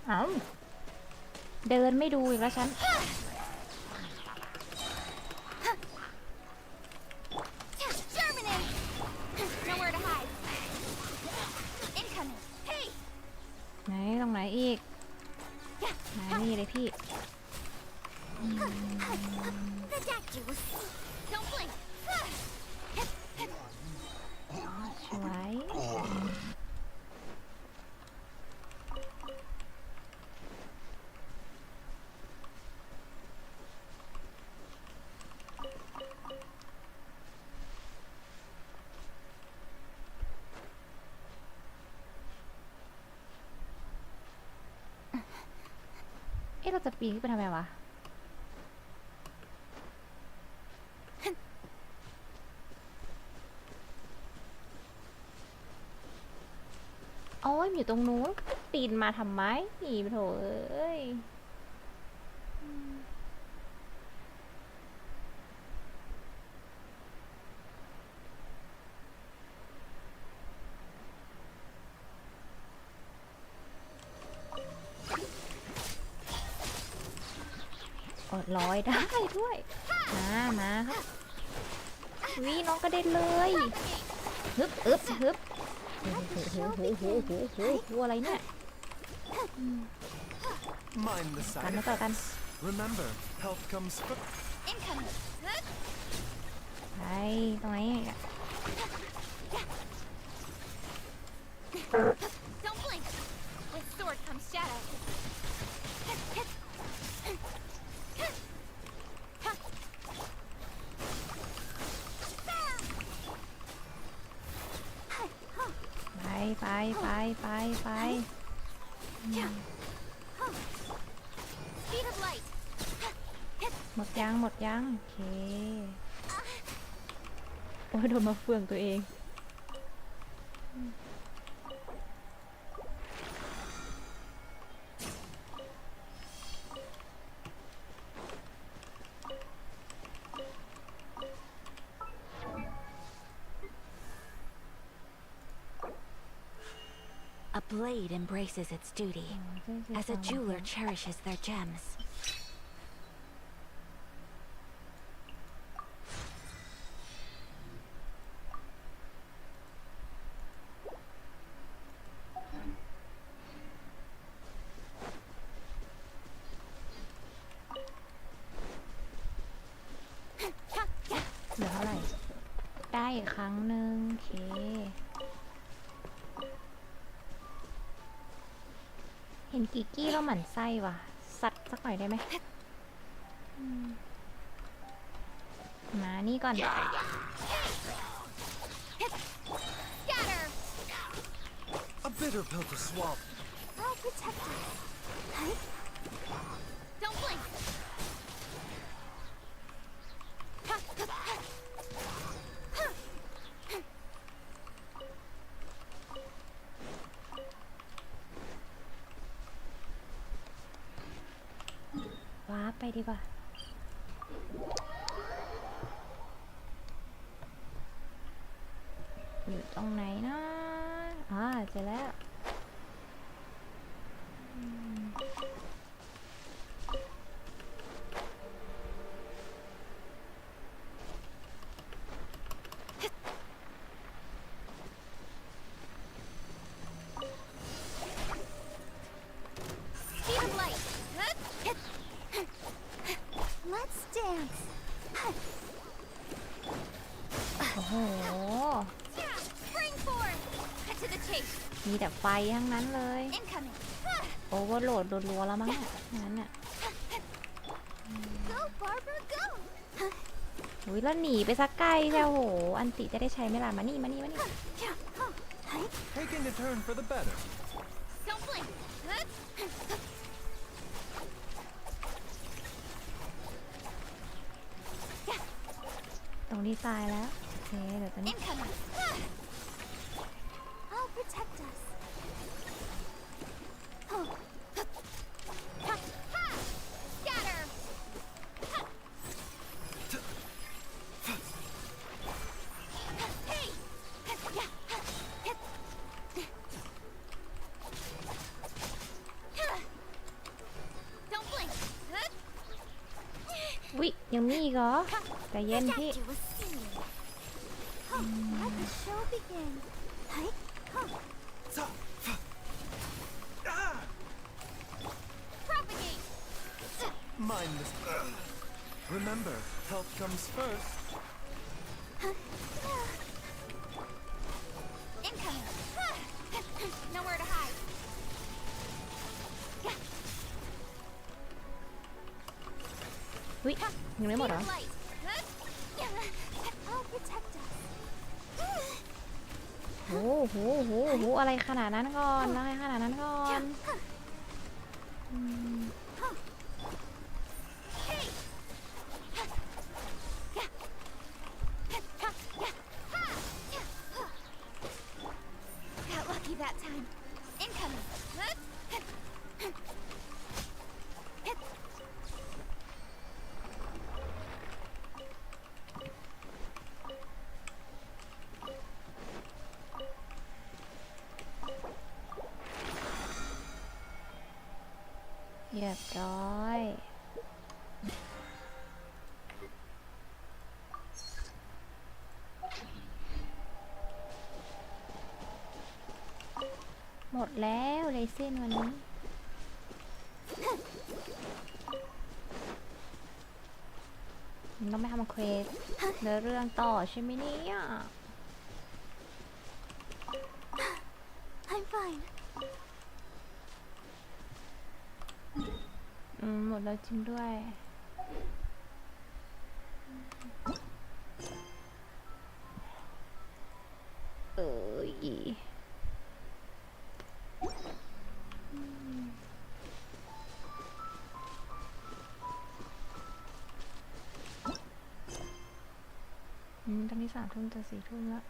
Speaker 2: เอาเดินไม่ดูอีกแล้วฉัน ไหนตรงไหนอีกไหนนี่เลยพี่สวยเราจะปีนขึ้นไปทำไมวะโอ้ยอยู่ตรงนู้นปีนมาทำไมหนีไปโถเอ้ยลอยได้ด้วยมาครับวิน้องกระเด็นเลยฮึบฮึบโอ้โหอะไรเนี่ยกันมาต่อกันไปตรงไหนไปหมดยังโอเคโอ้ยโดนมาเฟืองตัวเอง
Speaker 1: blade embraces its duty, as a jeweler cherishes their gems.
Speaker 2: เหลือเท่าไหร่ได้อีกครั้งหนึ่งโอเคเห็นกิกกี้แล้วหมั่นไส้ว่ะสัตว์สักหน่อยได้ไหมมานี่ก่อน
Speaker 9: A bitter pill to swallow.
Speaker 5: I'll protect you. Don't blink.
Speaker 2: ว้าไปดีกว่าอยู่ตรงไหนนะเจอแล้ว
Speaker 5: Let's dance.
Speaker 2: โอ้โห
Speaker 5: Spring forward. Cut to the chase.
Speaker 2: มีแต่ไฟทั้งนั้นเลย
Speaker 5: Incoming.
Speaker 2: โอเวอร์โหลดรัวๆแล้วมั้งงั้นน่ะ
Speaker 5: Go, Barbara, go.
Speaker 2: อุ้ยแล้วหนีไปสักไกลแค่โหอันติจะได้ใช้ไหมล่ะมานี่
Speaker 9: Taking a turn for the better.
Speaker 5: Don't blink.
Speaker 2: ตรงนี้ตายแล้วโอเคเดี๋ยวตอนนี้
Speaker 5: Incoming. I'll protect us. Scatter. Hey. Don't blink.
Speaker 2: วิยังมีอีกเหรอใจเย็นพี่
Speaker 5: Statue was seen. Let the show begin. Hey. Propagate.
Speaker 9: Mindless. Remember, health comes first.
Speaker 5: Incoming. Nowhere to hide.
Speaker 2: วิยังไม่หมดเหรอ
Speaker 5: Light. I'll protect us.
Speaker 2: โอ้โหอะไรขนาดนั้นก่อนอะไรขนาดนั้นก่อนอืม
Speaker 5: Hey. Got lucky that time. Incoming.
Speaker 2: เรียบร้อยหมดแล้วเลยเส้นวันนี้ต้องไปทำเควสเรื่องต่อใช่ไหมเนี่ย
Speaker 5: I'm fine.
Speaker 2: หมดแล้วจริงด้วยตอนนี้3 ทุ่มจะ4 ทุ่มแล้ว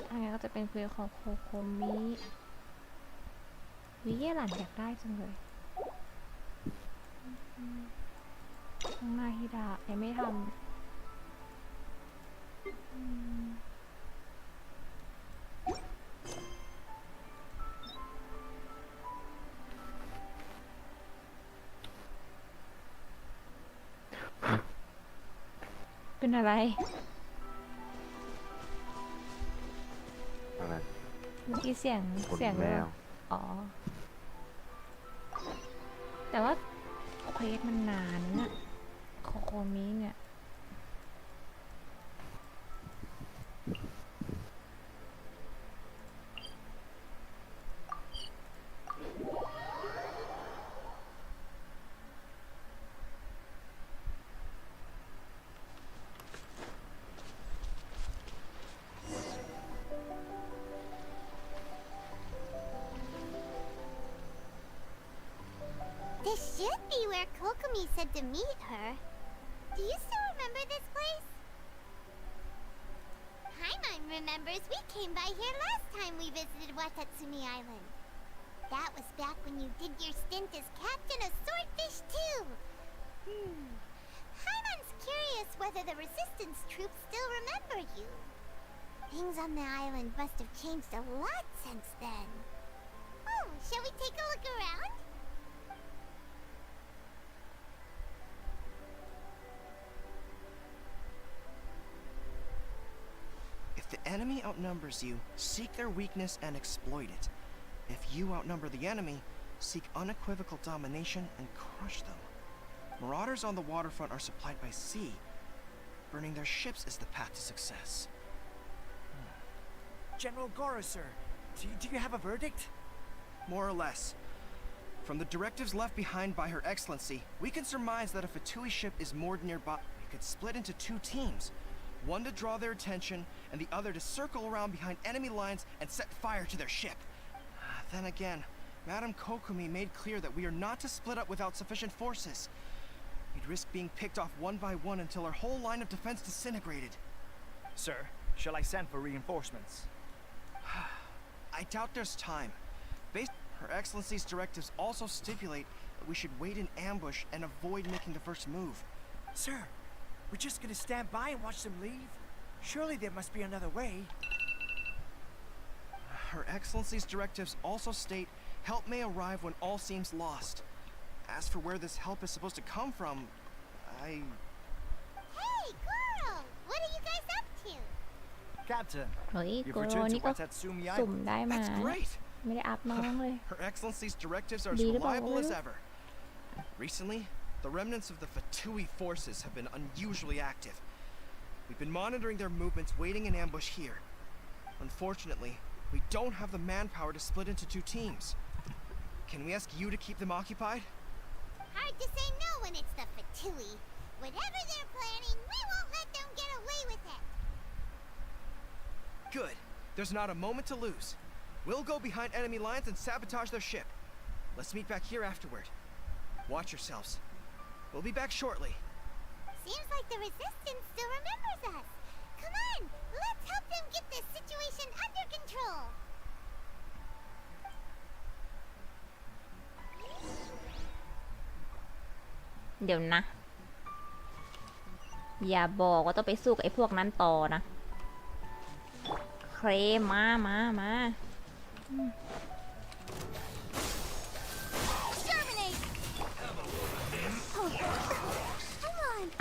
Speaker 2: อันนี้ก็จะเป็นคุยของโคโคมิวิเยหลันอยากได้จังเลย ข้างหน้าฮิดะยังไม่ทำเป็นอะไร
Speaker 4: อะไร
Speaker 2: เมื่อกี้เสียง
Speaker 4: ขน
Speaker 2: เสียง
Speaker 4: แม
Speaker 2: เรือ
Speaker 4: ว
Speaker 2: อ๋อ แต่ว่าเควสมันนานนะเนี่ยโคโคมิเนี่ย
Speaker 5: This should be where Kokomi said to meet her. Do you still remember this place? Paimon remembers we came by here last time we visited Watatsumi Island. That was back when you did your stint as captain of Swordfish too. Paimon's curious whether the resistance troops still remember you. Things on the island must have changed a lot since then. Oh, shall we take a look around?
Speaker 12: If the enemy outnumbers you, seek their weakness and exploit it. If you outnumber the enemy, seek unequivocal domination and crush them. Marauders on the waterfront are supplied by sea. Burning their ships is the path to success.
Speaker 13: General Goro, sir, do you have a verdict?
Speaker 12: More or less. From the directives left behind by Her Excellency, we can surmise that if a Tui ship is moored nearby, we could split into two teams. One to draw their attention, and the other to circle around behind enemy lines and set fire to their ship. Then again, Madame Kokomi made clear that we are not to split up without sufficient forces. We'd risk being picked off one by one until our whole line of defense disintegrated.
Speaker 13: Sir, shall I send for reinforcements?
Speaker 12: I doubt there's time. Her Excellency's directives also stipulate that we should wait in ambush and avoid making the first move.
Speaker 13: Sir, we're just gonna stand by and watch them leave? Surely there must be another way.
Speaker 12: Her Excellency's directives also state help may arrive when all seems lost. As for where this help is supposed to come from,
Speaker 5: Hey, Goro! What are you guys up to?
Speaker 13: Captain,
Speaker 2: เฮ้ย
Speaker 13: you've
Speaker 2: โกโร
Speaker 13: returned
Speaker 2: นี่
Speaker 13: to
Speaker 2: ก็
Speaker 13: Watatsumi
Speaker 2: สุ่ม
Speaker 13: Island.
Speaker 2: ได้มา
Speaker 12: that's great!
Speaker 2: ไม่ได้อัพน้องเลย
Speaker 12: Her Excellency's directives are as
Speaker 2: ดีหรือเปล่า
Speaker 12: reliable
Speaker 2: ไม่
Speaker 12: as
Speaker 2: รู้
Speaker 12: ever. Recently, the remnants of the Fatui forces have been unusually active. We've been monitoring their movements, waiting in ambush here. Unfortunately, we don't have the manpower to split into two teams. Can we ask you to keep them occupied?
Speaker 5: Hard to say no when it's the Fatui. Whatever they're planning, we won't let them get away with it.
Speaker 12: Good. There's not a moment to lose. We'll go behind enemy lines and sabotage their ship. Let's meet back here afterward. Watch yourselves. We'll be back shortly.
Speaker 5: Seems like the resistance still remembers us. Come on, let's help them get this situation under control.
Speaker 2: เดี๋ยวนะ อย่าบอกว่าต้องไปสู้กับไอ้พวกนั้นต่อนะ เคลมา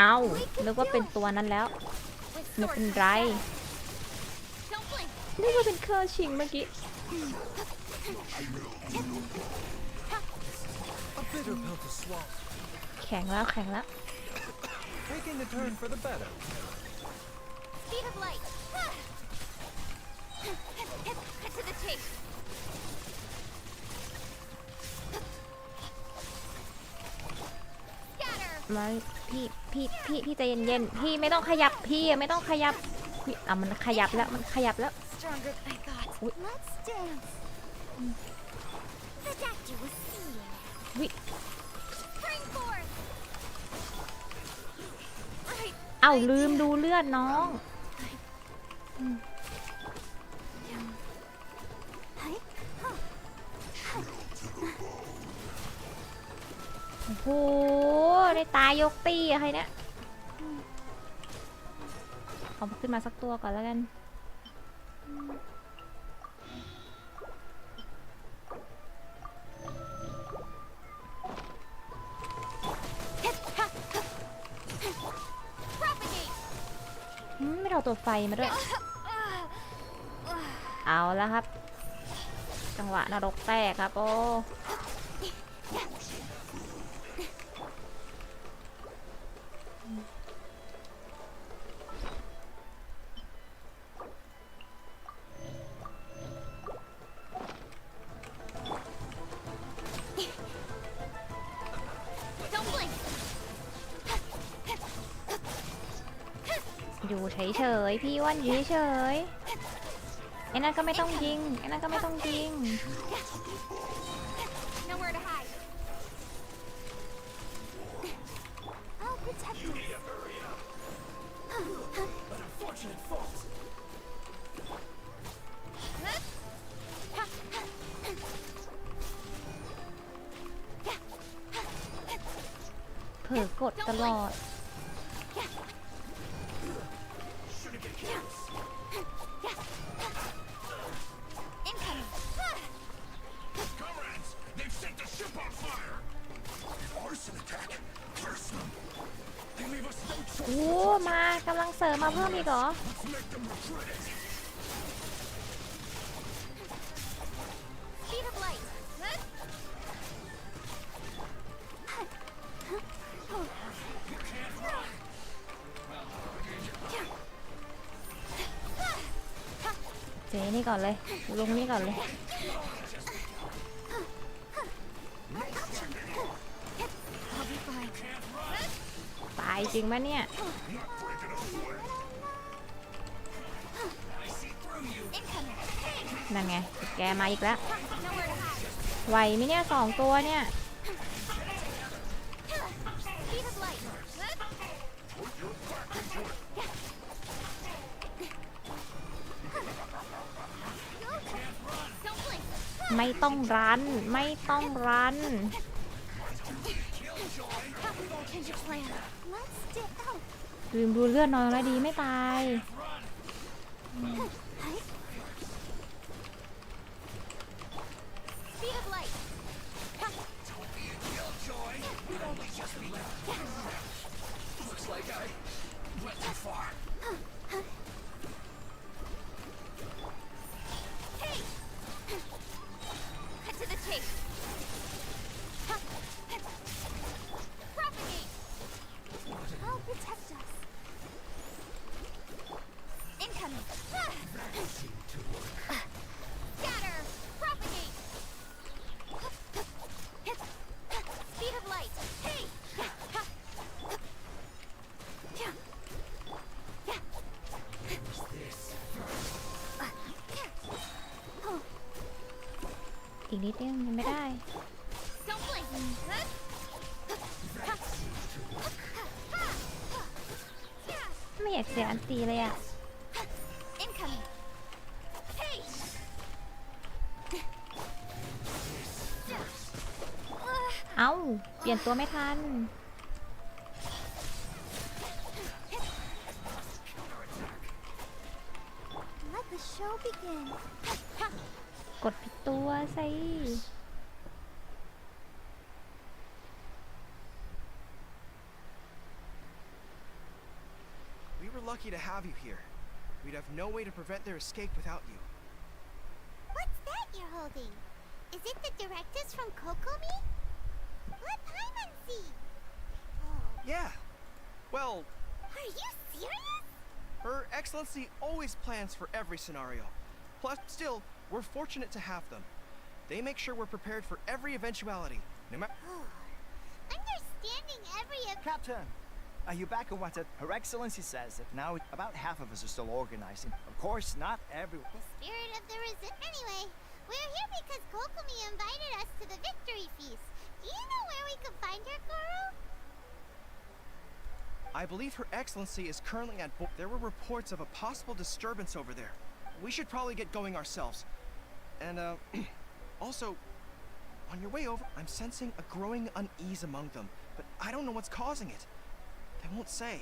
Speaker 2: เอานึกว่าเป็นตัวนั้นแล้วไม่เป็นไรนึกว่าเป็นเคอร์ชิงเมื่อกี้
Speaker 9: A bitter pill to swallow.
Speaker 2: แข็งแล้ว
Speaker 9: Taking the turn for the better.
Speaker 5: Speed of light. Cut to the chase.
Speaker 2: มาพี่ใจเย็นๆพี่ไม่ต้องขยับพี่ไม่ต้องขยับมันขยับแล้ว
Speaker 5: Stronger than I thought. Let's dance. The doctor was seeing.
Speaker 2: วิ
Speaker 5: Spring forth.
Speaker 2: เอ้าลืมดูเลือดน้องโอ้โห ได้ตายยกตีอะใครเนี่ยเอาขึ้นมาสักตัวก่อนแล้วกัน ไม่เอาตัวไฟมาด้วย เอาแล้วครับ จังหวะนรกแตกครับโอ้อยู่เฉยๆพี่อ้วนอยู่เฉยๆไอ้นั่นก็ไม่ต้องยิงไอ้นั่นก็ไม่ต้องยิงเผลอกดตลอดโอ้มากำลังเสริมมาเพิ่มอีกเหรอเจ๊นี่ก่อนเลยลงนี่ก่อนเลยตายจริงปะเนี่ยนั่นไงแกมาอีกแล้วไหวไหมเนี่ย2 ตัวเนี่ยไม่ต้องรันไม่ต้องรันลืมดูเลือดน้อยแล้วดีไม่ตายอีกนิดนึงยังไม่ได้ไม่อยากเสียอันตีเลยอ่ะเอ้าเปลี่ยนตัวไม่ทันกดผิดตัวสิ
Speaker 12: We were lucky to have you here. We'd have no way to prevent their escape without you.
Speaker 5: What's that you're holding? Is it the directives from Kokomi? What Paimonsi?
Speaker 12: Yeah. Well,
Speaker 5: Are you serious?
Speaker 12: Her Excellency always plans for every scenario. Plus, still, we're fortunate to have them. They make sure we're prepared for every eventuality, no matter.
Speaker 5: Understanding every
Speaker 13: Captain, are you back on what Her Excellency says that now about half of us are still organizing? Of course, not everyone.
Speaker 5: The spirit of the resistance. Anyway, we're here because Kokomi invited us to the victory feast. Do you know where we can find her, Goro?
Speaker 12: I believe Her Excellency is currently at. There were reports of a possible disturbance over there. We should probably get going ourselves. And, also, On your way over, I'm sensing a growing unease among them, but I don't know what's causing it. They won't say.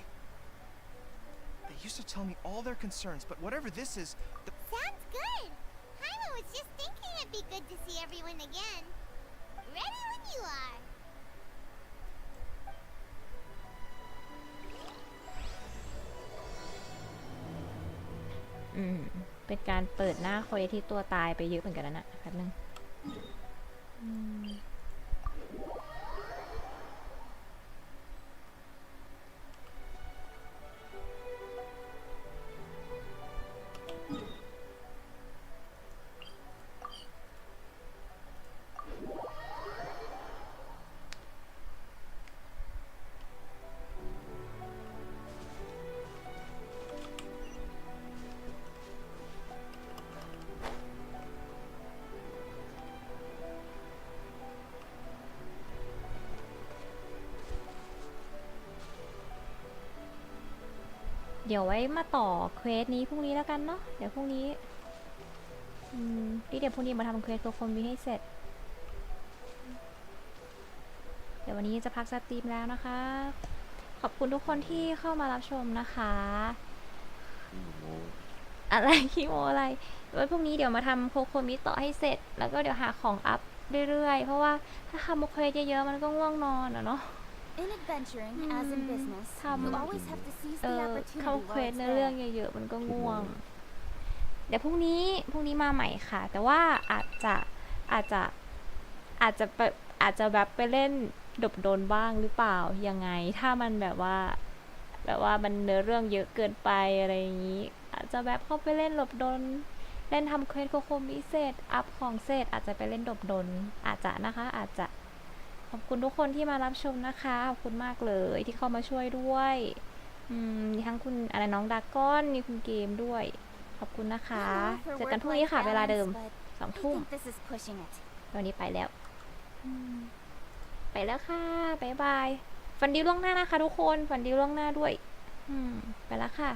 Speaker 12: They used to tell me all their concerns, but whatever this is...
Speaker 5: Sounds good. Jaime was just thinking it'd be good to see everyone again. Ready when you are.
Speaker 2: เป็นการเปิดหน้าเควสที่ตัวตายไปเยอะเหมือนกันนะแป๊บนึงเดี๋ยวไว้มาต่อเควสนี้พรุ่งนี้แล้วกันเนาะเดี๋ยวพรุ่งนี้เดี๋ยวพรุ่งนี้มาทำเควสตัวคนมีให้เสร็จเดี๋ยววันนี้จะพักสตรีมแล้วนะคะขอบคุณทุกคนที่เข้ามารับชมนะคะอะไรขี้โมอะไรไว้พรุ่งนี้เดี๋ยวมาทำโคโคมิต่อให้เสร็จแล้วก็เดี๋ยวหาของอัพเรื่อยๆเพราะว่าถ้าทำเควสเยอะๆมันก็ง่วงนอนอะเนาะ
Speaker 1: In adventuring, as in business, you always have to seize the
Speaker 2: เข้า
Speaker 1: opportunity
Speaker 2: เควส
Speaker 1: while
Speaker 2: ใน
Speaker 1: it's
Speaker 2: เรื่อง
Speaker 1: there.
Speaker 2: เยอะๆมันก็ง่วงเดี๋ยวพรุ่งนี้มาใหม่ค่ะแต่ว่าอาจจะแบบไปเล่นดบโดนบ้างหรือเปล่ายังไงถ้ามันแบบว่ามันเนื้อเรื่องเยอะเกินไปอะไรอย่างนี้อาจจะแบบเข้าไปเล่นหลบโดนเล่นทำเควสโคโคมิเสร็จอัพของเสร็จอาจจะไปเล่นดบโดนอาจจะนะคะอาจจะขอบคุณทุกคนที่มารับชมนะคะขอบคุณมากเลยที่เข้ามาช่วยด้วยมีทั้งคุณอะไรน้องดากอนมีคุณเกมด้วยขอบคุณนะคะเจอกันพรุ่งนี้ค่ะเวลาเดิม 20 ทุ่มวันนี้ไปแล้วค่ะบ๊ายบายฝันดีล่วงหน้านะคะทุกคนฝันดีล่วงหน้าด้วยไปแล้วค่ะ